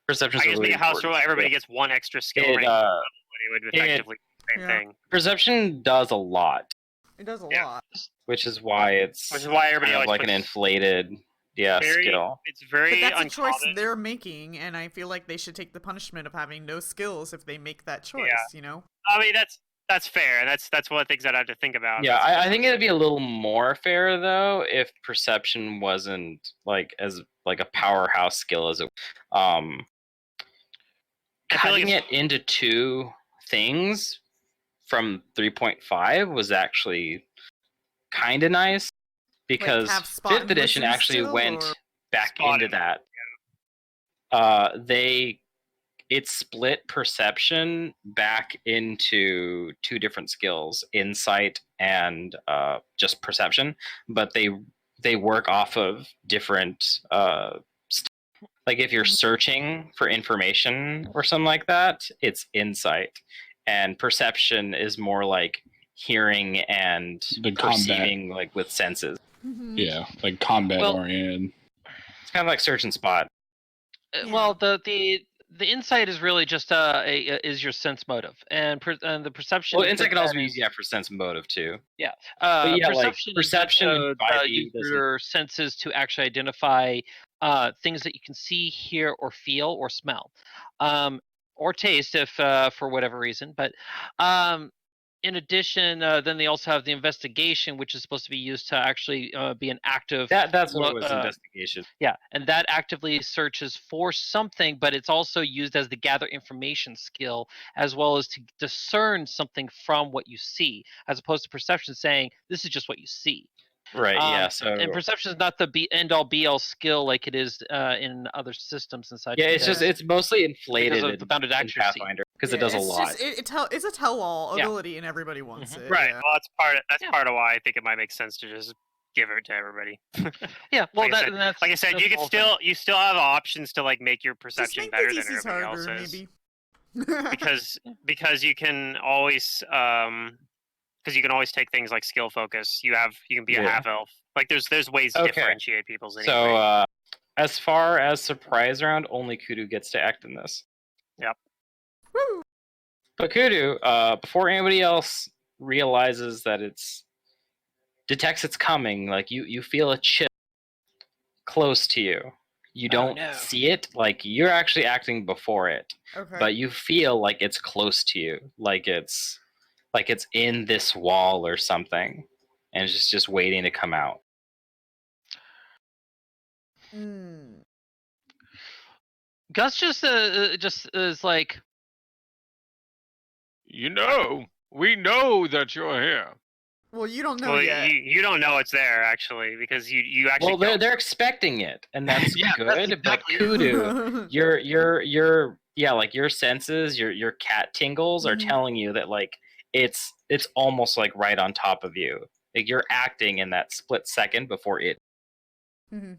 S1: perception's
S2: I just
S1: really
S2: make a house
S1: important.
S2: rule. Everybody gets 1 extra skill
S1: It,
S2: rank. It would effectively be the same
S3: Yeah.
S2: thing.
S1: Perception does a lot,
S3: It does a
S2: Yeah.
S3: lot.
S1: which is why it's
S2: Which is why everybody
S1: kind of
S2: always
S1: like an
S2: puts
S1: inflated, skill.
S2: It's very
S3: But that's
S2: uncommon.
S3: a choice they're making, and I feel like they should take the punishment of having no skills if they make that choice.
S2: Yeah.
S3: You know.
S2: I mean, that's fair. That's one of the things that I have to think about.
S1: Yeah, I think it'd be a little more fair though if perception wasn't like as like a powerhouse skill as it.
S2: I feel like
S1: Cutting
S2: it's-
S1: it into 2 things from 3.5 was actually kind of nice because
S3: have spot
S1: 5th
S3: and
S1: edition
S3: listen
S1: actually
S3: still,
S1: went
S3: or-
S1: back
S2: Spot
S1: into
S2: and-
S1: that. It split perception back into 2 different skills, insight and just perception, but they work off of different like if you're searching for information or something like that, it's insight, and perception is more like hearing and
S5: The combat.
S1: perceiving like with senses.
S5: Yeah, like combat
S4: Well-
S5: oriented.
S1: It's kind of like search and spot.
S3: Yeah.
S4: Well, the insight is really just is your sense motive, and the perception.
S1: Well,
S4: is
S1: insight can also be
S4: is-
S1: used for sense motive too.
S4: Yeah,
S1: But yeah, like,
S4: perception.
S1: perception
S4: is
S1: in
S4: just,
S1: 5e
S4: use
S1: doesn't-
S4: your senses to actually identify things that you can see, hear, or feel, or smell, or taste, if for whatever reason. But in addition, then they also have the investigation, which is supposed to be used to actually be an active.
S1: That's what
S4: Look,
S1: it was. Investigation.
S4: Yeah, and that actively searches for something, but it's also used as the gather information skill, as well as to discern something from what you see, as opposed to perception saying this is just what you see.
S1: Right. Yeah. So
S4: And perception is not the end all be all skill like it is in other systems and such.
S1: yeah, it's just it's mostly inflated
S4: because of the bounded
S1: in
S4: accuracy.
S1: Pathfinder because it does a lot.
S3: It's a tell-all
S4: Yeah.
S3: ability, and everybody wants it.
S2: Right.
S3: Yeah.
S2: Well, that's
S4: Yeah.
S2: part of why I think it might make sense to just give it to everybody.
S4: Yeah. Well,
S2: Like I said-
S4: that's
S2: Like I said,
S4: that's
S2: you
S4: the
S2: can
S4: whole thing.
S2: you still have options to like make your
S3: Just
S2: perception
S3: make
S2: better
S3: the
S2: than
S3: DCs
S2: everybody
S3: harder,
S2: else's.
S3: maybe.
S2: Because you can always take things like skill focus. You can be a
S1: Yeah.
S2: half elf. Like there's ways to
S1: Okay.
S2: differentiate people's anyway.
S1: So as far as surprise round, only Kudu gets to act in this.
S2: Yep.
S3: Woo!
S1: But Kudu, before anybody else realizes that detects it's coming, like you feel a chill close to you. You don't see it, like you're actually acting before it,
S3: Okay.
S1: but you feel like it's close to you, like it's in this wall or something, and it's just waiting to come out.
S4: Gus just is like,
S6: You know, we know that you're here.
S3: Well, you don't know
S2: Well,
S3: yet.
S2: you don't know it's there actually because you actually
S1: Well,
S2: don't.
S1: they're expecting it, and that's
S4: Yeah,
S1: good.
S4: that's
S1: But
S4: exactly-
S1: Kudu, your yeah, like your senses, your cat tingles are
S3: Mhm.
S1: telling you that like it's almost like right on top of you. Like you're acting in that split second before it.
S3: Mhm.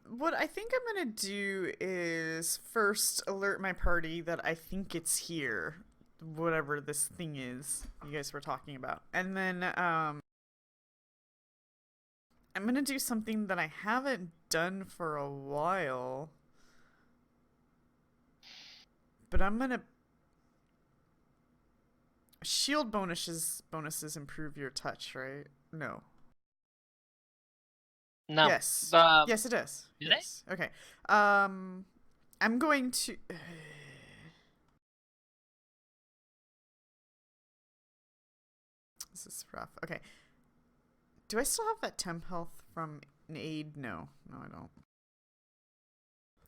S3: What I think I'm gonna do is first alert my party that I think it's here, whatever this thing is you guys were talking about, and then I'm gonna do something that I haven't done for a while, but I'm gonna shield bonuses improve your touch, right? No.
S4: no.
S3: Yes. Yes, it does.
S4: Do they?
S3: Yes. Okay. I'm going to. This is rough. Okay. Do I still have that temp health from an aid? No. No, I don't.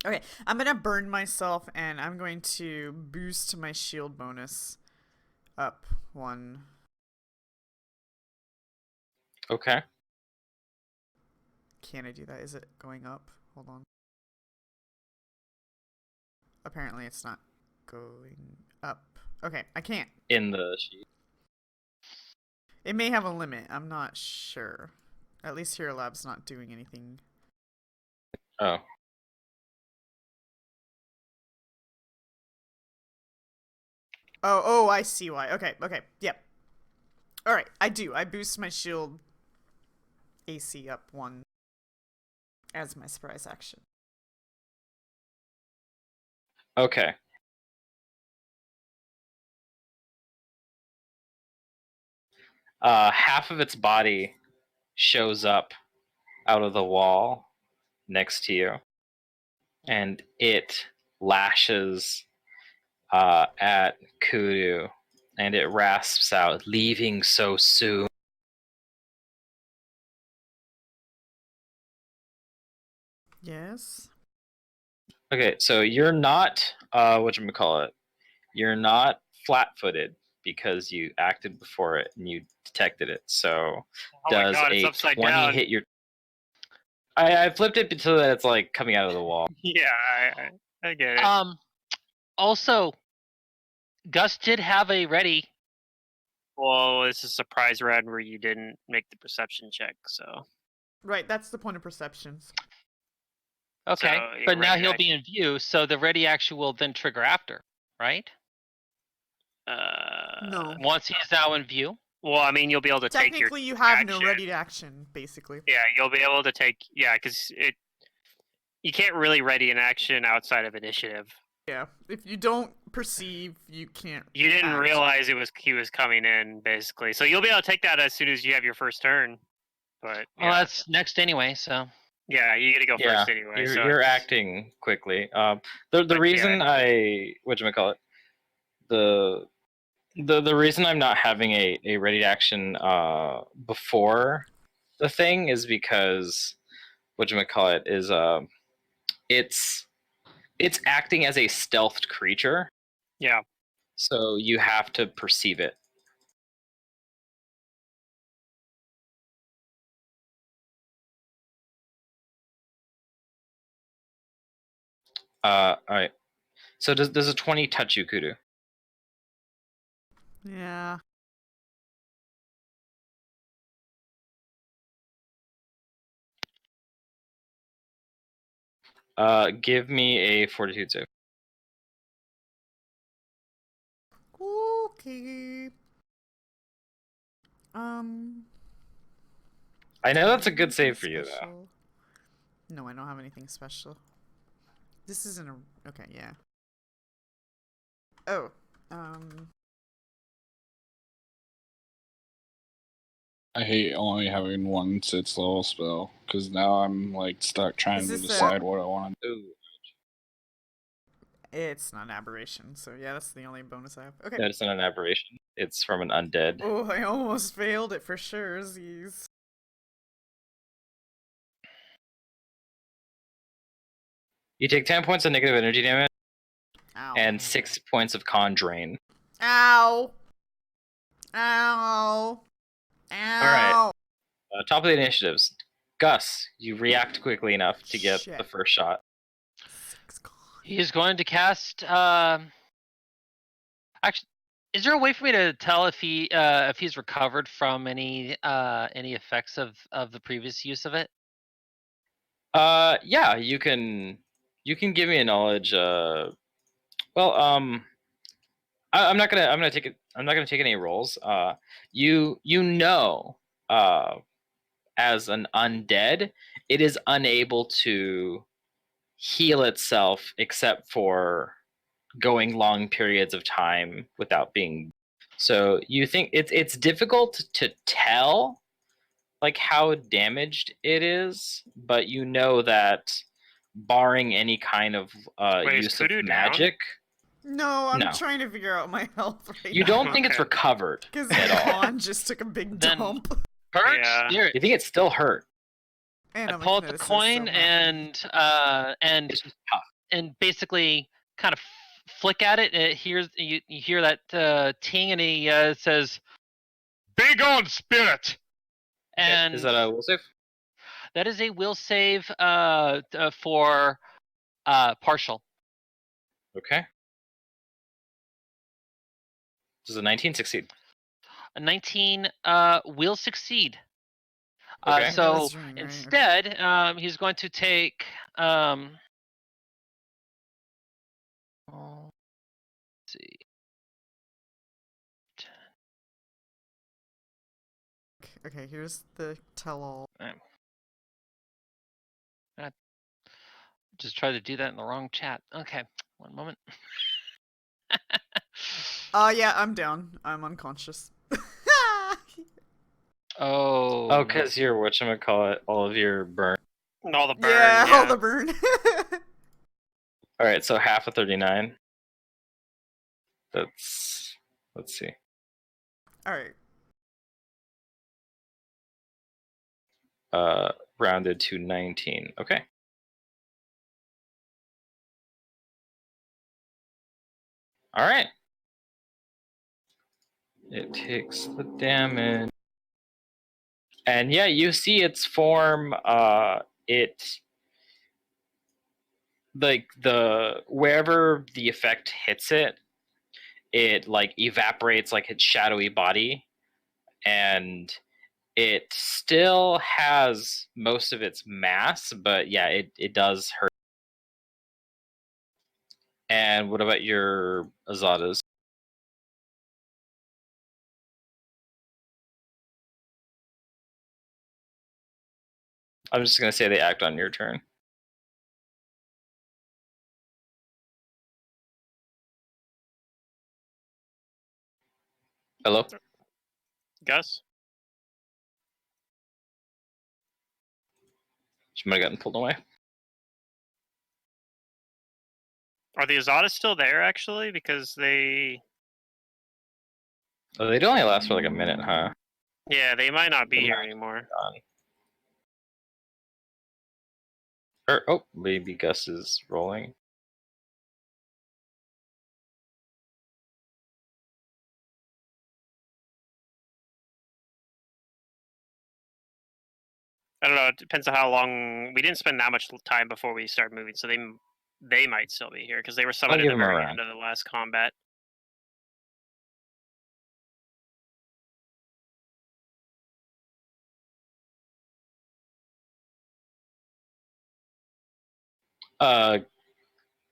S3: Okay. I'm going to burn myself, and I'm going to boost my shield bonus up 1.
S1: Okay.
S3: Can I do that? Is it going up? Hold on. Apparently it's not going up. Okay, I can't.
S1: In the sheet.
S3: It may have a limit. I'm not sure. At least Hero Lab's not doing anything.
S1: Oh.
S3: Oh, I see why. Okay, yep. Alright, I do. I boost my shield AC up 1 as my surprise action.
S1: Okay. Half of its body shows up out of the wall next to you, and it lashes at Kudu, and it rasps out, "Leaving so soon."
S3: Yes.
S1: Okay, so you're not whatchamacallit, you're not flat-footed because you acted before it and you detected it. So
S2: Oh my
S1: does
S2: god, it's
S1: a
S2: upside
S1: 20
S2: down.
S1: hit your I flipped it so that it's like coming out of the wall.
S2: Yeah, I get it.
S4: Also, Gus did have a ready.
S2: Well, it's a surprise round where you didn't make the perception check, so.
S3: Right, that's the point of perceptions.
S4: Okay,
S2: So,
S4: but now
S2: ready
S4: he'll be
S2: action.
S4: in view, so the ready action will then trigger after, right?
S3: No.
S4: Once he's now in view.
S2: Well, I mean, you'll be able to take your
S3: Technically, you have no
S2: action.
S3: ready action, basically.
S2: Yeah, you'll be able to take. Yeah, because you can't really ready an action outside of initiative.
S3: Yeah, if you don't perceive, you can't.
S2: You didn't
S3: act.
S2: realize he was coming in, basically. So you'll be able to take that as soon as you have your first turn. But
S4: Well,
S2: yeah,
S4: that's next anyway, so.
S2: yeah, you got to go
S1: Yeah,
S2: first anyway. so
S1: you're
S2: it's-
S1: acting quickly. The
S2: But,
S1: reason
S2: yeah.
S1: whatchamacallit, the reason I'm not having a ready action before the thing is because whatchamacallit is it's acting as a stealthed creature,
S2: Yeah.
S1: so you have to perceive it. All right. So does a 20 touch you, Kudu?
S3: Yeah.
S1: Give me a fortitude save.
S3: Okay.
S1: I know that's a
S3: anything
S1: good save for you, though.
S3: special? No, I don't have anything special. This isn't a... Okay, yeah. Oh,
S5: I hate only having one 6th level spell because now I'm like stuck trying
S3: Is
S5: to
S3: this
S5: decide what I want to do.
S1: Ooh.
S3: it's not an aberration, so yeah, that's the only bonus I have. Okay.
S1: No, it's not an aberration. It's from an undead.
S3: Oh, I almost failed it for sure, Z's.
S1: You take 10 points of negative energy damage
S3: Ow.
S1: and 6 points of con drain.
S3: Ow! Ow! Ow!
S1: Top of the initiatives. Gus, you react quickly enough to get
S3: Shit.
S1: the first shot.
S3: 6 con.
S4: He is going to cast. Actually, is there a way for me to tell if he's recovered from any effects of the previous use of it?
S1: Yeah, you can give me a knowledge. I'm not gonna take it. I'm not gonna take any rolls. You know, as an undead, it is unable to heal itself except for going long periods of time without being. So you think it's difficult to tell like how damaged it is, but you know that barring any kind of
S2: Wait, is
S1: use of
S2: Kudu down?
S1: magic,
S3: No, I'm
S1: No.
S3: trying to figure out my health right
S1: you
S3: now.
S1: don't think it's
S2: Okay.
S1: recovered
S3: Because
S1: at
S3: the
S1: all.
S3: con just took a big
S4: Then-
S3: dump.
S4: Hurt?
S2: Yeah.
S4: Here,
S1: You think it's still hurt.
S3: And
S4: I
S3: I'm
S4: pull
S3: a
S4: out the
S3: kineticist,
S4: coin
S3: so
S4: and
S1: It's just tough.
S4: basically kind of flick at it. And you hear that ting, and he says,
S6: Big on spirit!
S4: and
S1: Is that a will save?
S4: that is a will save for partial.
S1: Okay. Does a 19 succeed?
S4: A 19 will succeed.
S1: Okay.
S3: That
S4: So
S3: was doing, right?
S4: instead, he's going to take. Let's see.
S3: Okay, here's the tell-all.
S4: Just tried to do that in the wrong chat. Okay, one moment.
S3: Yeah, I'm down. I'm unconscious.
S4: Oh.
S1: Oh, because you're whatchamacallit, all of your burn.
S2: All the burn.
S3: Yeah, all the burn.
S1: Alright, so half of 39. That's. Let's see.
S3: Alright.
S1: Rounded to 19. Okay. Alright. It takes the damage. And yeah, you see its form, it like wherever the effect hits it, it like evaporates like its shadowy body, and it still has most of its mass, but yeah, it does hurt. And what about your Azadas? I'm just gonna say they act on your turn. Hello?
S2: Gus?
S1: She might have gotten pulled away.
S2: Are the Azadas still there, actually? Because they...
S1: Oh, they'd only last for like a minute, huh?
S2: Yeah, they might not be
S1: They
S2: here
S1: might.
S2: anymore.
S1: Oh, maybe Gus is rolling.
S2: I don't know. It depends on how long... We didn't spend that much time before we started moving, so they might still be here because they were summoned at
S1: give
S2: the
S1: them a
S2: very
S1: round.
S2: end of the last combat.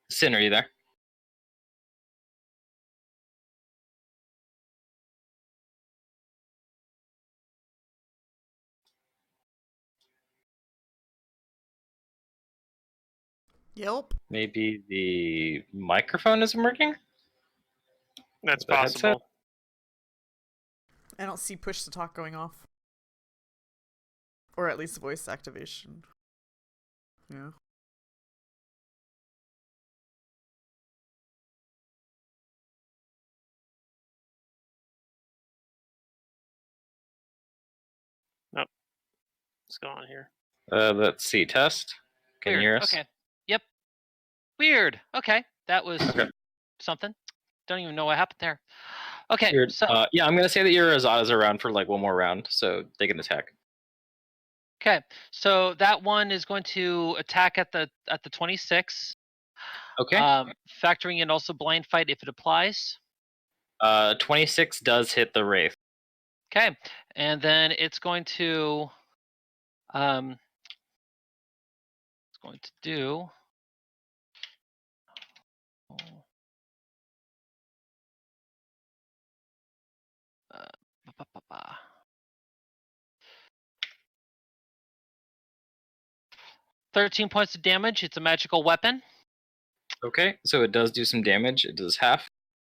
S1: Sin, are you there?
S3: Yelp.
S1: Maybe the microphone isn't working?
S2: That's
S1: The headset?
S2: possible.
S3: I don't see push to talk going off. Or at least voice activation. Yeah.
S2: What's going on here?
S1: Let's see. Test. Can
S4: Weird.
S1: you hear us?
S4: Okay. Yep. Weird. Okay. That was
S1: Okay.
S4: something. Don't even know what happened there. Okay.
S1: Weird.
S4: So
S1: Yeah, I'm gonna say that your Azada's around for like one more round, so they can attack.
S4: okay. So that one is going to attack at the 26.
S1: Okay.
S4: Factoring in also blind fight if it applies.
S1: 26 does hit the Wraith.
S4: Okay. And then it's going to do 13 points of damage. It's a magical weapon.
S1: Okay, so it does do some damage. It does half.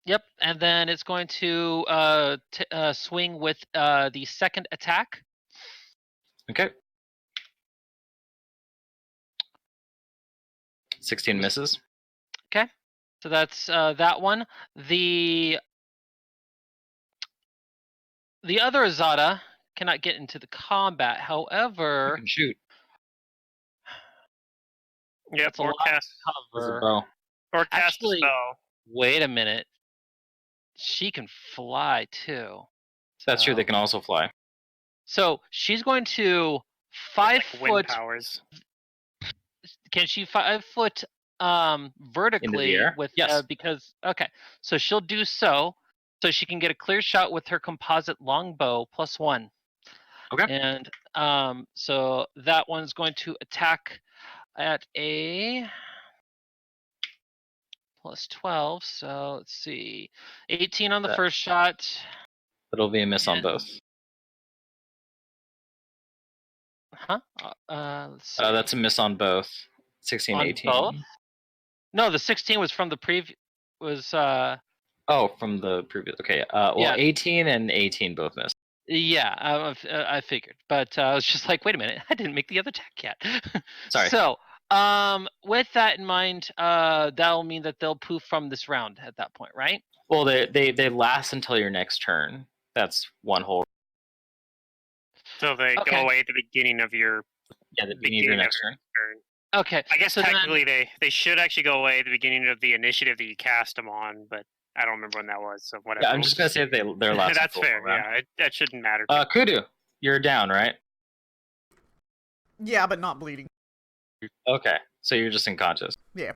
S4: Yep, and then it's going to swing with the second attack.
S1: Okay. 16 misses.
S4: Okay, so that's that one. The other Azada cannot get into the combat.
S1: You
S4: However,
S1: can shoot.
S2: Yep,
S4: that's a
S2: or
S4: lot
S2: cast
S1: There's a
S4: cover.
S1: bow.
S2: or cast a
S4: Actually,
S2: spell.
S4: wait a minute. She can fly too.
S1: That's true.
S4: So-
S1: They can also fly.
S4: So she's going to 5
S2: Like wind
S4: foot.
S2: powers.
S4: Can she 5 foot vertically
S1: air?
S4: with
S1: Yes.
S4: because okay, so she'll do so she can get a clear shot with her composite longbow +1.
S1: Okay.
S4: And so that one's going to attack at a +12. So let's see, 18 on the
S1: That-
S4: first shot.
S1: It'll be a miss on
S4: And-
S1: both.
S4: Huh? Let's see.
S1: That's a miss on both. 16,
S4: On
S1: 18.
S4: both? No, the 16 was from the was
S1: Oh, from the previous. Okay. Well,
S4: Yeah.
S1: 18 and 18 both missed.
S4: Yeah, I figured, but I was just like, wait a minute, I didn't make the other attack yet.
S1: Sorry.
S4: So, with that in mind, that'll mean that they'll poof from this round at that point, right?
S1: Well, they last until your next turn. That's one whole.
S2: So they
S4: Okay.
S2: go away at the beginning of your
S1: Yeah, the beginning of your next turn.
S2: turn.
S4: Okay.
S2: I guess
S4: so then-
S2: technically they should actually go away at the beginning of the initiative that you cast them on, but I don't remember when that was. So whatever.
S1: Yeah, I'm just gonna say that they're last.
S2: That's fair. Yeah, that shouldn't matter.
S1: Kudu, you're down, right?
S3: Yeah, but not bleeding.
S1: Okay, so you're just unconscious.
S2: Yeah.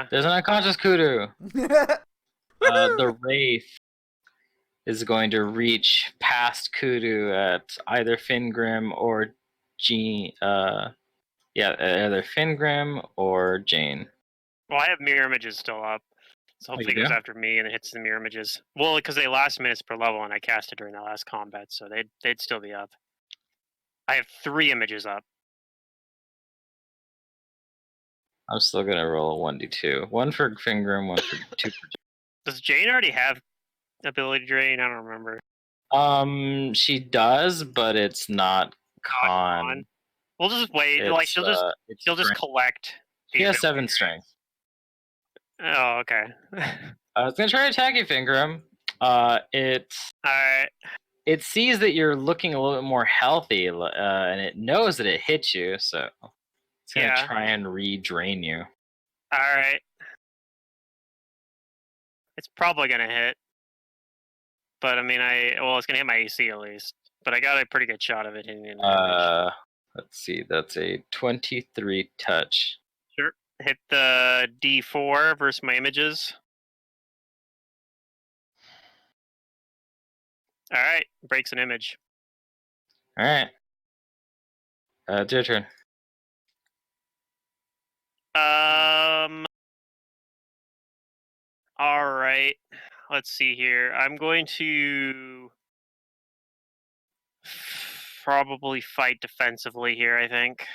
S1: There's an unconscious Kudu. The Wraith is going to reach past Kudu at either Fingrim or Jean. Either Fingrim or Jane.
S2: Well, I have mirror images still up, so hopefully
S1: you
S2: it goes
S1: do?
S2: after me and it hits the mirror images. Well, because they last minutes per level, and I cast it during that last combat, so they'd still be up. I have 3 images up.
S1: I'm still gonna roll a 1d2. One for Fingrim, one for 2 for
S2: Does Jane already have ability drain? I don't remember.
S1: She does, but it's not con.
S2: We'll just wait. Like she'll just
S1: it's
S2: collect.
S1: She
S2: the
S1: has
S2: ability
S1: 7
S2: drain.
S1: strength.
S2: Oh, okay.
S1: I was gonna try to attack you, Fingrim. It's
S2: Alright.
S1: it sees that you're looking a little bit more healthy, and it knows that it hit you, so it's gonna
S2: Yeah.
S1: try and re-drain you.
S2: Alright. It's probably gonna hit. But I mean it's gonna hit my AC at least. But I got a pretty good shot of it hitting an image.
S1: Let's see, that's a 23 touch.
S2: Sure. Hit the D4 versus my images. All right, breaks an image.
S1: All right. It's your turn.
S2: All right. Let's see here. I'm going to probably fight defensively here, I think.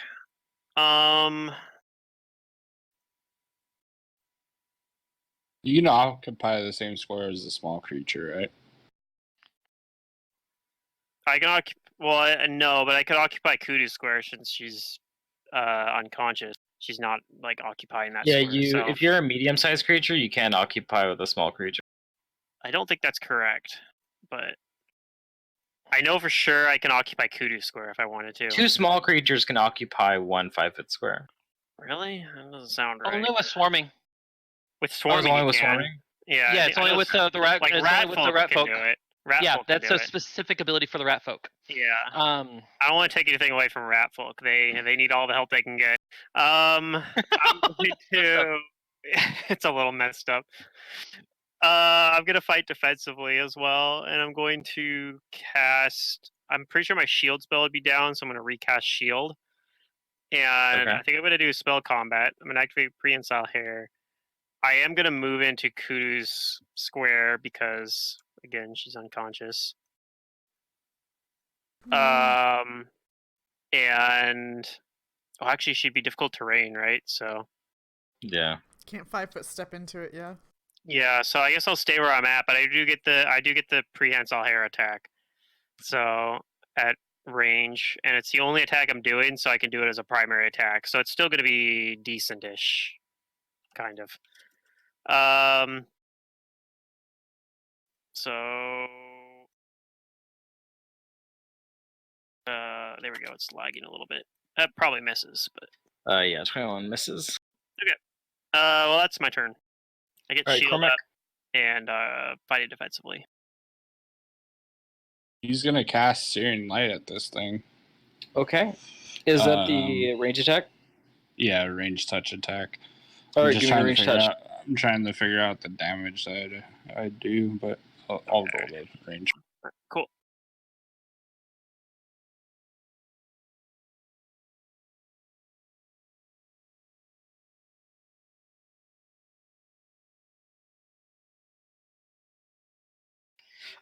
S5: You can occupy the same square as the small creature, right?
S2: I can no, but I could occupy Kudu's square since she's unconscious. She's not like occupying that
S1: Yeah,
S2: square. So
S1: if you're a medium-sized creature, you can occupy with a small creature.
S2: I don't think that's correct, but I know for sure I can occupy Kudu's square if I wanted to.
S1: 2 small creatures can occupy 1 5-foot square.
S2: Really? That doesn't sound right.
S4: Only with swarming.
S2: With
S1: Oh,
S2: swarming,
S1: it's only
S2: you
S1: with
S2: can.
S1: swarming?
S2: Yeah,
S4: Yeah, it's only with the rat.
S2: Like
S4: it's
S2: rat
S4: only with the
S2: folk
S4: rat
S2: can
S4: folk.
S2: do it. Rat
S4: Yeah,
S2: folk can
S4: that's
S2: do
S4: a
S2: it.
S4: specific ability for the rat folk.
S2: Yeah.
S4: Um,
S2: I don't want to take anything away from rat folk. They need all the help they can get. I'm going to. It's a little messed up. I'm gonna fight defensively as well, and I'm going to cast. I'm pretty sure my shield spell would be down, so I'm gonna recast shield. And
S1: Okay.
S2: I think I'm gonna do spell combat. I'm gonna activate prehensile hair. I am gonna move into Kudu's square because again she's unconscious. And actually she'd be difficult terrain, right? So
S1: Yeah.
S3: Can't 5-foot step into it, yeah.
S2: yeah, so I guess I'll stay where I'm at, but I do get the prehensile hair attack. So at range, and it's the only attack I'm doing, so I can do it as a primary attack. So it's still going to be decent-ish, kind of. So there we go. It's lagging a little bit. That probably misses, but
S1: Yeah, 21 misses.
S2: well, that's my turn. I get
S1: All right,
S2: shield
S1: Cormac.
S2: up and fight it defensively.
S5: He's gonna cast Searing Light at this thing.
S1: Okay. Is that the range attack?
S5: Yeah, range touch attack.
S1: All
S5: I'm
S1: right,
S5: just
S1: give me
S5: trying to
S1: range
S5: figure
S1: touch.
S5: out. I'm trying to figure out the damage that I do, but I'll roll the range.
S2: Cool.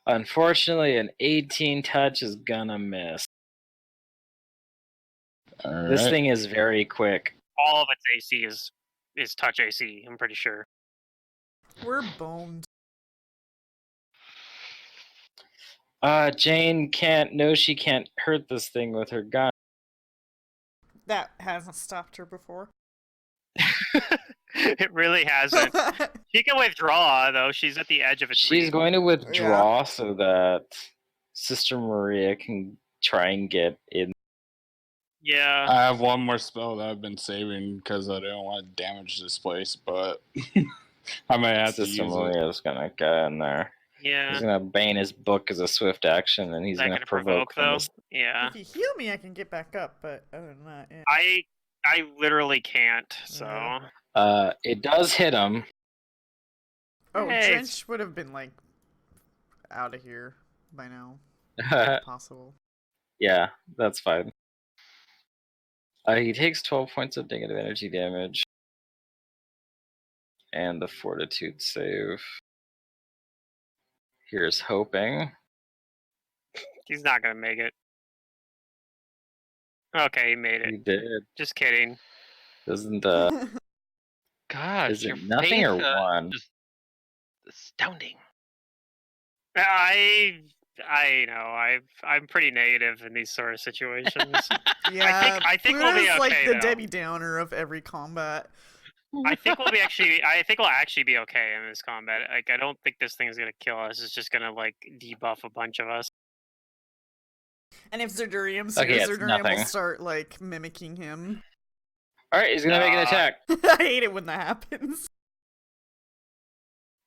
S1: Unfortunately, an 18 touch is gonna miss.
S5: All
S1: This
S5: right.
S1: thing is very quick.
S2: All of its AC is touch AC, I'm pretty sure.
S3: We're boned.
S1: Jane she can't hurt this thing with her gun.
S3: That hasn't stopped her before.
S2: It really hasn't. She can withdraw, though. She's at the edge of its
S1: She's
S2: reach.
S1: going to withdraw so that Sister Maria can try and get in.
S2: Yeah.
S5: I have one more spell that I've been saving because I don't want to damage this place, but I might have to
S1: Sister
S5: use
S1: Maria's gonna get in there.
S2: Yeah.
S1: He's gonna bane his book as a swift action, and he's
S2: Is that
S1: gonna
S2: gonna
S1: provoke from
S2: though?
S1: this.
S2: Yeah.
S3: If you heal me, I can get back up, but other than that, yeah.
S2: I literally can't, so.
S3: Yeah.
S1: It does hit him.
S3: Oh,
S2: Hey,
S3: Trench would have been, like, out of here by now. If possible.
S1: Yeah, that's fine. He takes 12 points of negative energy damage. And the fortitude save. Here's hoping.
S2: He's not gonna make it. Okay, he made
S1: He
S2: it.
S1: did.
S2: Just kidding.
S1: Doesn't
S4: gosh,
S1: is
S4: your
S1: it nothing or
S4: faith,
S1: one?
S4: is astounding.
S2: I know. I'm pretty negative in these sort of situations.
S3: Yeah,
S2: I think we'll be
S3: Pluto's like
S2: okay,
S3: the
S2: though.
S3: Debbie Downer of every combat.
S2: I think we'll actually be okay in this combat. Like, I don't think this thing is gonna kill us. It's just gonna like debuff a bunch of us.
S3: And if Zerdurium's
S1: Okay,
S3: here,
S1: it's
S3: Zerdurium
S1: nothing.
S3: will start, like, mimicking him.
S1: Alright, he's gonna make an attack.
S3: I hate it when that happens.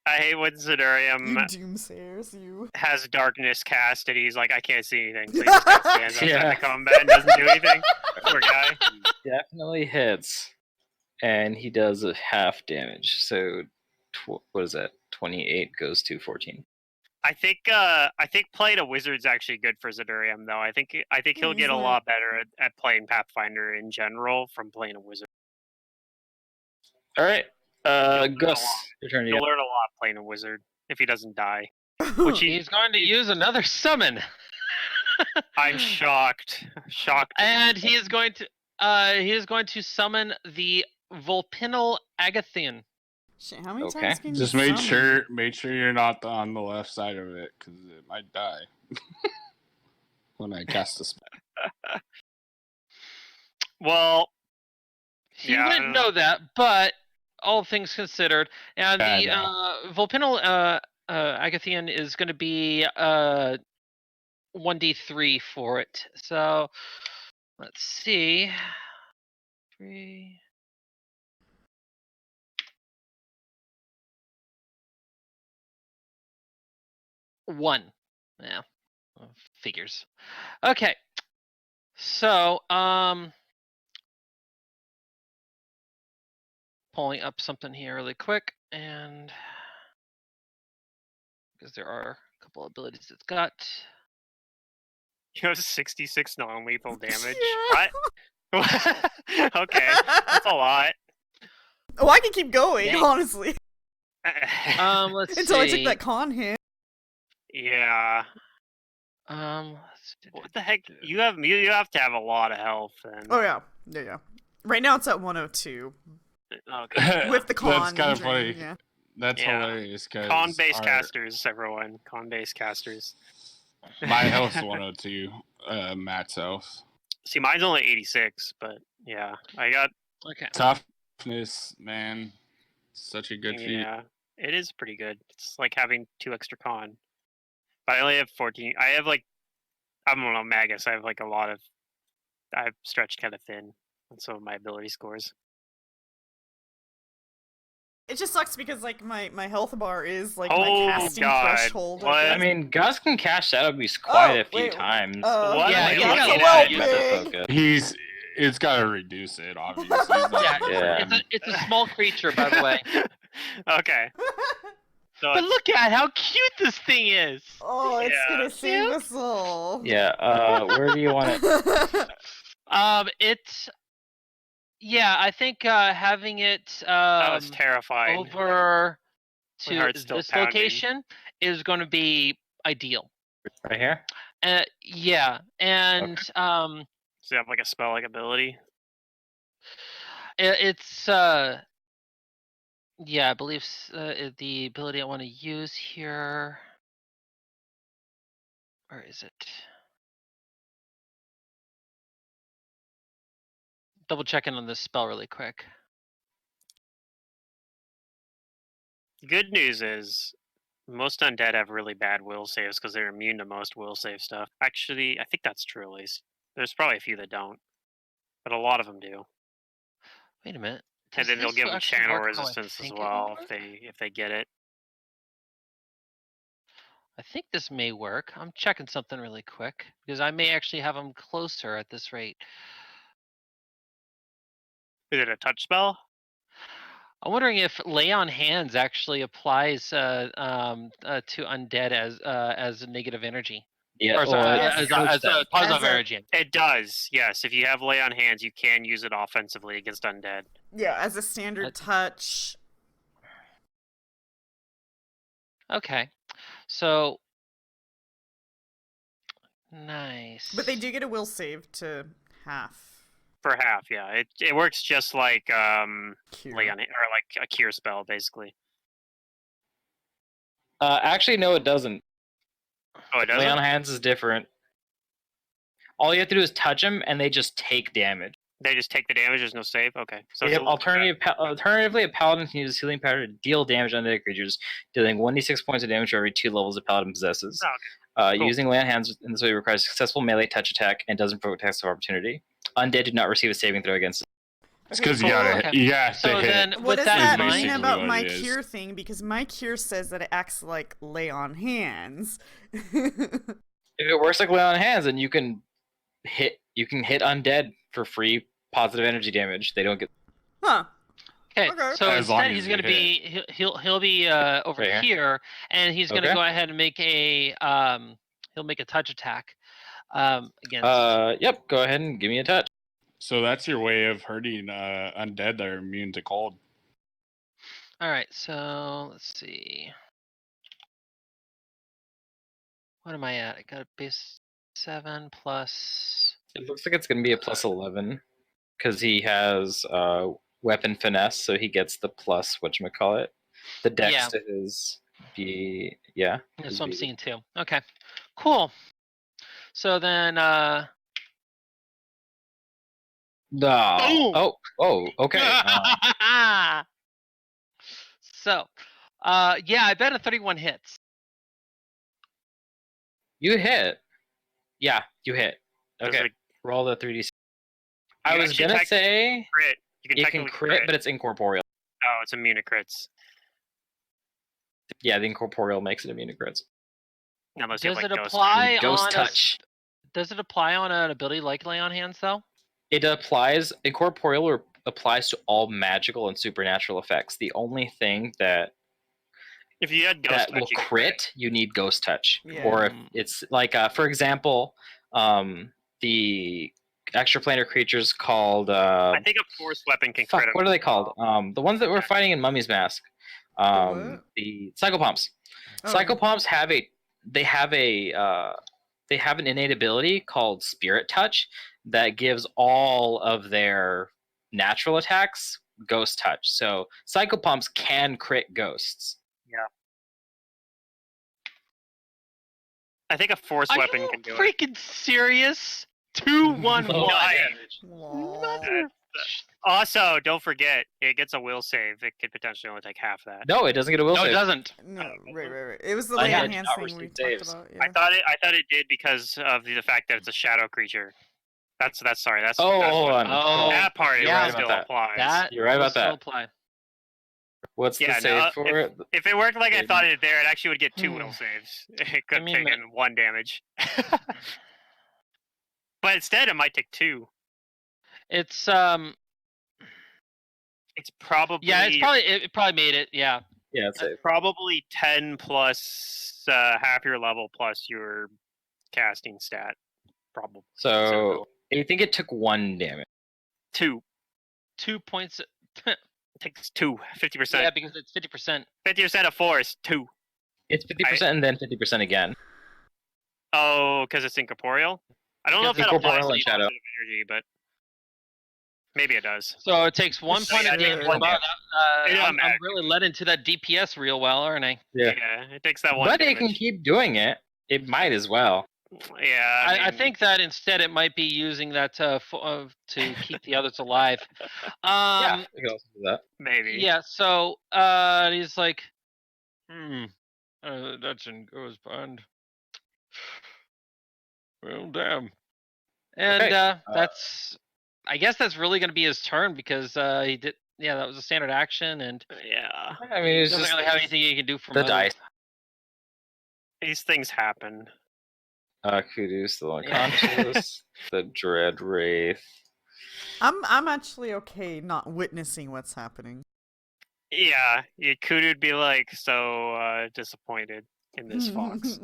S2: I hate when
S3: You
S2: Zerdurium
S3: doomsayers, you.
S2: has darkness cast and he's like, I can't see anything. So he just kind of stands outside
S1: Yeah.
S2: the combat and doesn't do anything. Poor guy.
S1: Definitely hits. and he does a half damage. So what is that? 28 goes to 14.
S2: I think playing a wizard's actually good for Zadurium, though. I think he'll
S3: He's
S2: get a
S3: like-
S2: lot better at playing Pathfinder in general from playing a wizard.
S1: All right,
S2: learn a
S1: Gus,
S2: lot.
S1: your turn.
S2: He'll learn a lot playing a wizard if he doesn't die. Which
S4: He's going to use another summon.
S2: I'm shocked. Shocked.
S4: And he is going to summon the Volpinal Agathian.
S3: Shit, how many
S1: Okay.
S3: times can
S5: Just
S3: you
S5: make
S3: summon?
S5: sure you're not on the left side of it, because it might die when I cast a spell.
S2: Well,
S4: He
S2: Yeah, I
S4: wouldn't
S2: don't
S4: know that, but all things considered, and the
S5: Yeah,
S4: Volpinal Agathian is going to be 1d3 for it. So let's see. 3. One. Yeah. Figures. Okay. So, pulling up something here really quick, and because there are a couple abilities it's got.
S2: he has 66 non-lethal damage.
S3: Yeah.
S2: What? Okay, that's a lot.
S3: Oh, I can keep going,
S4: Dang.
S3: honestly.
S4: Let's
S3: Until I
S4: see.
S3: took that con hit.
S2: Yeah. What the heck? You have to have a lot of health then.
S3: Oh yeah. Yeah. Right now it's at 102.
S2: Okay.
S3: With the con.
S5: That's kind of
S3: drain,
S5: funny.
S3: Yeah.
S5: That's
S2: Yeah.
S5: hilarious. Cause
S2: Con-based casters, everyone. Con-based casters.
S5: My health's 102. Matt's health.
S2: See, mine's only 86, but yeah, I got.
S4: Okay.
S5: Toughness, man. Such a good feat.
S2: Yeah, it is pretty good. It's like having 2 extra con. But I only have 14. I have like, I don't know, Magus. I have like a lot of. I've stretched kind of thin on some of my ability scores.
S3: It just sucks because like my health bar is like
S2: Oh,
S3: my casting
S2: God.
S3: threshold.
S2: What?
S1: I mean, Gus can cast Shadow Beast quite a few
S3: wait,
S1: times.
S2: What?
S4: Yeah,
S2: Wait,
S4: he's
S2: look
S4: got
S2: at
S4: a
S2: that.
S1: Use the
S3: big.
S1: focus.
S5: It's got to reduce it, obviously. It's not
S4: Yeah,
S5: gonna-
S4: it's a small creature, by the way.
S2: Okay. So
S4: But
S2: it's,
S4: look at how cute this thing is.
S3: Oh, it's
S2: Yeah.
S3: gonna save us all.
S1: Yeah. Where do you want it?
S4: It's I think having it
S2: that was terrifying.
S4: over
S2: My
S4: to
S2: heart's still
S4: this
S2: pounding.
S4: location is going to be ideal.
S1: Right here.
S4: Yeah, and
S2: Does it have like a spell-like ability?
S4: it's I believe the ability I want to use here. Where is it? Double checking on this spell really quick.
S2: Good news is most undead have really bad will saves because they're immune to most will save stuff. Actually, I think that's true at least. There's probably a few that don't, but a lot of them do.
S4: Wait a minute.
S2: And
S4: Does
S2: then they'll
S4: this
S2: give them
S4: actually
S2: channel
S4: work how I
S2: resistance as
S4: think it
S2: well
S4: would
S2: if
S4: work?
S2: they get it.
S4: I think this may work. I'm checking something really quick because I may actually have them closer at this rate.
S2: Is it a touch spell?
S4: I'm wondering if lay on hands actually applies to undead as a negative energy.
S1: Yeah.
S4: Or sorry,
S3: yes.
S4: as
S1: Coach
S4: a
S1: that.
S4: positive
S3: As a-
S4: energy.
S2: It does. Yes, if you have lay on hands, you can use it offensively against undead.
S3: Yeah, as a standard touch.
S4: Okay, so nice.
S3: But they do get a will save to half.
S2: For half, yeah. It works just like
S3: Cure.
S2: lay on or like a cure spell, basically.
S1: Actually, no, it doesn't.
S2: Oh, it
S1: Lay
S2: doesn't.
S1: on hands is different. All you have to do is touch them, and they just take damage.
S2: They just take the damage. There's no save. Okay. So
S1: Yep,
S2: it's a-
S1: alternatively, a paladin can use healing power to deal damage on undead creatures, dealing 1d6 points of damage for every 2 levels a paladin possesses.
S2: Oh, Cool.
S1: Using lay on hands in this way requires a successful melee touch attack and doesn't provoke attacks of opportunity. Undead do not receive a saving throw against it.
S5: It's
S3: Okay,
S5: because
S3: cool.
S5: you have to
S4: So
S5: hit.
S4: then,
S3: What
S4: with
S3: does
S4: that
S3: that
S4: in
S3: mean
S4: mind,
S3: about
S5: what
S3: my
S5: it is.
S3: cure thing? Because my cure says that it acts like lay on hands.
S1: If it works like lay on hands, then you can hit undead for free positive energy damage. They don't get.
S3: Huh.
S4: Okay,
S3: Okay.
S4: so
S5: As long
S4: instead
S5: as
S4: he's
S5: you
S4: going to be he'll be over
S1: Right here.
S4: here, and he's going to
S1: Okay.
S4: go ahead and make a he'll make a touch attack against.
S1: Yep. Go ahead and give me a touch.
S5: So that's your way of hurting undead that are immune to cold.
S4: All right, so let's see. What am I at? I got a base 7 plus.
S1: It looks like it's gonna be a plus 11 because he has weapon finesse, so he gets the plus whatchamacallit. The dex
S4: Yeah.
S1: to his B. Yeah.
S4: That's
S1: his
S4: what I'm
S1: B.
S4: seeing too. Okay, cool. So then,
S1: No.
S4: Boom!
S1: Oh. Okay.
S4: So, yeah, I bet a 31 hits.
S1: You hit. Yeah, you hit.
S2: Does
S1: Okay.
S2: it-
S1: Roll the 3d. I
S2: You
S1: was
S2: actually
S1: gonna
S2: tech-
S1: say
S2: Crit. You can
S1: it can
S2: technically
S1: crit, but it's incorporeal.
S2: Oh, it's immune to crits.
S1: Yeah, the incorporeal makes it immune to crits.
S2: Unless you
S4: Does
S2: have,
S4: it
S2: like, ghost
S4: apply
S1: Ghost
S4: on
S1: touch.
S4: Does it apply on an ability like Lay on Hands though?
S1: It applies incorporeal applies to all magical and supernatural effects. The only thing that
S2: If you had ghost
S1: that
S2: touch,
S1: will
S2: you could
S1: crit, you need ghost touch.
S3: Yeah.
S1: Or if it's like, for example, the extraplanar creatures called
S2: I think a force weapon can
S1: fuck,
S2: crit.
S1: what are they called? The ones that were fighting in Mummy's Mask.
S3: what?
S1: The psychopomps.
S3: Oh,
S1: Psychopomps have an innate ability called Spirit Touch that gives all of their natural attacks Ghost Touch. So Psychopomps can crit ghosts.
S2: I think a force
S4: Are
S2: weapon
S4: you
S2: can do it.
S4: freaking serious? 2-1-1.
S3: Lol.
S2: Also, don't forget, it gets a will save. It could potentially only take half that.
S1: No, it doesn't get a will
S4: No, it
S1: save.
S4: doesn't.
S3: No, right. It was the
S1: I
S3: lay on
S1: did
S3: hands
S1: not
S3: thing we
S1: receive
S3: talked
S1: saves.
S3: about.
S2: I
S3: Yeah.
S2: thought it did because of the fact that it's a shadow creature. That's sorry. That's
S1: Oh,
S2: that's
S1: hold
S2: what-
S1: on.
S4: Oh,
S2: that part
S1: You're
S2: it
S1: right
S2: still
S1: about that.
S2: applies.
S4: That
S1: You're right
S4: will
S1: about
S4: still
S1: that.
S4: apply.
S1: What's
S2: Yeah,
S1: the save
S2: no,
S1: for it?
S2: If it worked like I
S1: Maybe.
S2: thought it there, it actually would get 2 will saves. It could have
S4: Give me a
S2: taken 1 damage. But instead, it might take 2.
S4: It's
S2: It's probably
S4: yeah, it probably made it. Yeah.
S1: Yeah, it's save.
S2: probably 10 plus half your level plus your casting stat. Probably.
S1: So I think it took 1 damage.
S2: 2.
S4: 2 points.
S2: It takes 2. 50%.
S4: Yeah, because it's 50%.
S2: 50% of force. 2.
S1: It's 50% and then 50% again.
S2: Oh, because it's incorporeal? I don't know if
S4: Because
S2: that
S1: it's
S2: applies
S1: incorporeal
S2: to
S1: and shadow.
S2: positive energy, but maybe it does.
S4: So it takes 1
S3: It
S4: point of
S3: should.
S4: damage.
S2: One
S4: Wow,
S2: damage. It
S4: I'm
S2: automatically-
S4: really led into that DPS real well, aren't I?
S1: Yeah.
S2: It takes that 1
S1: But
S2: damage.
S1: it can keep doing it. It might as well.
S2: Yeah,
S4: I
S2: mean,
S4: think that instead it might be using that to keep the others alive.
S1: Yeah, we can also do that.
S2: maybe.
S4: Yeah. So he's like,
S6: That's in goes bond. Well, damn.
S4: and
S1: Okay,
S4: that's. I guess that's really going to be his turn because he did. Yeah, that was a standard action, and
S2: Yeah,
S1: I mean,
S4: he
S1: it's
S4: doesn't
S1: just
S4: really have anything he can do for
S1: the
S4: move.
S1: dice.
S2: these things happen.
S1: Kudu's still unconscious. The Dread Wraith.
S3: I'm actually okay not witnessing what's happening.
S2: Yeah, Kudu'd be like so disappointed in this fox.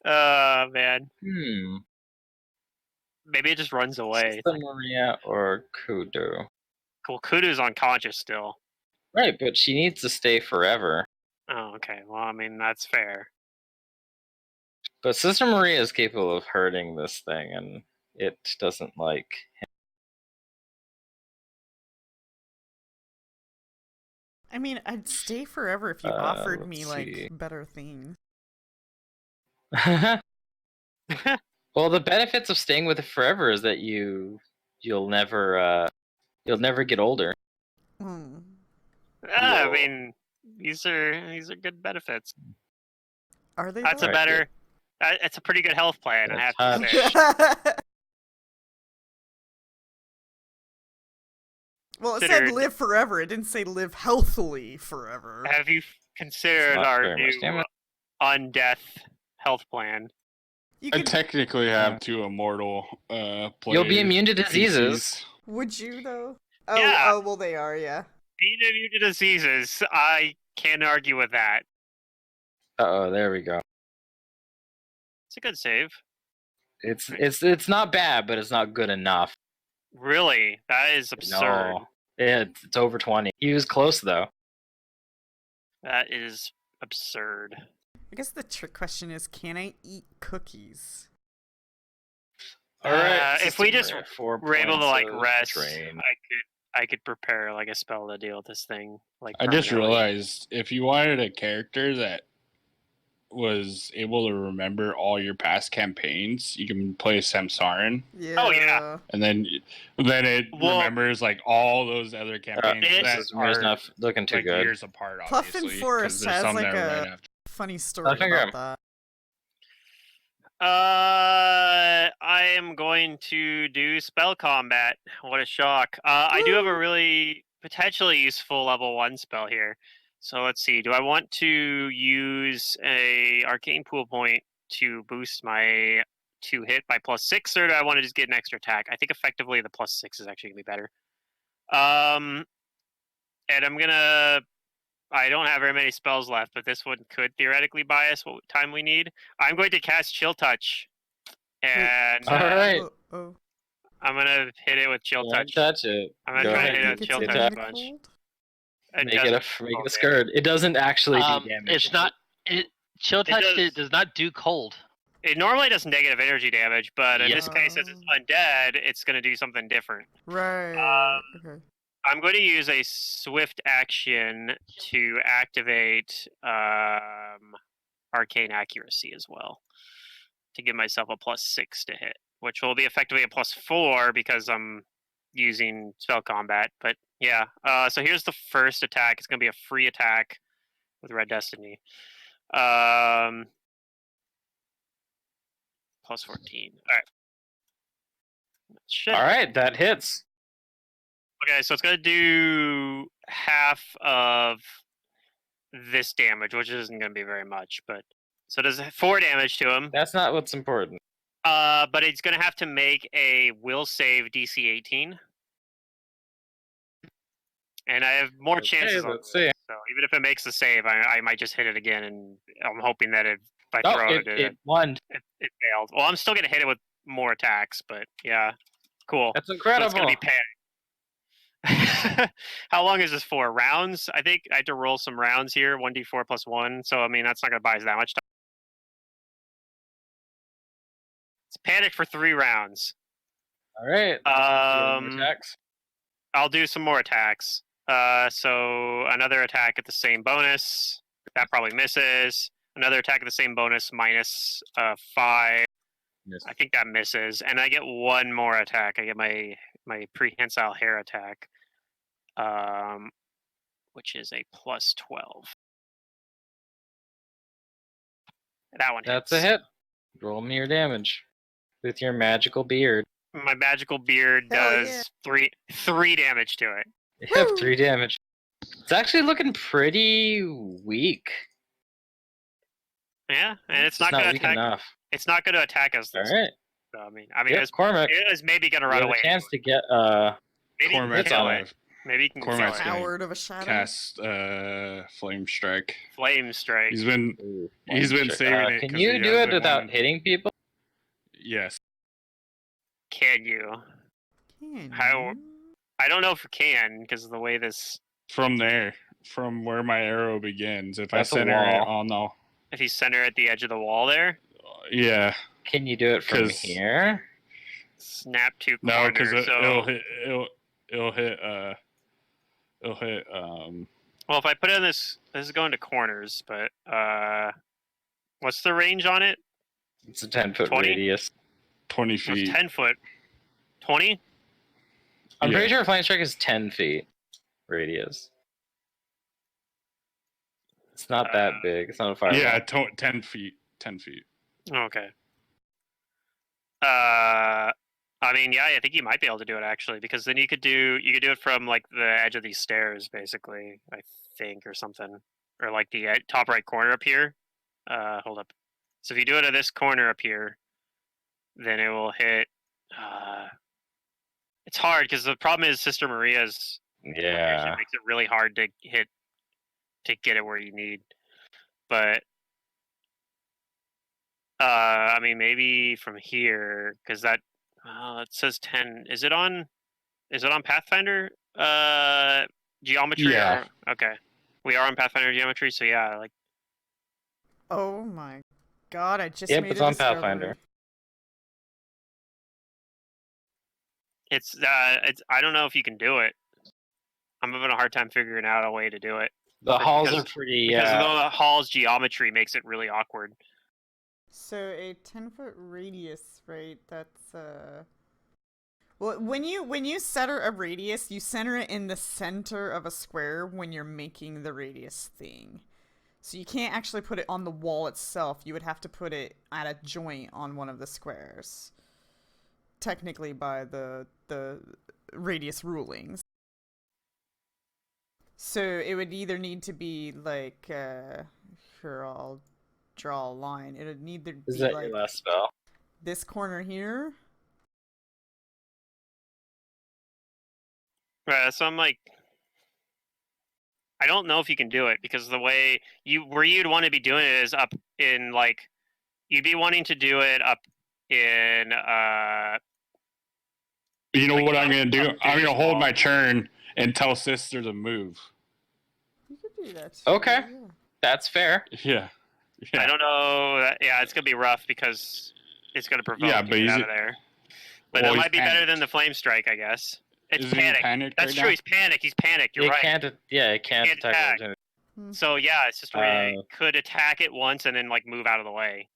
S2: Man, maybe it just runs away.
S1: Sister Maria or Kudu.
S2: Cool, Kudu's unconscious still.
S1: Right, but she needs to stay forever.
S2: Oh, okay. Well, I mean that's fair.
S1: But Sister Maria is capable of hurting this thing, and it doesn't like him.
S3: I mean, I'd stay forever if you offered me
S1: let's see.
S3: like better things.
S1: Well, the benefits of staying with it forever is that you'll never get older.
S2: I mean, these are good benefits.
S3: Are they?
S2: That's
S3: though?
S2: a better. It's a pretty good health plan, I have to
S1: Touch.
S2: say.
S3: Well, it said
S2: Considered-
S3: live forever. It didn't say live healthily forever.
S2: Have you considered
S1: Not
S2: our
S1: very much
S2: new
S1: damage.
S2: undeath health plan?
S3: You
S5: I
S3: could,
S5: technically have 2 immortal players.
S1: You'll be immune to diseases.
S3: would you though? Oh,
S2: Yeah.
S3: oh, well, they are, yeah.
S2: Being immune to diseases, I can't argue with that.
S1: Uh-oh, there we go.
S2: It's a good save.
S1: It's not bad, but it's not good enough.
S2: Really? That is absurd.
S1: No. It's over 20. He was close, though.
S2: That is absurd.
S3: I guess the trick question is, can I eat cookies?
S1: All right.
S2: If we just
S1: were
S2: were able to like
S1: of
S2: rest,
S1: drain.
S2: I could prepare like a spell to deal with this thing. Like
S5: I just
S2: permanently.
S5: realized if you wanted a character that was able to remember all your past campaigns, you can play Samsarin,
S3: Yeah.
S2: Oh, yeah.
S5: and then it
S2: Well,
S5: remembers like all those other campaigns
S2: it-
S5: that
S1: This is
S5: are
S1: not looking too
S5: like
S1: good.
S5: years apart.
S3: Puffin
S5: Obviously,
S3: Forest
S5: 'cause there's
S3: has
S5: some
S3: like
S5: that are right
S3: a
S5: after.
S3: funny story
S1: figure
S3: about
S1: him.
S3: that.
S2: I am going to do spell combat. What a shock. I do have a really potentially useful level 1 spell here. So let's see. Do I want to use a arcane pool point to boost my 2 hit by +6, or do I want to just get an extra attack? I think effectively the +6 is actually going to be better. And I'm going to... I don't have very many spells left, but this one could theoretically buy us what time we need. I'm going to cast Chill Touch. And
S1: All right.
S3: Oh.
S2: I'm gonna hit it with Chill
S1: Don't
S2: Touch.
S1: touch it.
S2: I'm gonna
S1: Go
S2: try to
S1: ahead.
S2: hit it
S3: I
S2: with
S3: think
S2: Chill
S3: it's
S2: Touch a
S3: kinda
S2: bunch.
S3: cold.
S2: It
S1: Make it
S2: doesn't-
S1: make
S2: oh,
S1: it a skirt. It doesn't actually do damage.
S4: It's not. Chill touch does not do cold.
S2: It normally does negative energy damage, but in
S4: Yep.
S2: this case, as it's undead, it's gonna do something different.
S3: Right. Okay.
S2: I'm going to use a swift action to activate Arcane Accuracy as well, to give myself a +6 to hit, which will be effectively a +4 because I'm using spell combat. But yeah, so here's the first attack. It's going to be a free attack with Red Destiny. +14. All right.
S1: All right, that hits.
S2: Okay, so it's going to do half of this damage, which isn't going to be very much, but so it does 4 damage to him.
S1: That's not what's important.
S2: But it's going to have to make a will save DC 18. And I have more chances on
S1: let's
S2: this.
S1: see.
S2: So even if it makes the save, I might just hit it again, and I'm hoping that if I
S1: Oh,
S2: throw
S1: it won.
S2: it failed. Well, I'm still going to hit it with more attacks, but yeah. Cool.
S1: That's
S2: So
S1: incredible.
S2: it's going to be panic. How long is this for? Rounds? I think I had to roll some rounds here, 1d4 + 1. So, I mean, that's not going to buy us that much time. It's panic for 3 rounds.
S1: All right. Attacks.
S2: I'll do some more attacks. So another attack at the same bonus. That probably misses. Another attack at the same bonus minus 5.
S1: Miss.
S2: I think that misses. And I get one more attack. I get my prehensile hair attack. Which is a +12. That one hits.
S1: That's a hit. Roll me your damage with your magical beard.
S2: My magical beard
S3: Hell
S2: does 3 damage to it.
S1: Yep, 3 damage. It's actually looking pretty weak.
S2: Yeah, and it's
S1: Just
S2: not going to
S1: weak
S2: attack.
S1: enough.
S2: It's not going to attack us.
S1: All
S2: This
S1: right.
S2: So, I mean,
S1: Yep, Cormac.
S2: it was maybe going to
S1: You
S2: run
S1: have
S2: away.
S1: a chance to get
S2: Maybe he can
S5: Cormac's
S2: kill
S1: on
S2: it. Maybe he can kill
S5: Cormac's
S2: it.
S5: gonna
S3: Coward of a shadow.
S5: cast Flame Strike.
S2: Flame strike.
S5: He's been saving it.
S1: Can
S5: 'cause
S1: you
S5: he
S1: do
S5: has
S1: it
S5: been
S1: without
S5: wanting-
S1: hitting people?
S5: Yes.
S2: Can you?
S3: Can
S2: How-
S3: you?
S2: I don't know if you can because of the way this.
S5: From there, from where my arrow begins. If
S1: That's a
S5: I center it
S1: wall.
S5: on the
S2: If you center at the edge of the wall there,
S5: yeah,
S1: Can you do it from
S5: 'Cause-
S1: here?
S2: snap to
S5: no,
S2: corner.
S5: because
S2: So,
S5: it'll hit
S2: well, if I put it in this is going to corners, but what's the range on it?
S1: It's a 10-foot
S2: 20?
S1: radius.
S5: 20
S2: It's
S5: feet.
S2: 10 foot. 20?
S1: I'm
S5: Yeah.
S1: pretty sure Flame Strike is 10 feet radius. It's not that big. It's not a fireball.
S5: Yeah, 10 feet. 10 feet.
S2: Okay. I mean, yeah, I think you might be able to do it actually, because then you could do it from like the edge of these stairs, basically. I think, or something, or like the top right corner up here. Hold up. So if you do it at this corner up here, then it will hit. It's hard because the problem is Sister Maria's location
S1: Yeah.
S2: makes it really hard to get it where you need. But I mean, maybe from here because that it says 10. Is it on Pathfinder geometry?
S5: Yeah.
S2: Or, okay, we are on Pathfinder geometry, so yeah, like
S3: Oh my god, I just
S1: Yep,
S3: made
S1: it's
S3: a
S1: on
S3: discovery.
S1: Pathfinder.
S2: it's I don't know if you can do it. I'm having a hard time figuring out a way to do it.
S1: The halls
S2: because-
S1: are pretty.
S2: Because the hall's geometry makes it really awkward.
S3: So a 10-foot radius, right? That's well, when you center a radius, you center it in the center of a square when you're making the radius thing. So you can't actually put it on the wall itself. You would have to put it at a joint on one of the squares. Technically by the radius rulings. So it would either need to be like here I'll draw a line. It would need to be
S1: Is that
S3: like
S1: your last spell?
S3: this corner here.
S2: Right, so I'm like, I don't know if you can do it because the way where you'd want to be doing it is up in like, you'd be wanting to do it up in
S5: You know
S2: Like,
S5: what I'm gonna do?
S2: up
S5: I'm
S2: to
S5: gonna
S2: the
S5: hold
S2: wall.
S5: my turn and tell Sister to move.
S3: You could do that too.
S1: Okay.
S3: Yeah.
S1: That's fair.
S5: Yeah.
S2: I don't know. Yeah, it's gonna be rough because it's gonna provoke
S5: Yeah,
S2: you
S5: but
S2: to get
S5: he's-
S2: out of there. But
S5: Well,
S2: that
S5: he's
S2: might be better
S5: panicked.
S2: than the flame strike, I guess. It's
S5: Isn't he
S2: panic.
S5: panicked
S2: That's
S5: right
S2: true.
S5: now?
S2: He's panicked. He's panicked. You're
S1: It
S2: right.
S1: can't. Yeah, it can't
S2: Can't
S1: attack.
S2: attack.
S1: opportunity.
S2: So yeah, it's just really
S1: Uh,
S2: could attack it once and then like move out of the way.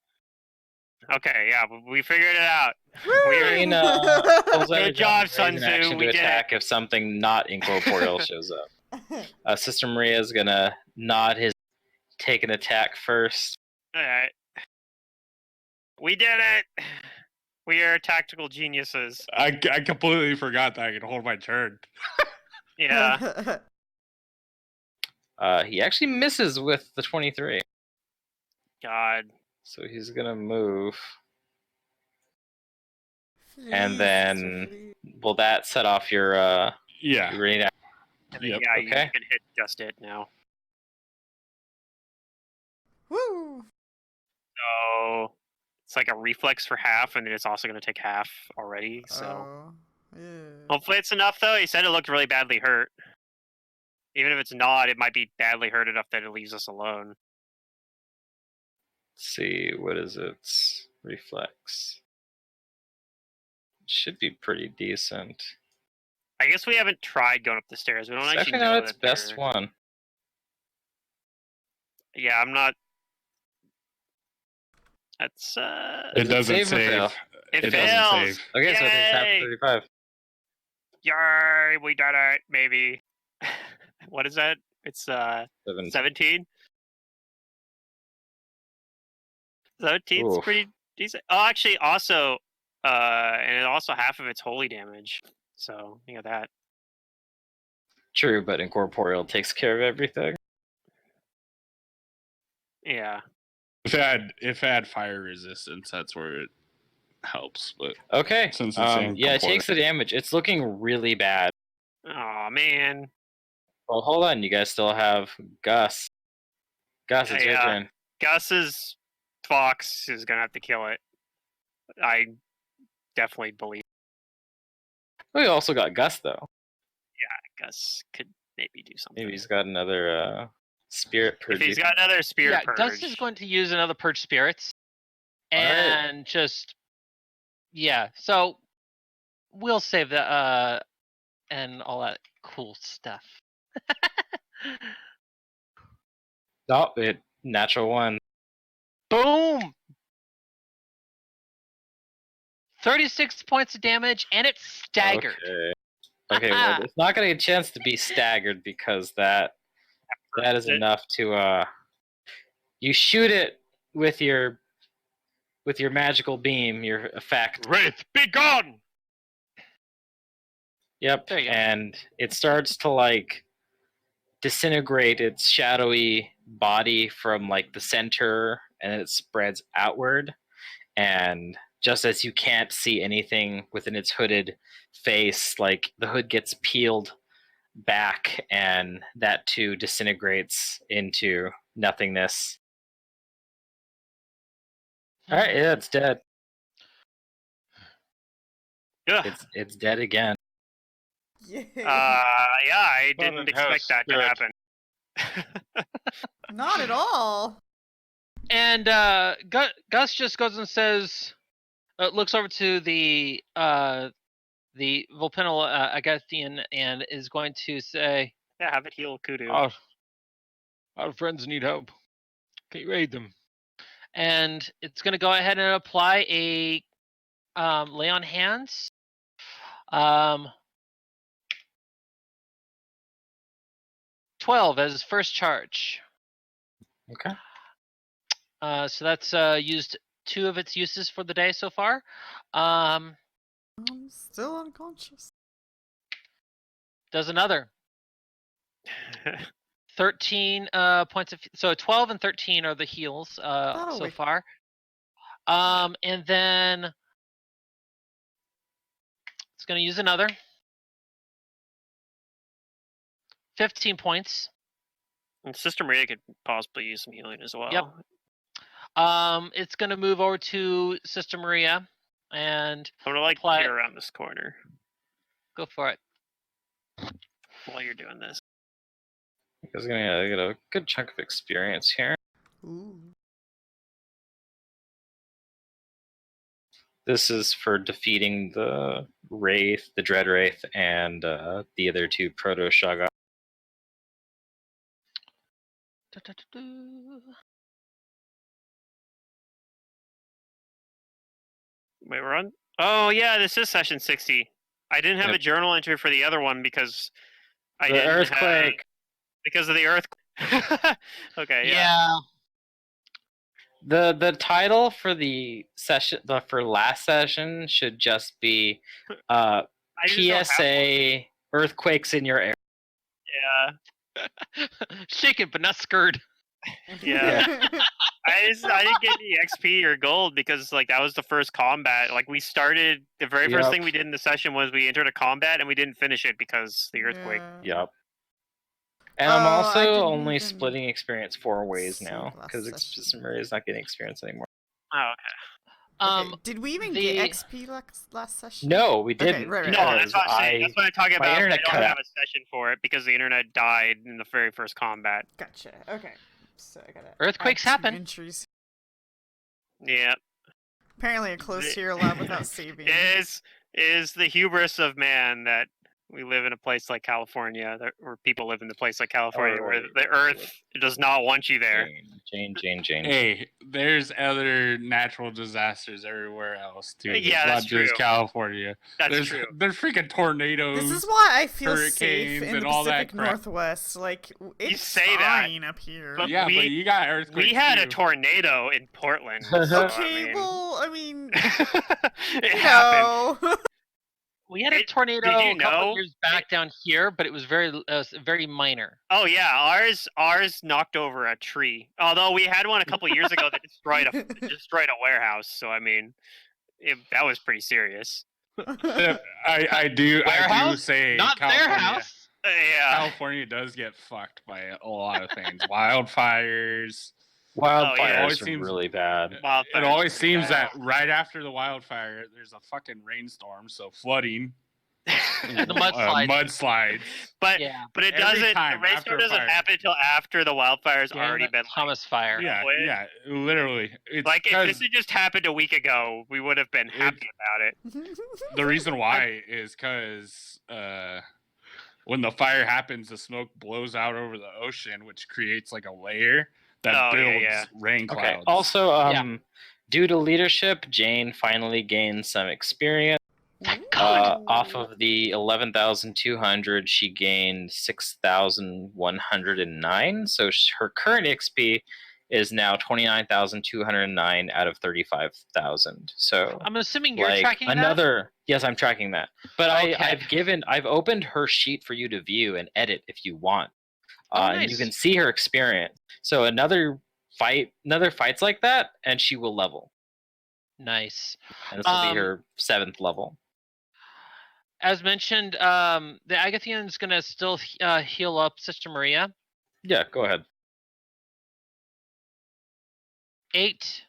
S2: Okay, yeah, we figured it out.
S1: Green, pulls out a
S2: Good job,
S1: raise an
S2: Sun
S1: action
S2: Tzu. We
S1: to
S2: did
S1: attack if something not incorporeal shows up. Sister Maria is gonna nod his, take an attack first.
S2: All right. We did it. We are tactical geniuses.
S5: I completely forgot that I could hold my turn.
S2: Yeah.
S1: He actually misses with the 23,
S2: God.
S1: so he's gonna move. And
S3: Please,
S1: then-
S3: sister, please.
S1: Will that set off your
S5: Yeah.
S1: your raid?
S2: And then,
S5: Yep.
S2: yeah, you
S1: Okay.
S2: can hit just it now.
S3: Woo!
S2: So it's like a reflex for half, and then it's also going to take half already. So
S3: Oh, yeah.
S2: hopefully it's enough, though. He said it looked really badly hurt. Even if it's not, it might be badly hurt enough that it leaves us alone.
S1: Let's see, what is its reflex? Should be pretty decent.
S2: I guess we haven't tried going up the stairs. We don't
S1: It's
S2: actually
S1: actually
S2: know
S1: not its
S2: that
S1: best
S2: they're-
S1: one.
S2: Yeah, I'm not. That's
S5: It
S1: Does it
S5: doesn't
S1: save or fail?
S5: save.
S2: it
S5: it
S2: fails.
S5: doesn't save.
S1: Okay, so it takes half
S2: Yay!
S1: 35.
S2: Yay, we did it, maybe. What is that? It's
S1: 7.
S2: 17. 17's
S1: Oof.
S2: pretty decent. Oh, actually, also, and it also half of its holy damage. So you got that.
S1: True, but incorporeal takes care of everything.
S2: Yeah.
S5: If it had fire resistance, that's where it helps. But
S1: Okay.
S5: Since it's
S1: Yeah, it
S5: incorporeal.
S1: takes the damage. It's looking really bad.
S2: Oh man.
S1: Well, hold on. You guys still have Gus. Gus, it's your
S2: Yeah.
S1: turn.
S2: Gus's fox is gonna have to kill it. I definitely believe
S1: We also got Gus, though.
S2: Gus could maybe do something.
S1: Maybe he's got another spirit
S2: if
S1: purge.
S2: he's got another spirit
S4: Yeah,
S2: purge.
S4: Gus is going to use another purge spirits,
S1: Alright.
S4: and just So we'll save that and all that cool stuff.
S1: Oh, it natural one.
S4: Boom! 36 points of damage, and it's staggered.
S1: Okay, well, it's not going to get a chance to be staggered because that is enough to you shoot it with your magical beam, your effect.
S6: Wraith, be gone!
S1: Yep.
S4: There you go.
S1: And it starts to like disintegrate its shadowy body from like the center, and it spreads outward and just as you can't see anything within its hooded face, like the hood gets peeled back and that too disintegrates into nothingness. All right, yeah, it's dead.
S2: Ugh.
S1: It's dead again.
S3: Yeah.
S2: Yeah, I
S6: Well,
S2: didn't
S6: it has
S2: expect that to
S6: spirit.
S2: happen.
S3: Not at all.
S4: And Gus just goes and says, looks over to the Volpinal Agathian and is going to say,
S2: Yeah, have it heal Kudu.
S6: Our friends need help. Can you aid them?
S4: and it's going to go ahead and apply a lay on hands. 12 as his first charge.
S1: Okay.
S4: So that's used 2 of its uses for the day so far.
S3: I'm still unconscious.
S4: Does another 13 points of, so 12 and 13 are the heals so
S3: wake-
S4: far. And then it's going to use another 15 points.
S2: And Sister Maria could possibly use some healing as well.
S4: Yep. It's going to move over to Sister Maria and
S2: I'm gonna like
S4: apply-
S2: peer around this corner
S4: go for it.
S2: while you're doing this.
S1: You guys are gonna get a good chunk of experience here.
S3: Ooh.
S1: This is for defeating the Wraith, the Dread Wraith, and the other 2 Proto Shoggoths.
S2: Wait, we're on. Oh yeah, this is session 60. I didn't have
S1: Yep.
S2: a journal entry for the other one because I
S1: The
S2: didn't have,
S1: earthquake.
S2: because of the earthquake. Okay, yeah.
S1: The title for the session, for last session, should just be
S2: I just don't have one.
S1: PSA earthquakes in your area.
S2: Yeah.
S4: Shaken but not scared.
S2: Yeah. I didn't get any XP or gold because like that was the first combat. Like we started the very first
S1: Yep.
S2: thing we did in the session was we entered a combat and we didn't finish it because the earthquake.
S3: Yeah.
S1: Yep. And I'm
S3: Oh, I
S1: also
S3: didn't
S1: only
S3: even
S1: splitting experience 4 ways
S3: save
S1: now
S3: last
S1: because
S3: session.
S1: Maria's not getting experience anymore.
S2: Oh, okay.
S3: Okay, did we even
S4: the-
S3: get XP last session?
S1: No, we
S3: Okay,
S1: didn't.
S3: right, right.
S2: No, that's what I'm saying. That's what I'm talking
S1: my
S2: about. I
S1: internet
S2: don't
S1: cut
S2: have
S1: out.
S2: a session for it because the internet died in the very first combat.
S3: Gotcha. Okay. So I gotta
S4: Earthquakes
S3: add 2
S4: happen.
S3: entries.
S2: Yeah.
S3: Apparently I closed to your lab without saving.
S2: Is the hubris of man that we live in a place like California, or people live in the place like California, where the Earth does not want you there.
S1: Jane.
S5: Hey, there's other natural disasters everywhere else too.
S2: Yeah,
S5: It's
S2: that's
S5: not just
S2: true.
S5: California.
S2: That's true.
S5: There's freaking tornadoes.
S3: This is why I feel safe
S5: hurricanes
S3: in the
S5: and all that
S3: Pacific
S5: crap.
S3: Northwest. Like, it's
S2: say that,
S3: fine up here.
S2: but
S5: yeah,
S2: we-
S5: but you got earthquakes.
S2: We had a
S5: too.
S2: tornado in Portland. So,
S3: Okay, I mean,
S2: it
S3: you
S2: happened.
S3: know.
S4: We had a
S2: Did
S4: tornado
S2: you
S4: a couple
S2: know?
S4: of years back down here, but it was very minor.
S2: Oh yeah, ours knocked over a tree. Although we had one a couple years ago that destroyed a warehouse. So I mean, that was pretty serious.
S5: I do
S4: Warehouse?
S5: say
S4: Not their
S5: California,
S4: house.
S2: Yeah.
S5: California does get fucked by a lot of things. Wildfires.
S1: Wildfires
S2: yeah.
S5: Always
S1: are
S5: seems-
S1: really bad.
S5: It
S2: Wildfires
S5: always
S2: are
S5: seems
S2: bad.
S5: that right after the wildfire, there's a fucking rainstorm, so flooding,
S4: And the mudslides.
S5: mudslides.
S2: But
S4: Yeah.
S2: but it
S5: Every
S2: doesn't.
S5: time
S2: The
S5: after
S2: rainstorm
S5: a
S2: doesn't
S5: fire.
S2: happen until after the wildfire's
S4: Damn
S2: already
S4: it,
S2: been.
S4: Thomas Fire.
S5: Yeah,
S2: Way.
S5: yeah, literally. It's
S2: Like if
S5: 'cause
S2: this had just happened a week ago, we would have been happy about it.
S5: the reason why is because when the fire happens, the smoke blows out over the ocean, which creates like a layer that
S2: Oh, yeah,
S5: builds
S2: yeah.
S5: rain
S1: Okay.
S5: clouds.
S1: Also,
S4: Yeah.
S1: due to leadership, Jane finally gained some experience.
S4: God.
S1: Off of the 11,200, she gained 6,109. So her current XP is now 29,209 out of 35,000. So
S4: I'm assuming you're
S1: like
S4: tracking
S1: another. Yes, I'm tracking that. But
S4: Okay.
S1: I've opened her sheet for you to view and edit if you want.
S4: Oh,
S1: And you
S4: nice.
S1: can see her experience. So another fights like that, and she will level.
S4: Nice.
S1: And this will be her 7th level.
S4: As mentioned, the Agathian's gonna still heal up Sister Maria.
S1: Yeah, go ahead.
S4: 8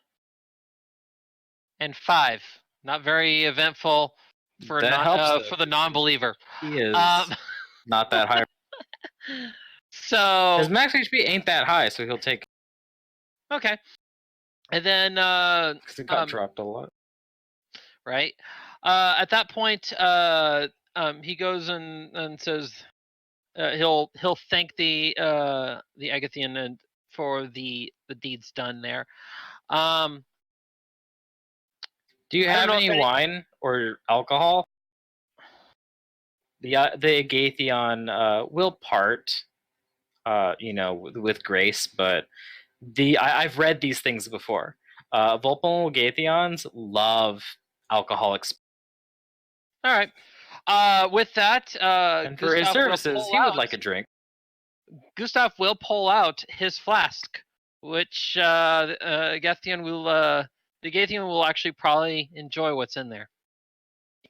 S4: and 5. Not very eventful for
S1: That helps, though.
S4: for the non-believer.
S1: He is
S4: Um,
S1: not that high.
S4: So
S1: His max HP ain't that high, so he'll take.
S4: okay, and then
S1: Because it got dropped a lot.
S4: right at that point, he goes and says he'll thank the Agathian and for the deeds done there.
S1: Do you
S4: I don't
S1: have
S4: know
S1: any
S4: if any-
S1: wine or alcohol? The Agathion will part, with grace, but I've read these things before. Vulpal Agathions love alcoholic.
S4: All right. With that,
S1: And for his
S4: Gustav will
S1: services,
S4: pull
S1: he would
S4: out-
S1: like a drink.
S4: Gustav will pull out his flask, which Agathion will the Agathion will actually probably enjoy what's in there.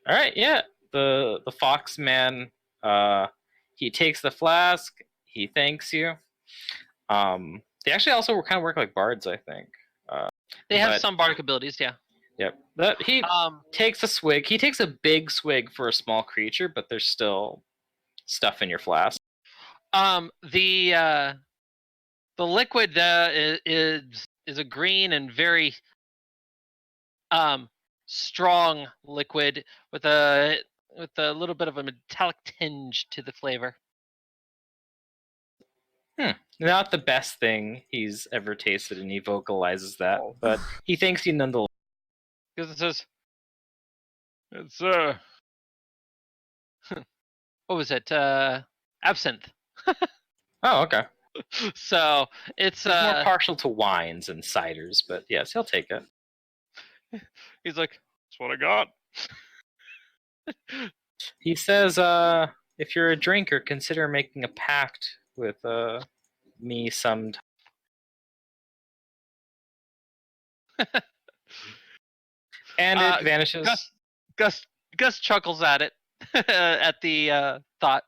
S1: All right, yeah. The fox man, he takes the flask. He thanks you. They actually also kind of work like bards, I think.
S4: They have
S1: but-
S4: some bardic abilities, yeah.
S1: Yep. He takes a swig. He takes a big swig for a small creature, but there's still stuff in your flask.
S4: The liquid is a green and very strong liquid with a little bit of a metallic tinge to the flavor.
S1: Not the best thing he's ever tasted, and he vocalizes that, but he thanks you nonetheless.
S4: Because it says,
S6: It's
S4: what was it? Absinthe.
S1: Oh, okay.
S4: So it's
S1: He's more partial to wines and ciders, but yes, he'll take it.
S4: he's like,
S6: that's what I got.
S1: He says, if you're a drinker, consider making a pact with me sometime. And it vanishes.
S4: Gus chuckles at it at the thought.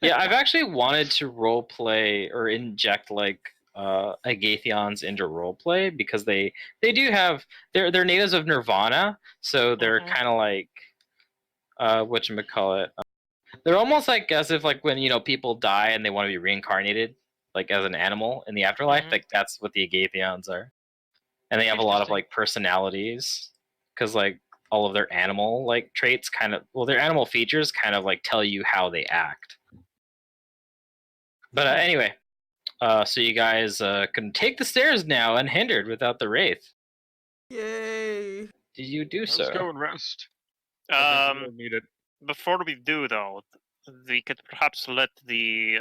S1: Yeah, I've actually wanted to role play or inject like Agathions into role play because they do have they're natives of Nirvana, so they're kind of like whatchamacallit. They're almost like as if like when people die and they want to be reincarnated like as an animal in the afterlife, like that's what the Agathions are. And they have a lot of like personalities because like all of their animal like traits their animal features kind of like tell you how they act. But anyway, so you guys can take the stairs now unhindered without the wraith.
S3: Yay!
S1: Did you do so?
S6: Let's go and rest. I think we'll need it.
S2: Before we do though, we could perhaps let the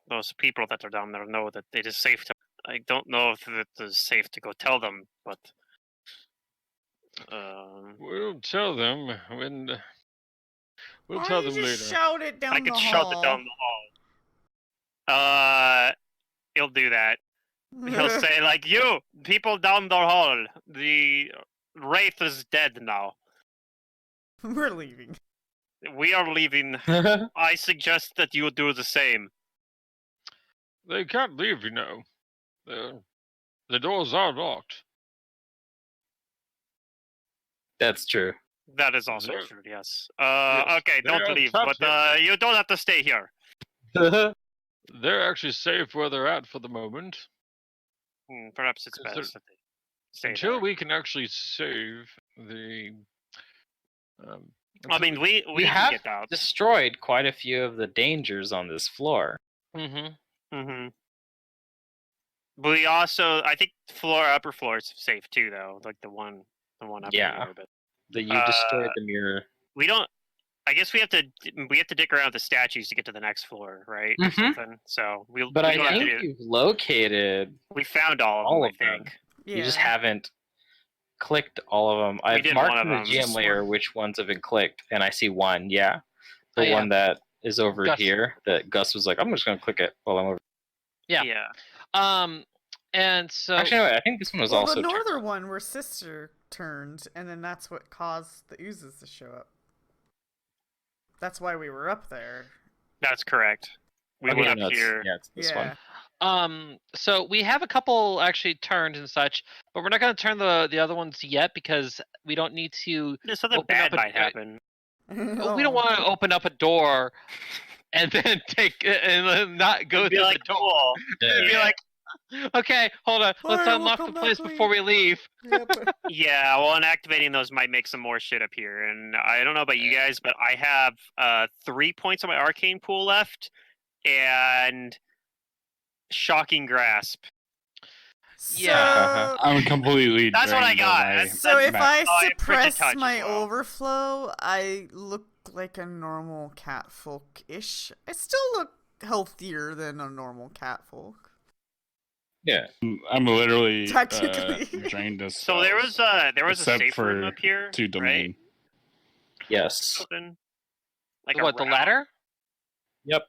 S2: those people that are down there know that it is safe to. I don't know if it is safe to go tell them, but
S6: We'll tell them when. We'll
S3: Why
S6: tell
S3: don't
S6: them
S3: you
S6: later.
S3: just shout it down
S2: I
S3: the
S2: could
S3: hall?
S2: shout it down the hall. He'll do that. He'll say like, "You people down the hall, the wraith is dead now.
S3: We're leaving.
S2: We are leaving. I suggest that you do the same."
S6: They can't leave, you know. The doors are locked.
S1: That's true.
S2: That is also
S6: They're-
S2: true. Yes.
S6: Yes,
S2: Okay,
S6: they
S2: don't
S6: are
S2: leave,
S6: trapped
S2: but you don't have to stay here.
S6: They're actually safe where they're at for the moment.
S2: Perhaps it's
S6: Is there-
S2: best that they stay
S6: Until
S2: there.
S6: we can actually save the.
S2: I mean, we
S1: We
S2: can
S1: have
S2: get out.
S1: destroyed quite a few of the dangers on this floor.
S2: Mm-hmm. We also, I think, upper floor is safe too, though. Like the one up
S1: Yeah.
S2: here. But
S1: You destroyed the mirror.
S2: we don't. I guess we have to dick around the statues to get to the next floor, right? Or
S1: Mhm.
S2: something. So we.
S1: But
S2: we
S1: I
S2: don't have to
S1: think
S2: do.
S1: you've located
S2: We found all
S1: all
S2: of
S1: of
S2: them. I
S1: them.
S2: think.
S3: Yeah.
S1: You just haven't clicked all of them. I've
S2: did
S1: marked
S2: one of
S1: in the
S2: them.
S1: GM
S3: Just
S1: layer
S3: one.
S1: which ones have been clicked, and I see one. Yeah, the
S4: Oh, yeah.
S1: one that is over
S4: Gus.
S1: here. That Gus was like, "I'm just gonna click it while I'm over."
S4: Yeah.
S2: Yeah.
S4: And so
S1: Actually, no, I think this one was
S3: Well,
S1: also
S3: the
S1: turned
S3: northern
S1: on.
S3: one were sister turned, and then that's what caused the oozes to show up. That's why we were up there.
S2: That's correct. We
S1: Okay,
S2: went up
S1: no,
S2: here.
S1: it's this
S3: Yeah.
S1: one.
S4: so we have a couple actually turned and such, but we're not going to turn the other ones yet because we don't need to
S2: Something
S4: open up
S2: bad might
S4: a,
S2: happen.
S4: we don't want to open up a door and then not go
S2: It'd be
S4: through
S2: like,
S4: the door.
S2: cool.
S4: It'd be like, okay, hold on, let's
S3: Alright, we'll
S4: unlock
S3: come
S4: the
S3: back
S4: place
S3: later.
S4: before we leave.
S3: Yep.
S2: Yeah, well, and activating those might make some more shit up here. And I don't know about you guys, but I have 3 points on my arcane pool left, and shocking grasp.
S3: So,
S5: I'm completely.
S2: That's what I
S5: drained of
S2: got.
S5: my
S3: so if I
S2: Oh, I have frigid
S3: suppress
S2: touch as
S3: my
S2: well.
S3: overflow, I look like a normal catfolk-ish. I still look healthier than a normal catfolk.
S1: Yeah.
S5: I'm literally
S3: Technically.
S5: drained of
S2: So there was
S5: spells,
S2: a
S5: except
S2: safe room
S5: for
S2: up here,
S5: 2
S2: right?
S5: domain.
S1: Yes.
S2: Open. Like
S4: What, the
S2: around-
S4: ladder?
S1: Yep.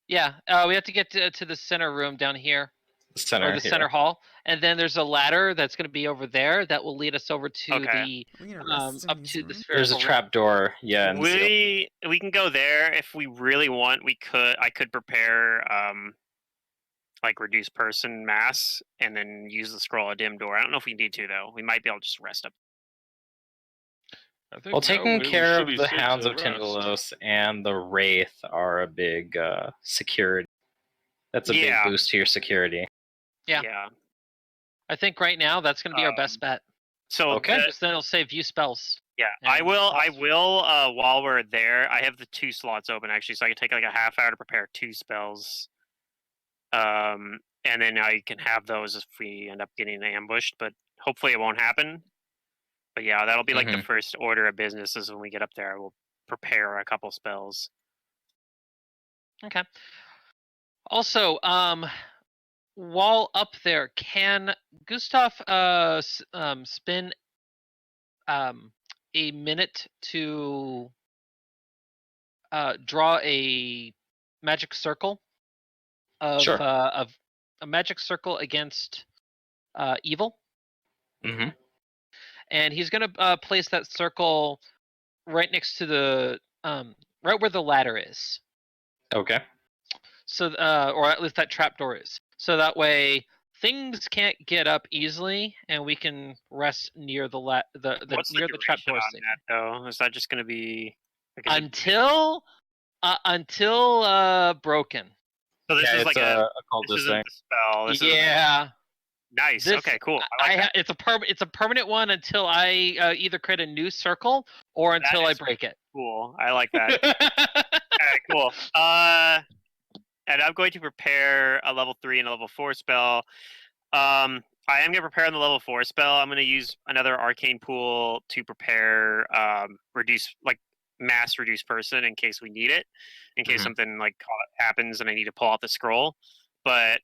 S4: Yeah, we have to get to the center room down here,
S1: The center
S4: or the
S1: here.
S4: center hall, and then there's a ladder that's going to be over there that will lead us over to
S2: Okay.
S3: We need to
S4: the
S3: rest in
S4: up
S3: these
S4: to the
S3: rooms.
S1: There's a
S4: spherical
S1: trap door. Yeah. And
S2: we can go there if we really want. I could prepare like reduce person mass and then use the scroll of dim door. I don't know if we need to though. We might be able to just rest up.
S6: I think
S1: Well,
S6: now
S1: taking
S6: we
S1: care
S6: should
S1: of
S6: be
S1: the
S6: safe
S1: Hounds
S6: to
S1: of
S6: rest.
S1: Tindalos and the Wraith are a big security. That's a big
S2: Yeah.
S1: boost to your security.
S4: Yeah. I think right now that's going to be our best bet.
S2: So
S1: Okay.
S4: Because then it'll save you spells.
S2: yeah,
S4: And
S2: I will.
S4: spells.
S2: While we're there, I have the 2 slots open actually, so I can take like a half hour to prepare 2 spells. And then I can have those if we end up getting ambushed, but hopefully it won't happen. But yeah, that'll be like the first order of business is when we get up there. I will prepare a couple spells.
S4: Okay. Also, while up there, can Gustav spin a minute to draw a magic circle of
S1: Sure.
S4: of a magic circle against evil,
S1: Mm-hmm.
S4: and he's gonna place that circle right next to the right where the ladder is.
S1: Okay.
S4: So, or at least that trapdoor is. So that way things can't get up easily, and we can rest near the
S2: What's
S4: near the
S2: duration
S4: trapdoor
S2: on
S4: thing.
S2: that though? Is that just going to be like,
S4: Until broken.
S2: So this
S1: Yeah,
S2: is
S1: it's
S2: like
S1: a
S2: this
S1: cultist
S2: isn't
S1: thing.
S2: the spell. This
S4: Yeah.
S2: Nice.
S4: This,
S2: Okay, cool. I like that.
S4: it's a permanent one until I either create a new circle or until I
S2: is
S4: break it.
S2: Cool. I like that. Alright, cool. And I'm going to prepare a level 3 and a level 4 spell. I am going to prepare on the level 4 spell. I'm going to use another arcane pool to prepare mass reduce person in case we need it, in case something like happens and I need to pull out the scroll. But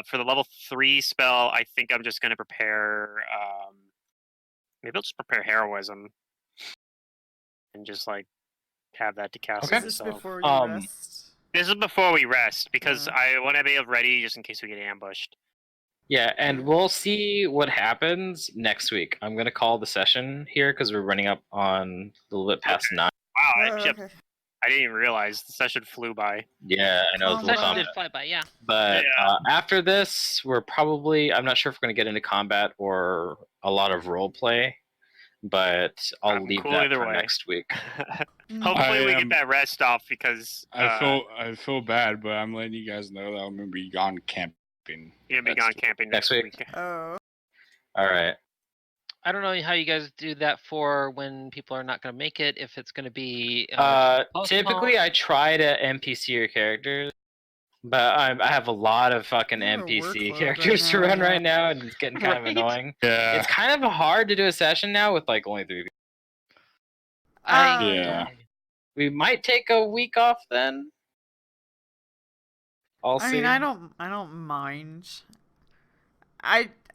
S2: for the level 3 spell, I think I'm just going to prepare. Maybe I'll just prepare heroism and just like have that to cast.
S1: Okay.
S3: Is this
S2: myself.
S3: before you rest?
S2: This is before we rest because
S3: Yeah.
S2: I want to be ready just in case we get ambushed.
S1: Yeah, and we'll see what happens next week. I'm gonna call the session here because we're running up on a little bit past 9.
S2: Wow,
S3: Oh, okay.
S2: I didn't even realize the session flew by.
S1: Yeah, I know it's a little
S3: Well,
S4: Session did
S1: combat.
S4: fly by, yeah.
S1: But
S2: Yeah.
S1: after this, we're probably, I'm not sure if we're going to get into combat or a lot of role play, but I'll
S2: I'm
S1: leave
S2: cool
S1: that
S2: either
S1: for
S2: way.
S1: next week.
S2: Hopefully we
S5: I
S2: get that rest off because
S5: I feel bad, but I'm letting you guys know that I'm gonna be gone camping.
S2: you're gonna be gone camping next week.
S3: Oh.
S1: All right.
S4: I don't know how you guys do that for when people are not going to make it. If it's going to be
S1: Typically, I try to NPC your characters, but I have a lot of fucking
S3: You have a
S1: NPC
S3: workload
S1: characters
S3: right
S1: to
S3: now,
S1: run
S3: yeah.
S1: right now, and it's getting kind of
S4: Right?
S1: annoying.
S5: Yeah.
S1: It's kind of hard to do a session now with like only 3 people.
S5: Yeah.
S1: We might take a week off then. I'll
S3: I
S1: see.
S3: mean, I don't mind.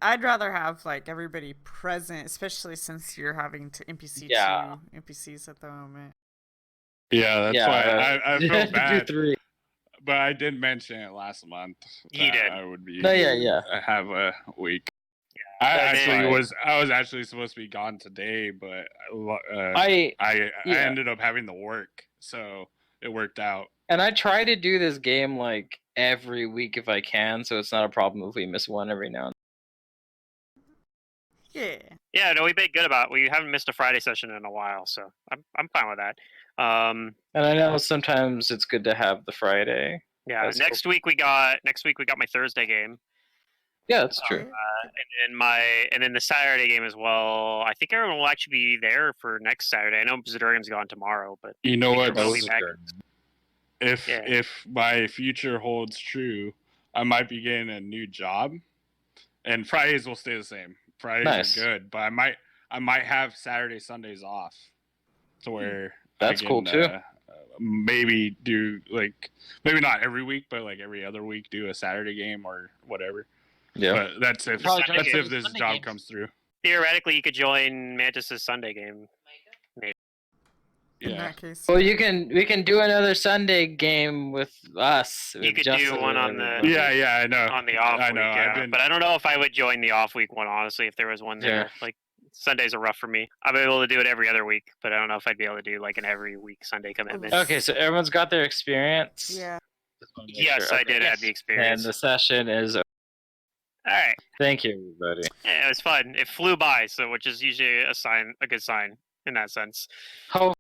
S3: I'd rather have like everybody present, especially since you're having to NPC
S1: Yeah.
S3: 2 NPCs at the moment.
S5: Yeah, that's why I feel
S1: do
S5: bad.
S1: 3.
S5: but I did mention it last month.
S2: You did.
S5: I would be.
S1: No, yeah.
S5: Have a week.
S2: Yeah.
S5: I
S1: fine.
S5: was actually supposed to be gone today, but
S1: I
S5: I
S1: yeah.
S5: ended up having to work, so it worked out.
S1: And I try to do this game like every week if I can, so it's not a problem if we miss one every now and
S3: Yeah.
S2: Yeah, no, we've been good about. We haven't missed a Friday session in a while, so I'm fine with that.
S1: then. And I know sometimes it's good to have the Friday.
S2: Yeah,
S1: That's
S2: next week we got my Thursday game,
S1: Yeah, that's true.
S2: and then the Saturday game as well. I think everyone will actually be there for next Saturday. I know Zadurium's gone tomorrow, but
S5: You know what?
S2: everyone will be back.
S5: If my future holds true, I might be getting a new job, and Fridays will stay the same. Fridays
S1: Nice.
S5: are good, but I might have Saturday, Sundays off, to where
S1: That's
S5: I can,
S1: cool, too.
S5: Maybe do like maybe not every week, but like every other week, do a Saturday game or whatever.
S1: Yeah.
S5: But that's if
S4: Probably
S5: this
S4: Sunday
S5: job
S4: games.
S5: comes through.
S2: Theoretically, you could join Mantis's Sunday game.
S3: In
S5: Yeah.
S3: that case.
S1: Well, we can do another Sunday game with us.
S2: You
S1: with
S2: could
S1: Justin
S2: do one
S1: and
S2: on the
S1: everybody.
S5: Yeah, I know.
S2: on the off
S5: I know.
S2: week. Yeah. But I don't know if I would join the off week one. Honestly, if there was one there,
S1: Yeah.
S2: like Sundays are rough for me. I'm able to do it every other week, but I don't know if I'd be able to do like an every week Sunday commitment.
S1: Okay, so everyone's got their experience.
S3: Yeah.
S1: Just wanna make
S2: Yes,
S1: sure.
S2: I
S1: Okay.
S2: did have the
S1: And
S2: experience.
S1: the session is.
S2: All right.
S1: Thank you, everybody.
S2: Yeah, it was fun. It flew by, so which is usually a good sign in that sense.
S1: How